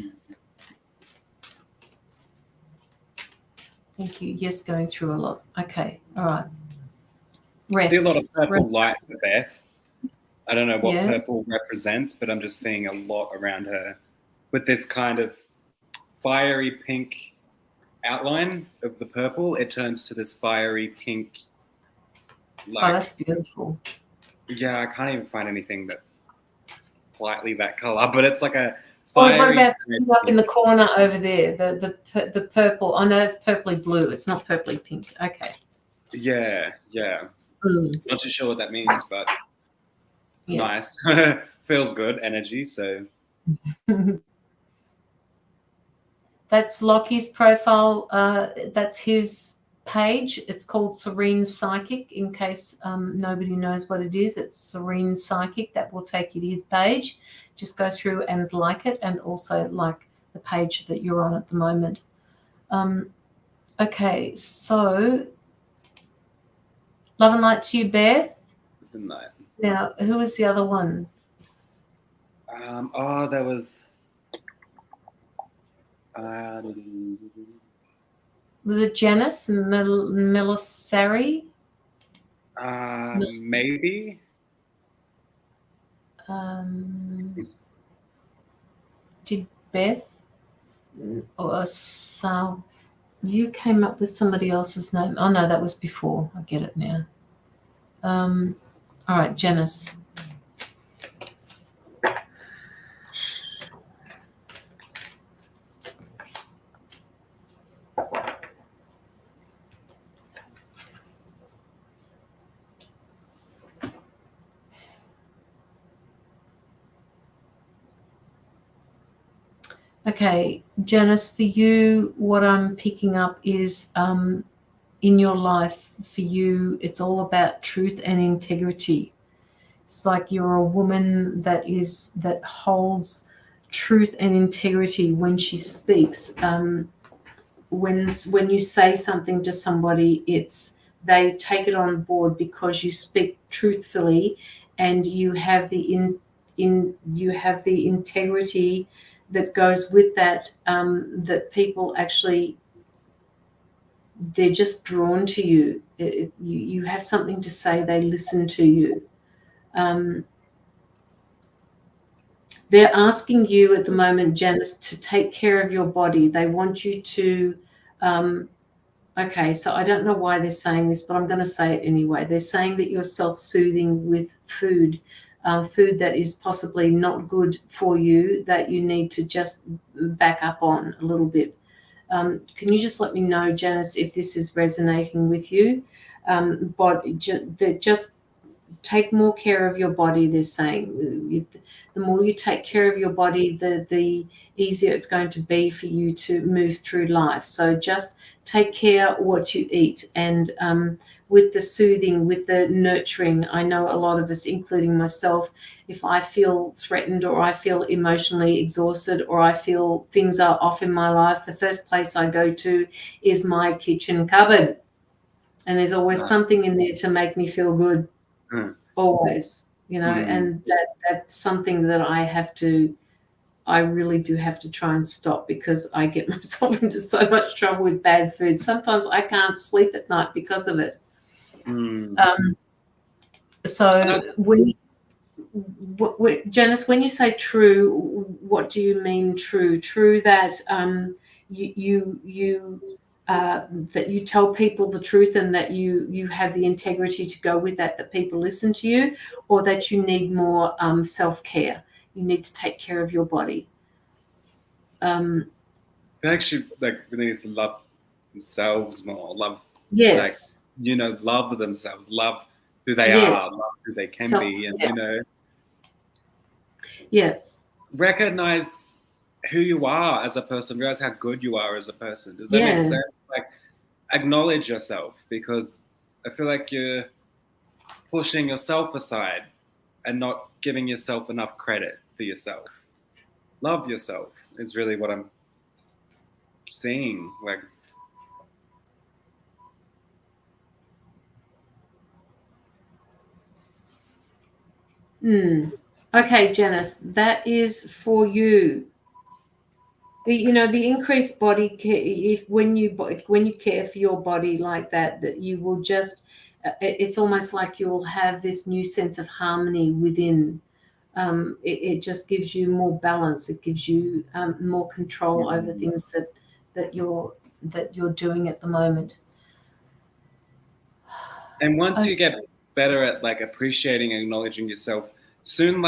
Thank you. Yes, going through a lot. Okay, all right. Rest. I see a lot of purple light for Beth. I don't know what purple represents, but I'm just seeing a lot around her with this kind of fiery pink outline of the purple. It turns to this fiery pink. Oh, that's beautiful. Yeah, I can't even find anything that's slightly that color, but it's like a fiery. What about up in the corner over there? The purple. Oh no, that's purpley blue. It's not purpley pink. Okay. Yeah. Not too sure what that means, but it's nice. Feels good energy. So. That's Locky's profile. That's his page. It's called Serene Psychic. In case nobody knows what it is, it's Serene Psychic. That will take you to his page. Just go through and like it, and also like the page that you're on at the moment. Okay, so love and light to you, Beth. Good night. Now, who was the other one? There was. Was it Janice Melisari? Maybe. Did Beth or Sal? You came up with somebody else's name. Oh no, that was before. I get it now. All right, Janice. Okay, Janice, for you, what I'm picking up is in your life, for you, it's all about truth and integrity. It's like you're a woman that holds truth and integrity when she speaks. When you say something to somebody, they take it on board because you speak truthfully, and you have the integrity that goes with that, that people actually, they're just drawn to you. You have something to say, they listen to you. They're asking you at the moment, Janice, to take care of your body. They want you to, okay, so I don't know why they're saying this, but I'm going to say it anyway. They're saying that you're self-soothing with food. Food that is possibly not good for you, that you need to just back up on a little bit. Can you just let me know, Janice, if this is resonating with you? But just take more care of your body, they're saying. The more you take care of your body, the easier it's going to be for you to move through life. So just take care of what you eat, and with the soothing, with the nurturing. I know a lot of us, including myself, if I feel threatened or I feel emotionally exhausted or I feel things are off in my life, the first place I go to is my kitchen cupboard. And there's always something in there to make me feel good. Always, and that's something that I I really do have to try and stop because I get myself into so much trouble with bad food. Sometimes I can't sleep at night because of it. So Janice, when you say true, what do you mean true? True that that you tell people the truth and that you have the integrity to go with that people listen to you, or that you need more self-care? You need to take care of your body. They actually really needs to love themselves more. Love, yes, love themselves, love who they are, love who they can be, and recognize who you are as a person, realize how good you are as a person. Does that make sense? Like, acknowledge yourself, because I feel like you're pushing yourself aside and not giving yourself enough credit for yourself. Love yourself is really what I'm seeing. Like, okay, Janice, that is for you. The increased body care, when you care for your body like that you will just, it's almost like you'll have this new sense of harmony within. It just gives you more balance. It gives you more control over things that you're doing at the moment. And once you get better at like appreciating and acknowledging yourself, soon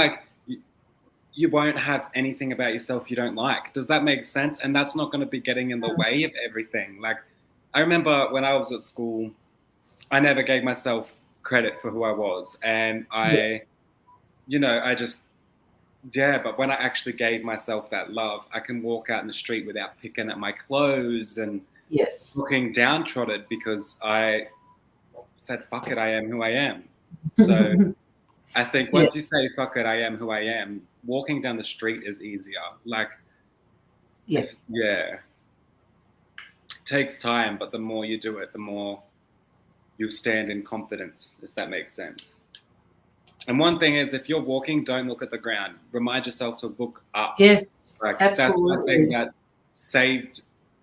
you won't have anything about yourself you don't like. Does that make sense? And that's not going to be getting in the way of everything. Like, I remember when I was at school, I never gave myself credit for who I was. And but when I actually gave myself that love, I can walk out in the street without picking at my clothes and looking downtrodden, because I said, fuck it, I am who I am. So I think once you say, fuck it, I am who I am, walking down the street is easier. Like, it takes time, but the more you do it, the more you stand in confidence, if that makes sense. And one thing is, if you're walking, don't look at the ground. Remind yourself to look up. Yes, like, absolutely. That's one thing that saved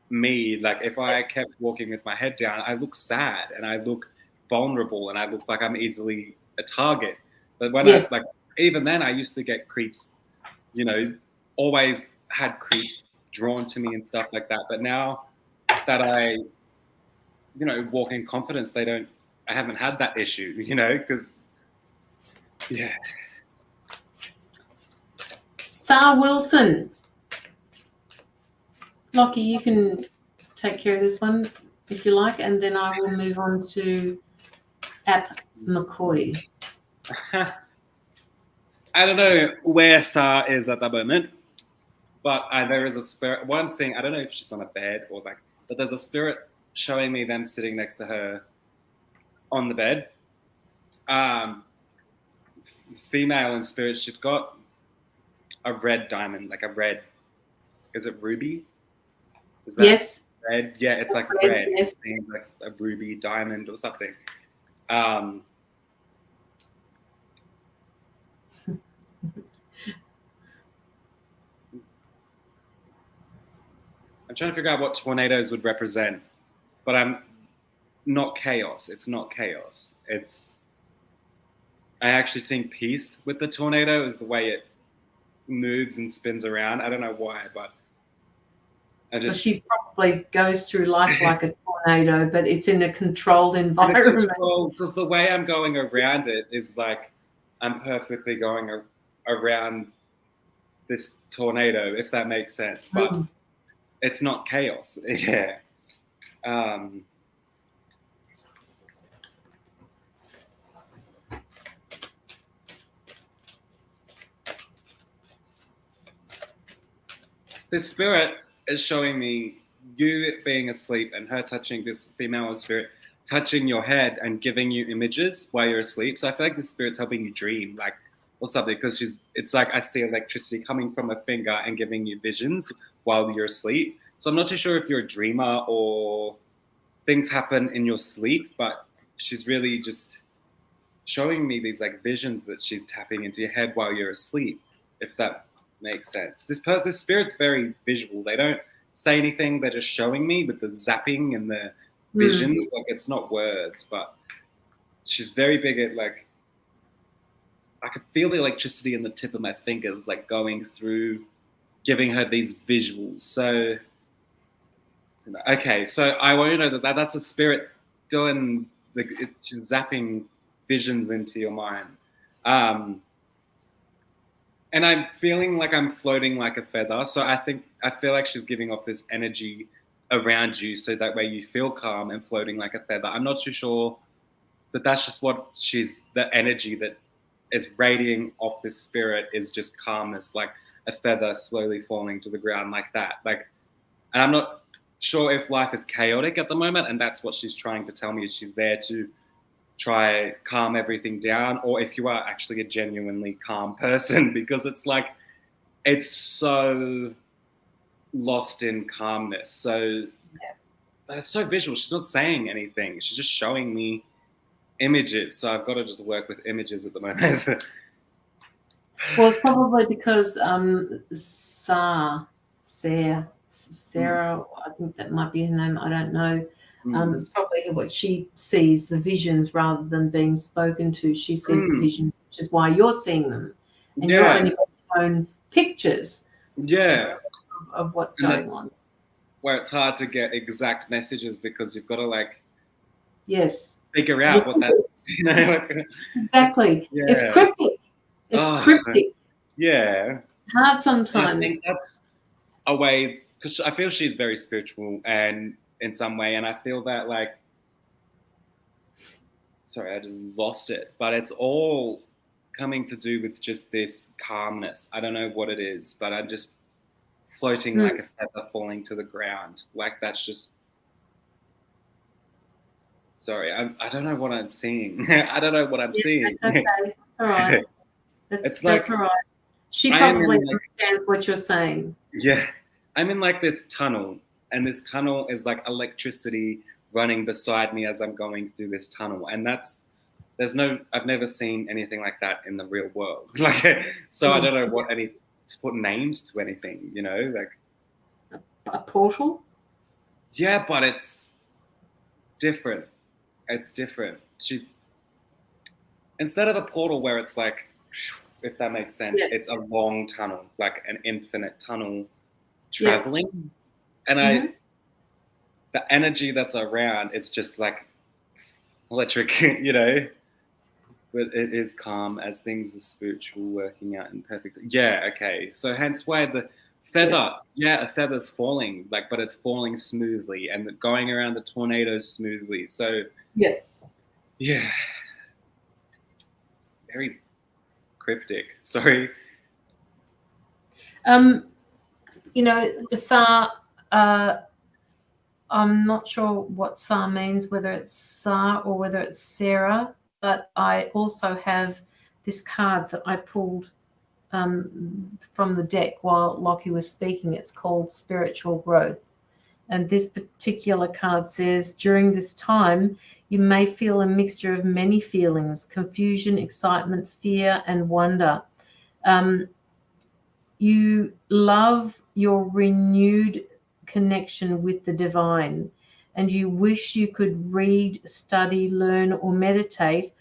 me. Like, if I kept walking with my head down, I look sad and I look vulnerable and I look like I'm easily a target. But when even then, I used to get creeps, always had creeps drawn to me and stuff like that. But now that I, walk in confidence, I haven't had that issue, because, Sarah Wilson. Locky, you can take care of this one if you like, and then I will move on to App McCoy. I don't know where Sa is at the moment, but there is a spirit. What I'm seeing, I don't know if she's on a bed or but there's a spirit showing me them sitting next to her on the bed. Female in spirit, she's got a red diamond, like a red. Is it ruby? Is that red? Yeah, it's like red. Yes. It seems like a ruby diamond or something. I'm trying to figure out what tornadoes would represent, but I'm not chaos. It's not chaos. I actually think peace with the tornado is the way it moves and spins around. I don't know why, but she probably goes through life like a tornado, but it's in a controlled environment. Because the way I'm going around it is like I'm perfectly going around this tornado, if that makes sense. But it's not chaos. Yeah. This spirit is showing me you being asleep and her touching, this female spirit touching your head and giving you images while you're asleep. So I feel like the spirit's helping you dream, or something, because it's like I see electricity coming from her finger and giving you visions while you're asleep. So I'm not too sure if you're a dreamer or things happen in your sleep, but she's really just showing me these visions that she's tapping into your head while you're asleep, if that Makes sense. This spirit's very visual. They don't say anything. They're just showing me with the zapping and the visions. Like, it's not words, but she's very big at, like, I could feel the electricity in the tip of my fingers, like, going through, giving her these visuals. So, okay, so I want you to know that's a spirit doing, she's zapping visions into your mind. And I'm feeling like I'm floating like a feather. So I feel like she's giving off this energy around you, so that way you feel calm and floating like a feather. I'm not too sure, but that's just what the energy that is radiating off this spirit is just calmness, like a feather slowly falling to the ground like that. Like, and I'm not sure if life is chaotic at the moment, and that's what she's trying to tell me, is she's there to try calm everything down, or if you are actually a genuinely calm person, because it's like, it's so lost in calmness. So, but it's so visual. She's not saying anything. She's just showing me images. So I've got to just work with images at the moment. Well, it's probably because Sarah, I think that might be her name. I don't know. It's probably what she sees, the visions, rather than being spoken to. She sees the vision, which is why you're seeing them. And you're only shown pictures of what's going on. Where it's hard to get exact messages, because you've got to, like, figure out what that's, exactly. It's cryptic. It's cryptic. Yeah. It's hard sometimes. And I think that's a way, because I feel she's very spiritual and in some way, and I feel that, like, sorry, I just lost it, but it's all coming to do with just this calmness. I don't know what it is, but I'm just floating like a feather falling to the ground. Like, that's just, sorry, I don't know what I'm seeing. I don't know what I'm seeing. That's okay. That's all right. That's all right. She probably understands what you're saying. Yeah. I'm in, like, this tunnel, and this tunnel is like electricity running beside me as I'm going through this tunnel. And I've never seen anything like that in the real world. Like, so I don't know to put names to anything, like a portal. Yeah, but it's different. It's different. She's, instead of a portal where it's like, if that makes sense, it's a long tunnel, like an infinite tunnel traveling. And the energy that's around, it's just like electric, but it is calm as things are spiritual, working out in perfect. Yeah, okay. So hence why the feather, a feather's falling, like, but it's falling smoothly and going around the tornado smoothly. So yeah, very cryptic. Sorry. Sa, I'm not sure what Sa means, whether it's Sa or whether it's Sarah, but I also have this card that I pulled from the deck while Locky was speaking. It's called Spiritual Growth. And this particular card says, during this time, you may feel a mixture of many feelings: confusion, excitement, fear, and wonder. You love your renewed connection with the divine, and you wish you could read, study, learn, or meditate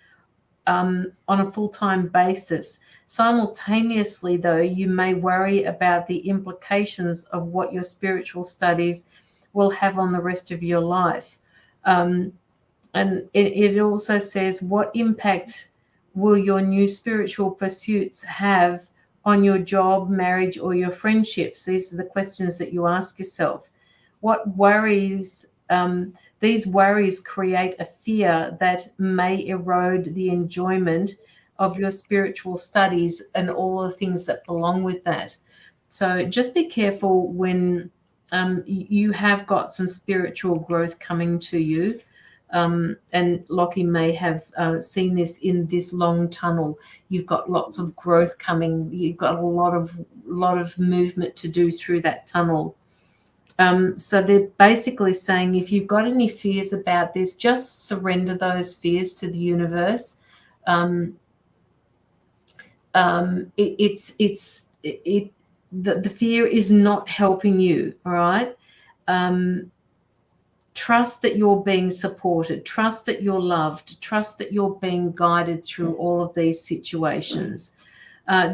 on a full-time basis. Simultaneously, though, you may worry about the implications of what your spiritual studies will have on the rest of your life. And it also says, what impact will your new spiritual pursuits have on your job, marriage, or your friendships? These are the questions that you ask yourself. What worries, these worries create a fear that may erode the enjoyment of your spiritual studies and all the things that belong with that. So just be careful when you have got some spiritual growth coming to you. And Locky may have seen this in this long tunnel. You've got lots of growth coming. You've got a lot of movement to do through that tunnel. So they're basically saying, if you've got any fears about this, just surrender those fears to the universe. the fear is not helping you, all right? Trust that you're being supported. Trust that you're loved. Trust that you're being guided through all of these situations.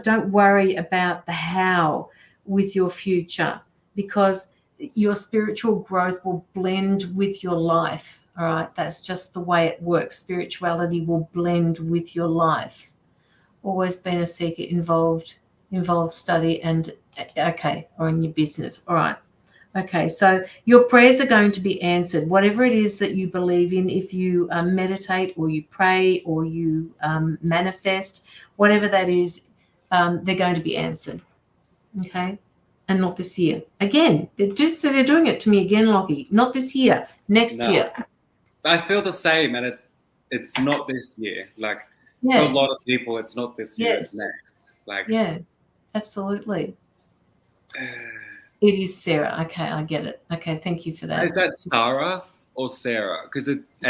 Don't worry about the how with your future, because your spiritual growth will blend with your life, all right? That's just the way it works. Spirituality will blend with your life. Always been a seeker, involved study and, okay, or in your business, all right. Okay, so your prayers are going to be answered. Whatever it is that you believe in, if you meditate or you pray or you manifest, whatever that is, they're going to be answered. Okay, and not this year. Again, they're doing it to me again, Locky. Not this year, next year. I feel the same, and it's not this year. Like for a lot of people, it's not this year. It's next. Like absolutely. It is Sarah. Okay, I get it. Okay, thank you for that. Is that Sarah or Sarah? Because it's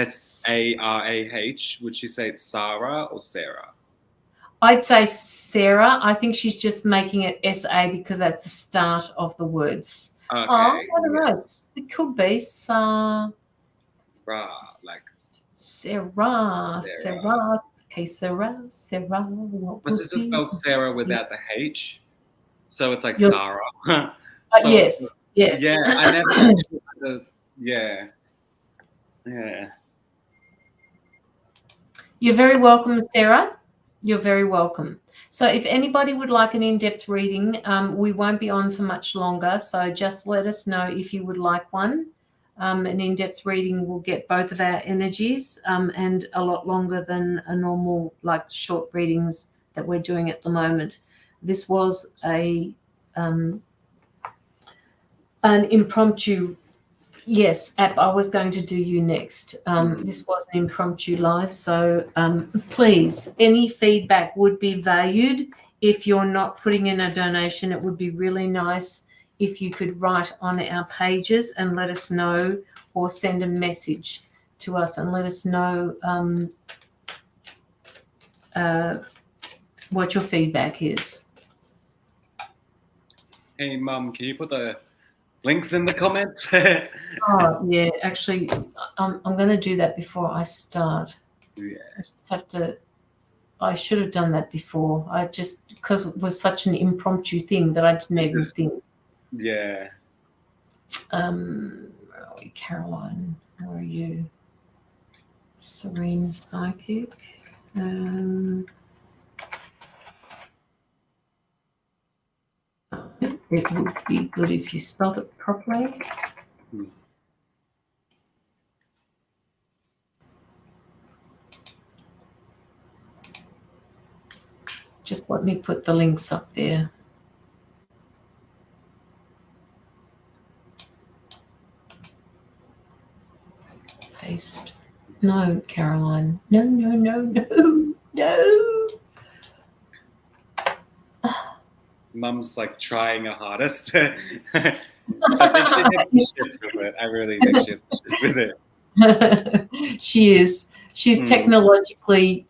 Sarah. Would she say it's Sarah or Sarah? I'd say Sarah. I think she's just making it SA because that's the start of the words. Okay. Oh, I don't know. It could be Sarah. Like Sarah. Okay, Sarah. My sister spells Sarah without the H, so it's like Sarah. So yes. Yeah, I never. Yeah. You're very welcome, Sarah. You're very welcome. So if anybody would like an in-depth reading, we won't be on for much longer. So just let us know if you would like one. An in-depth reading will get both of our energies and a lot longer than a normal, like short readings that we're doing at the moment. This was an impromptu, app. I was going to do you next. This was an impromptu live. So please, any feedback would be valued. If you're not putting in a donation, it would be really nice if you could write on our pages and let us know, or send a message to us and let us know what your feedback is. Hey, Mum, can you put the links in the comments? Oh, yeah, actually, I'm going to do that before I start. Yeah. I just have to, I should have done that before. Because it was such an impromptu thing that I didn't even think. Yeah. Where are we, Caroline? Where are you? Serene Psychic. It would be good if you spelled it properly. Just let me put the links up there. Paste. No, Caroline. No. Mum's like trying her hardest. I think she gets the shits with it. I really think she gets the shits with it. She is. She's technologically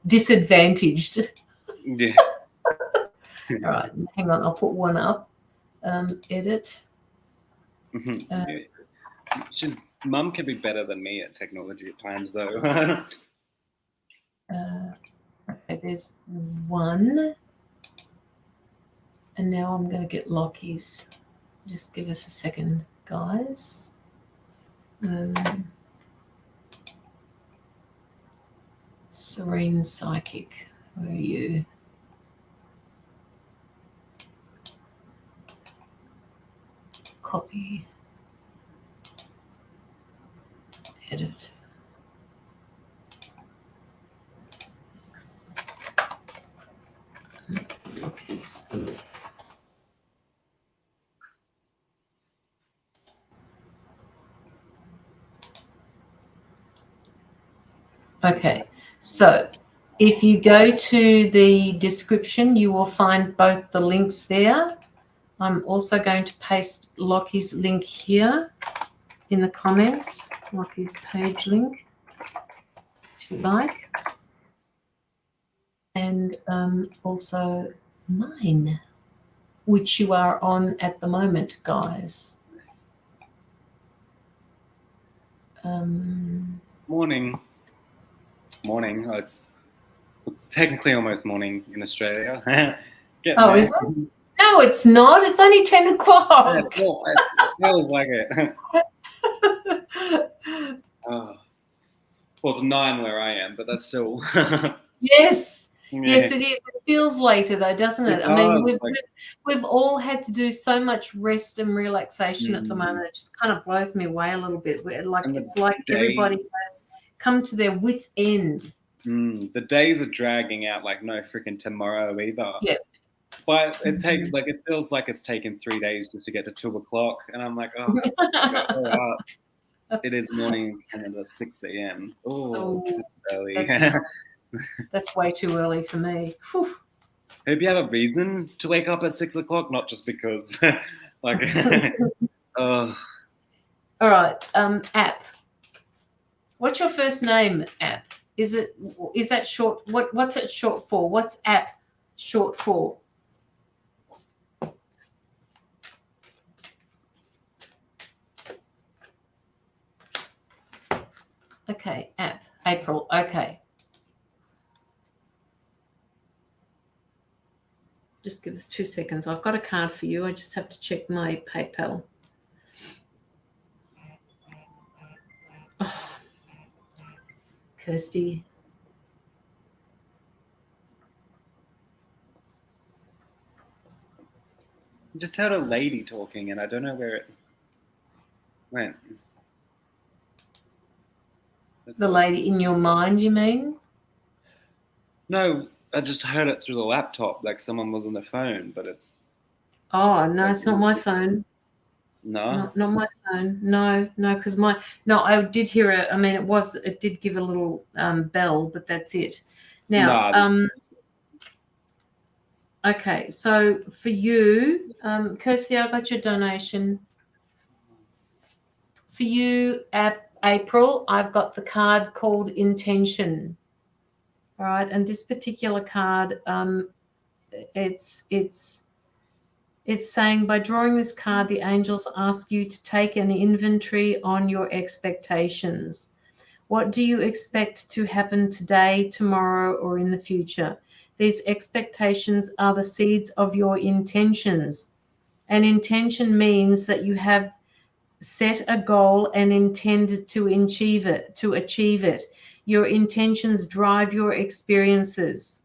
disadvantaged. Yeah. All right, hang on. I'll put one up. Edit. Mum can be better than me at technology at times, though. Okay, there's one. And now I'm going to get Locky's. Just give us a second, guys. Serene Psychic, where are you? Copy. Edit. Locky's. Okay, so if you go to the description, you will find both the links there. I'm also going to paste Locky's link here in the comments, Locky's page link, if you like. And also mine. which you are on at the moment, guys. Morning. Oh, it's technically almost morning in Australia. Is it? No, it's not. It's only 10 o'clock. Yeah, well, it feels like it. Well, it's 9 where I am, but that's still... Yes. Yeah. Yes, it is. It feels later, though, doesn't it? I mean, we've all had to do so much rest and relaxation at the moment. It just kind of blows me away a little bit. It's like everybody has come to their wits' end. The days are dragging out like no freaking tomorrow either. Yeah. But it feels like it's taken 3 days just to get to 2 o'clock, and I'm like, oh, God, it is morning in Canada, 6 a.m. Oh, it's early. That's way too early for me. Whew. Hope you have a reason to wake up at 6 o'clock, not just because, like. All right, App. What's your first name, App? Is that short? What's it short for? What's App short for? Okay, App. April. Okay. Just give us 2 seconds. I've got a card for you. I just have to check my PayPal. Oh, Kirsty. I just heard a lady talking, and I don't know where it went. The lady in your mind, you mean? No, I just heard it through the laptop, like someone was on the phone, but it's... Oh, no, it's not my phone. No? Not my phone. No, because I did hear it. I mean, it did give a little bell, but that's it. Now, okay, so for you, Kirsty, I got your donation. For you, April, I've got the card called Intention. All right, and this particular card, it's saying, by drawing this card, the angels ask you to take an inventory on your expectations. What do you expect to happen today, tomorrow, or in the future? These expectations are the seeds of your intentions. An intention means that you have set a goal and intend to achieve it. Your intentions drive your experiences.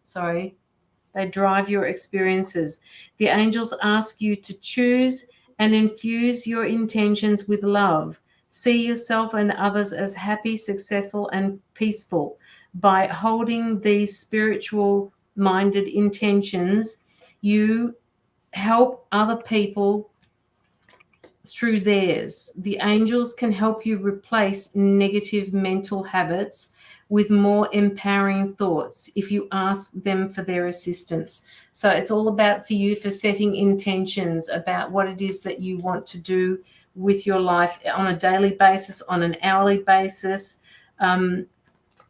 They drive your experiences. The angels ask you to choose and infuse your intentions with love. See yourself and others as happy, successful, and peaceful. By holding these spiritual-minded intentions, you help other people through theirs. The angels can help you replace negative mental habits with more empowering thoughts if you ask them for their assistance. So it's all about for you for setting intentions about what it is that you want to do with your life on a daily basis, on an hourly basis.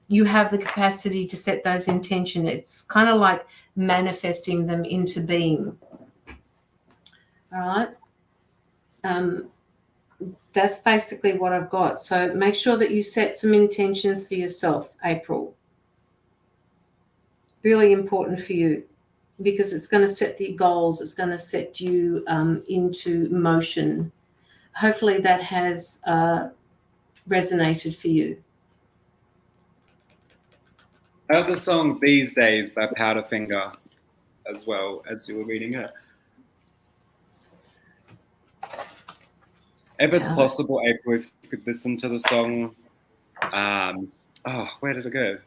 You have the capacity to set those intentions. It's kind of like manifesting them into being. All right. That's basically what I've got. So make sure that you set some intentions for yourself, April. Really important for you, because it's going to set the goals. It's going to set you into motion. Hopefully that has resonated for you. I heard the song These Days by Powderfinger as well as you were reading it. If it's possible, April, if you could listen to the song. Where did it go?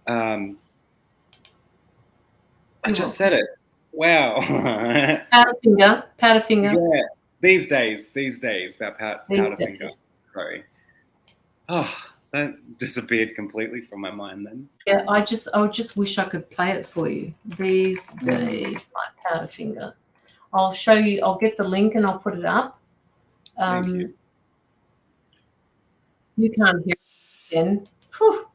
I just said it. Wow. Powderfinger. Yeah. These days, about Powderfinger. Sorry. Oh, that disappeared completely from my mind then. Yeah, I just wish I could play it for you. These days by Powderfinger. I'll show you. I'll get the link and I'll put it up. Thank you. You can't hear it then. Whew.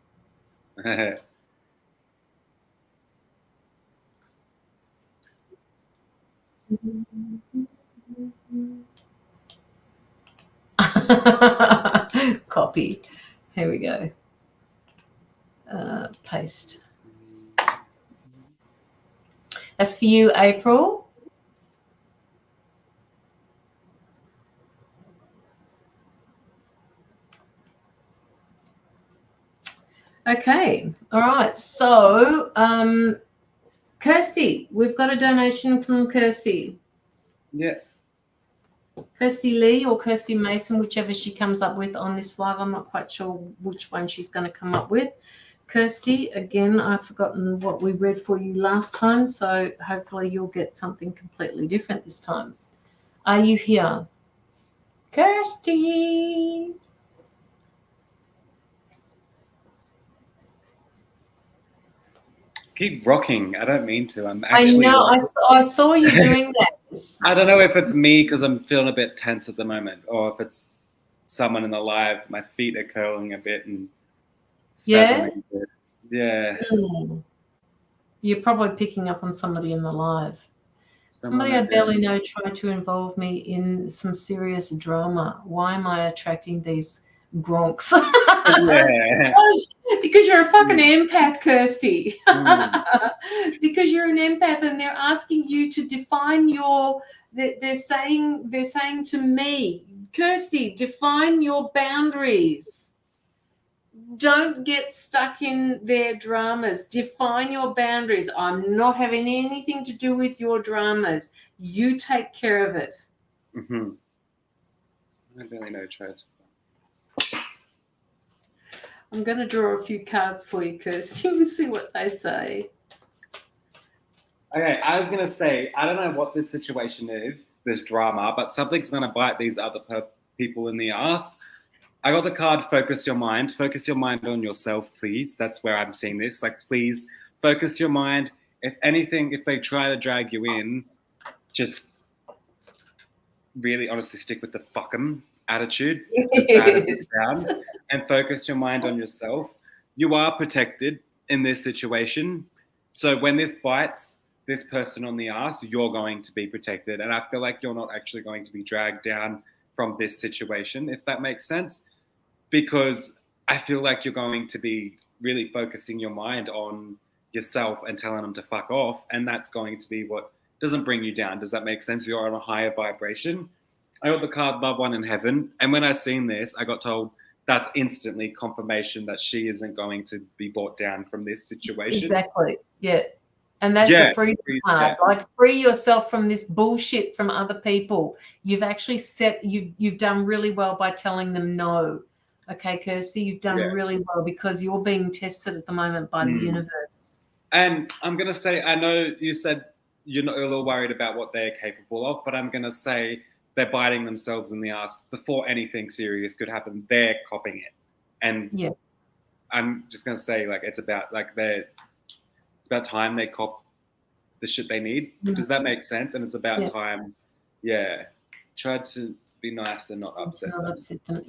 Copy. Here we go. Paste. That's for you, April. Okay. All right. So, Kirsty, we've got a donation from Kirsty. Yeah. Kirsty Lee or Kirsty Mason, whichever she comes up with on this live. I'm not quite sure which one she's going to come up with. Kirsty, again, I've forgotten what we read for you last time, so hopefully you'll get something completely different this time. Are you here? Kirsty. Keep rocking. I don't mean to. I'm actually. I know. I saw you doing that. I don't know if it's me because I'm feeling a bit tense at the moment, or if it's someone in the live. My feet are curling a bit and spasming a bit. Yeah. You're probably picking up on somebody in the live. Somebody I barely know tried to involve me in some serious drama. Why am I attracting these gronks? Yeah. Because you're a fucking empath, Kirsty. Because you're an empath and they're asking you to define your they're saying to me, Kirsty, define your boundaries. Don't get stuck in their dramas. Define your boundaries. I'm not having anything to do with your dramas. You take care of it. Mm-hmm. I barely know Trent. I'm going to draw a few cards for you, Kirsty, and see what they say. Okay, I was going to say, I don't know what this situation is, this drama, but something's going to bite these other people in the ass. I got the card, focus your mind. Focus your mind on yourself, please. That's where I'm seeing this. Like, please focus your mind. If anything, if they try to drag you in, just really honestly stick with the fuck 'em attitude, as bad as it sounds, and focus your mind on yourself. You are protected in this situation. So when this bites this person on the ass, you're going to be protected. And I feel like you're not actually going to be dragged down from this situation, if that makes sense. Because I feel like you're going to be really focusing your mind on yourself and telling them to fuck off. And that's going to be what doesn't bring you down. Does that make sense? You're on a higher vibration. I got the card Love One in Heaven. And when I seen this, I got told that's instantly confirmation that she isn't going to be brought down from this situation. Exactly. Yeah. And that's the free card. Like, free yourself from this bullshit from other people. You've actually you've done really well by telling them no. Okay, Kirsty, you've done really well because you're being tested at the moment by the universe. And I'm going to say, I know you said you're a little worried about what they're capable of, but I'm going to say they're biting themselves in the ass before anything serious could happen. They're copping it. And I'm just going to say, like, it's about time they cop the shit they need. Does that make sense? And it's about time. Yeah. Try to be nice and not upset them.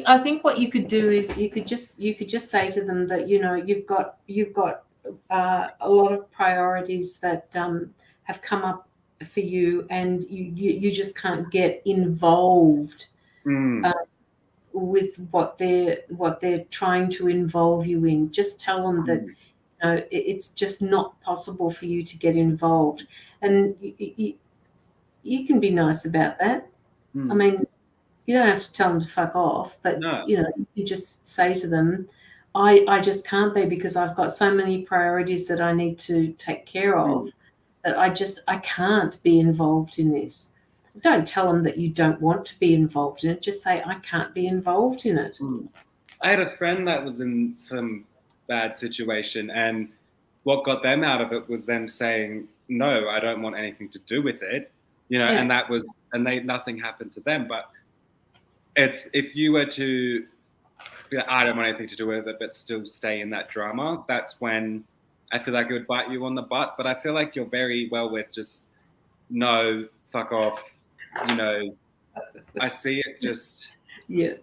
I think what you could do is you could just say to them that, you know, you've got a lot of priorities that have come up for you, and you just can't get involved with what they're trying to involve you in. Just tell them that, you know, it's just not possible for you to get involved, and you can be nice about that. I mean, you don't have to tell them to fuck off, but you know, you just say to them, I just can't be, because I've got so many priorities that I need to take care of that I can't be involved in this. Don't tell them that you don't want to be involved in it. Just say, I can't be involved in it. I had a friend that was in some bad situation, and what got them out of it was them saying, no, I don't want anything to do with it. You know, and nothing happened to them. But it's, if you were to be like, I don't want anything to do with it, but still stay in that drama, that's when I feel like it would bite you on the butt. But I feel like you're very well with just, no, fuck off. You know, I see it just. Yeah.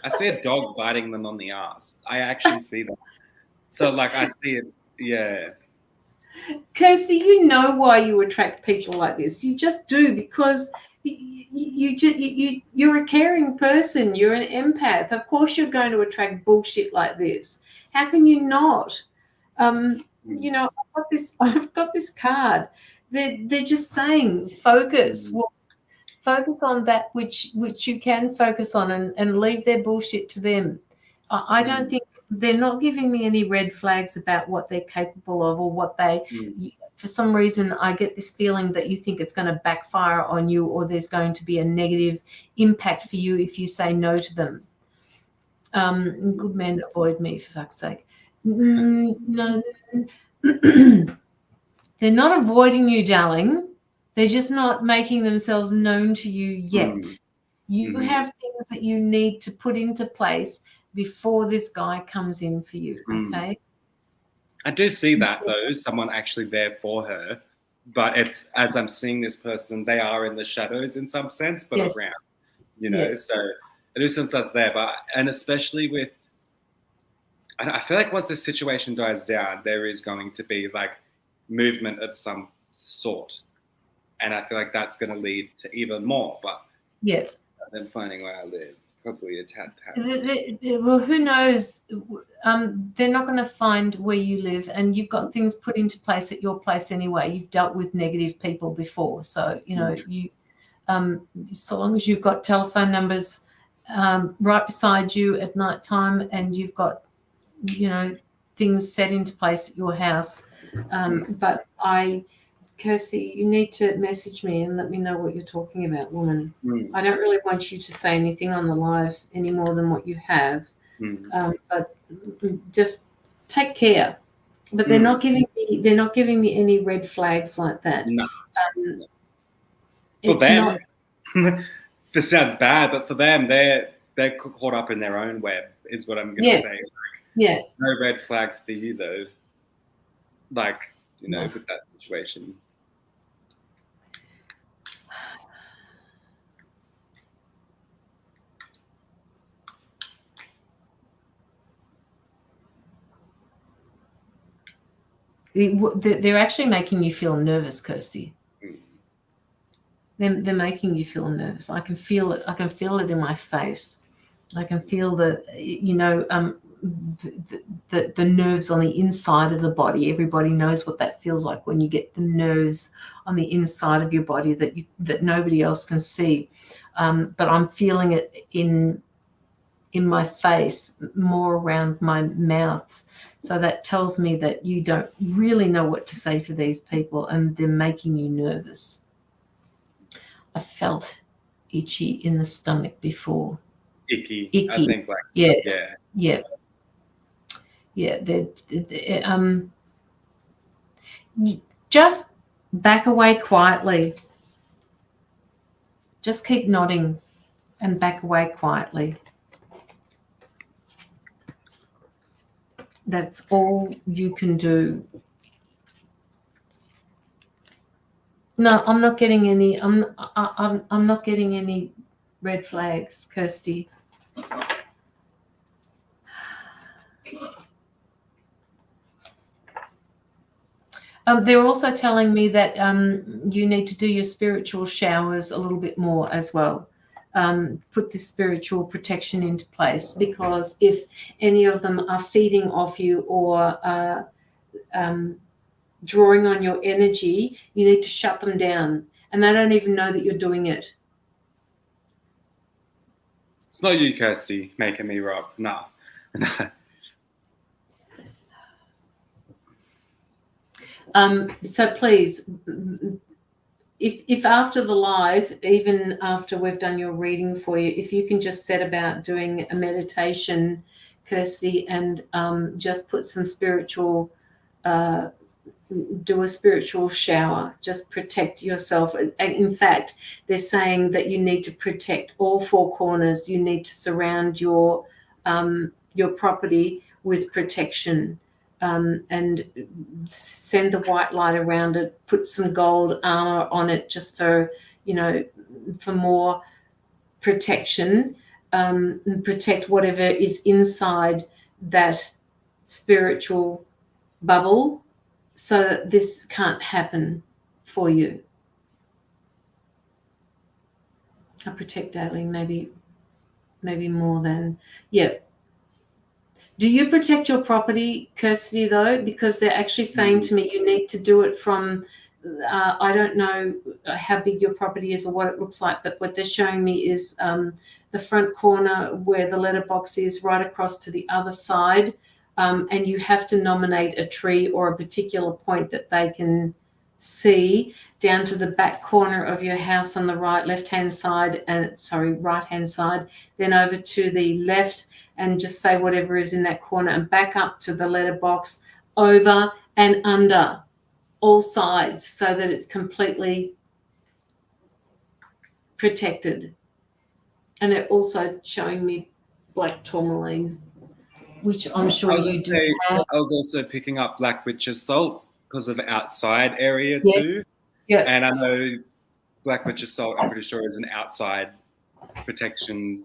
I see a dog biting them on the ass. I actually see that. So, like, I see it. Yeah. Kirsty, you know why you attract people like this. You just do, because you're a caring person. You're an empath. Of course you're going to attract bullshit like this. How can you not? You know, I've got this card. They're just saying focus. Focus on that which you can focus on, and leave their bullshit to them. I don't think they're not giving me any red flags about what they're capable of, or what they, for some reason, I get this feeling that you think it's going to backfire on you, or there's going to be a negative impact for you if you say no to them. Good men avoid me, for fuck's sake. No, they're not avoiding you, darling. They're just not making themselves known to you yet. You have things that you need to put into place before this guy comes in for you, okay? I do see that, though, someone actually there for her. But it's, as I'm seeing this person, they are in the shadows in some sense, but around, you know. So I do sense that's there. But, and especially with, I feel like once this situation dies down, there is going to be like movement of some sort. And I feel like that's going to lead to even more. But then finding where I live, probably a tad. Well, who knows? They're not going to find where you live, and you've got things put into place at your place anyway. You've dealt with negative people before, so you know you. So long as you've got telephone numbers right beside you at night time, and you've got, you know, things set into place at your house. But Kirsty, you need to message me and let me know what you're talking about, woman. I don't really want you to say anything on the live any more than what you have. But just take care. But they're not giving me any red flags like that. No. For them, this sounds bad, but for them, they're caught up in their own web, is what I'm going to say. Yeah. No red flags for you, though. Like, you know, with that situation. They're actually making you feel nervous, Kirsty. They're making you feel nervous. I can feel it. I can feel it in my face. I can feel the, you know, the nerves on the inside of the body. Everybody knows what that feels like when you get the nerves on the inside of your body that nobody else can see. But I'm feeling it in my face, more around my mouth. So that tells me that you don't really know what to say to these people, and they're making you nervous. I felt itchy in the stomach before. Icky. I think, like, yeah. Just back away quietly. Just keep nodding and back away quietly. That's all you can do. No, I'm not getting any. I'm not getting any red flags, Kirsty. They're also telling me that you need to do your spiritual showers a little bit more as well. Put this spiritual protection into place, because if any of them are feeding off you or drawing on your energy, you need to shut them down, and they don't even know that you're doing it. It's not you, Kirsty, making me rock. No. So please, if after the live, even after we've done your reading for you, if you can just set about doing a meditation, Kirsty, and just put some spiritual, do a spiritual shower, just protect yourself. In fact, they're saying that you need to protect all four corners. You need to surround your property with protection. And send the white light around it, put some gold armor on it just for, you know, for more protection, and protect whatever is inside that spiritual bubble. so that this can't happen for you. I protect daily, maybe more than, yeah. Do you protect your property, Kirsty, though? Because they're actually saying to me you need to do it from, I don't know how big your property is or what it looks like, but what they're showing me is the front corner where the letterbox is, right across to the other side. And you have to nominate a tree or a particular point that they can see, down to the back corner of your house on the right-hand side, then over to the left, and just say whatever is in that corner, and back up to the letterbox, over and under all sides, so that it's completely protected. And they're also showing me black tourmaline, which I'm sure you do have. I was also picking up black witch's salt because of outside area too. Yeah. And I know black witch's salt, I'm pretty sure, is an outside protection.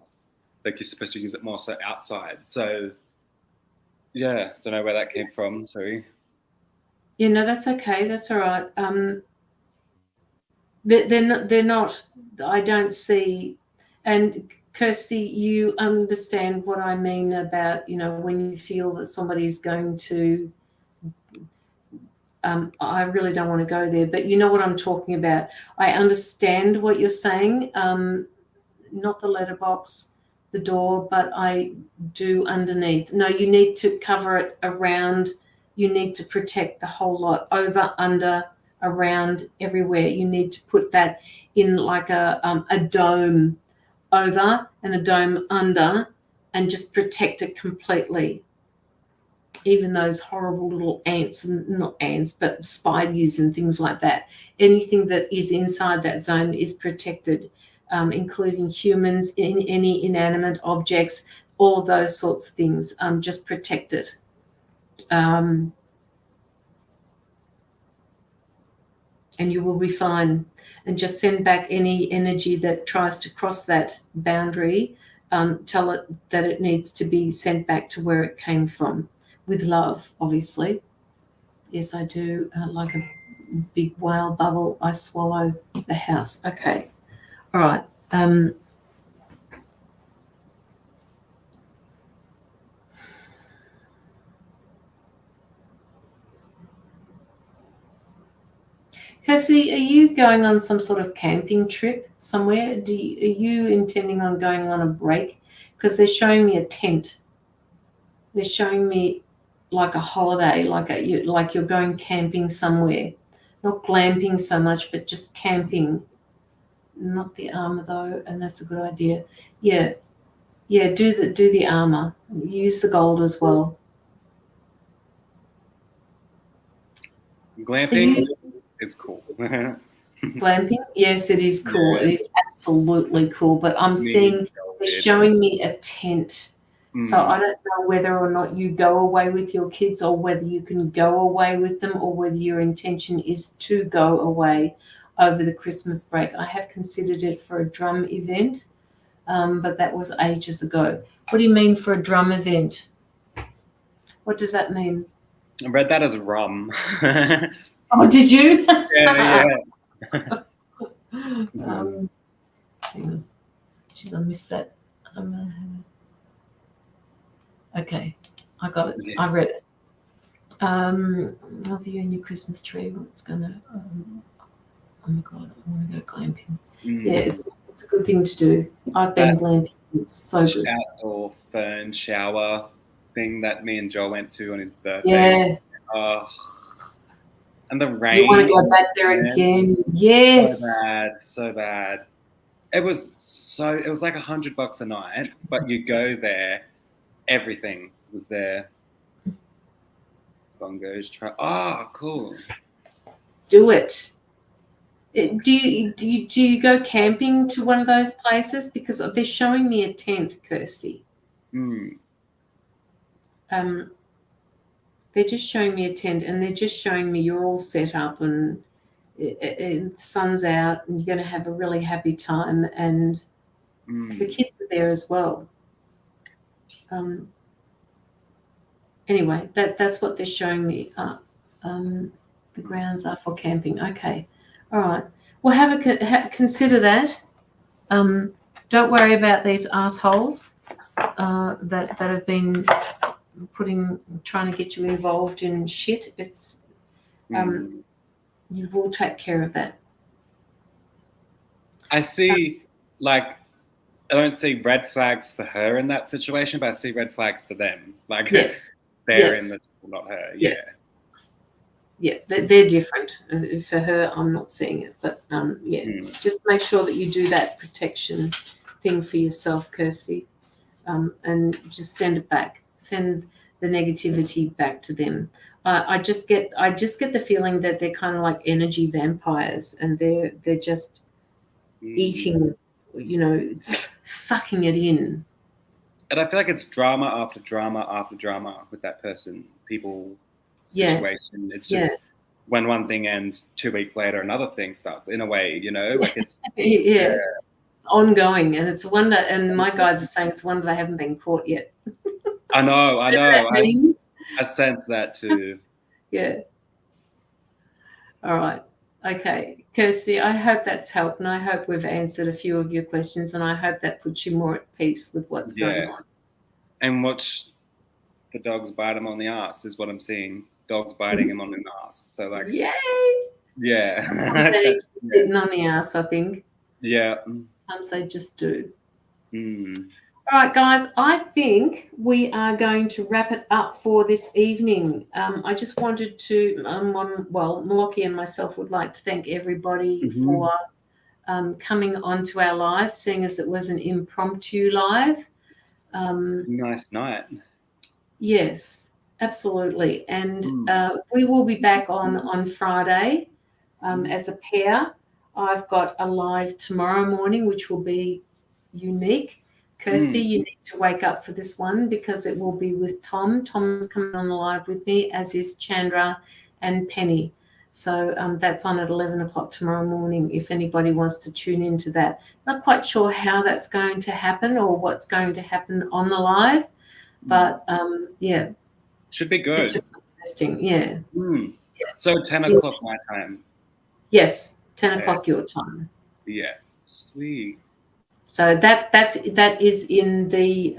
Like, you're supposed to use it more so outside. So, yeah, don't know where that came from. Sorry. Yeah, no, that's okay. That's all right. They're not. I don't see. And Kirsty, you understand what I mean about, when you feel that somebody's going to. I really don't want to go there, but you know what I'm talking about. I understand what you're saying. Not the letterbox, the door, but I do underneath. No, you need to cover it around. You need to protect the whole lot, over, under, around, everywhere. You need to put that in like a dome over and a dome under, and just protect it completely. Even those horrible little ants, not ants, but spiders and things like that. Anything that is inside that zone is protected, including humans, any inanimate objects, all those sorts of things. Just protect it. And you will be fine. And just send back any energy that tries to cross that boundary. Tell it that it needs to be sent back to where it came from, with love, obviously. Yes, I do. Like a big whale bubble, I swallow the house. Okay. All right. Kirsty, are you going on some sort of camping trip somewhere? Are you intending on going on a break? Because they're showing me a tent. They're showing me like a holiday, like you're going camping somewhere. Not glamping so much, but just camping. Not the armor though, and that's a good idea. Yeah, do the armor. Use the gold as well. Glamping is cool. Glamping, yes, it is cool. Yeah. It is absolutely cool. But I'm seeing they're showing me a tent. So I don't know whether or not you go away with your kids, or whether you can go away with them, or whether your intention is to go away over the Christmas break. I have considered it for a drum event, but that was ages ago. What do you mean for a drum event? What does that mean? I read that as rum. Oh, did you? Yeah. Hang on. Jeez, I missed that. Okay, I got it. Yeah. I read it. Love you and your Christmas tree. What's gonna? Oh my God, I want to go glamping. Yeah, it's a good thing to do. I've been glamping. It's so good. Outdoor fern shower thing that me and Joel went to on his birthday. Yeah. Oh, and the rain. You want to go back there again? Yes. So bad. It was like $100 a night, but you go there, everything was there. Bongos, cool. Do it. Do you go camping to one of those places? Because they're showing me a tent, Kirsty. They're just showing me a tent, and they're just showing me you're all set up, and the sun's out, and you're going to have a really happy time, and the kids are there as well. Anyway, that's what they're showing me. The grounds are for camping. Okay. All right. Well, consider that. Don't worry about these assholes that have been trying to get you involved in shit. It's you will take care of that. I see, I don't see red flags for her in that situation, but I see red flags for them. Yes, they're in the not her. Yeah, they're different. For her, I'm not seeing it, but just make sure that you do that protection thing for yourself, Kirsty, and just send it back. Send the negativity back to them. I just get the feeling that they're kind of like energy vampires, and they're just eating, sucking it in. And I feel like it's drama after drama after drama with that person, people, situation. It's just when one thing ends, 2 weeks later, another thing starts. In a way, it's it's ongoing, and it's a wonder. And my guides are saying it's a wonder they haven't been caught yet. I know. I sense that too. Yeah. All right. Okay, Kirsty, I hope that's helped, and I hope we've answered a few of your questions, and I hope that puts you more at peace with what's going on. And watch the dogs bite him on the ass is what I'm seeing. Dogs biting him on the ass. So yay! Yeah. Sitting on the ass, I think. Yeah. Sometimes they just do. All right, guys, I think we are going to wrap it up for this evening. I just wanted to, Locky and myself would like to thank everybody for coming onto our live, seeing as it was an impromptu live. Nice night. Yes, absolutely. And we will be back on Friday as a pair. I've got a live tomorrow morning, which will be unique. Kirsty, you need to wake up for this one because it will be with Tom. Tom's coming on the live with me, as is Chandra and Penny. So that's on at 11 o'clock tomorrow morning if anybody wants to tune into that. Not quite sure how that's going to happen or what's going to happen on the live, but should be good. It's interesting, yeah. So 10 o'clock my time. Yes, 10 o'clock your time. Yeah, sweet. So that is in the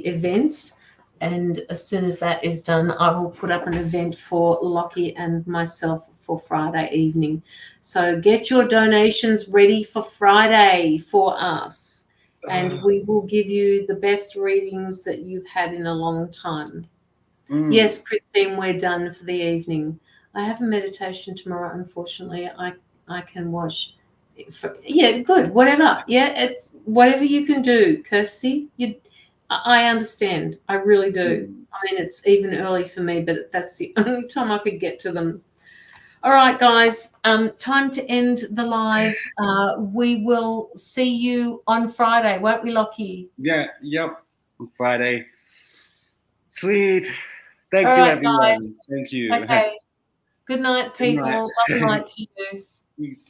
events, and as soon as that is done, I will put up an event for Locky and myself for Friday evening. So get your donations ready for Friday for us, and we will give you the best readings that you've had in a long time. Yes, Christine, we're done for the evening. I have a meditation tomorrow. Unfortunately, I can watch. Good. Whatever. Yeah, it's whatever you can do, Kirsty. I understand. I really do. I mean, it's even early for me, but that's the only time I could get to them. All right, guys. Time to end the live. We will see you on Friday, won't we, Locky? Yeah. Yep. On Friday. Sweet. Thank you, everyone. Guys. Thank you. Okay. Good night, people. Love and light to you. Peace.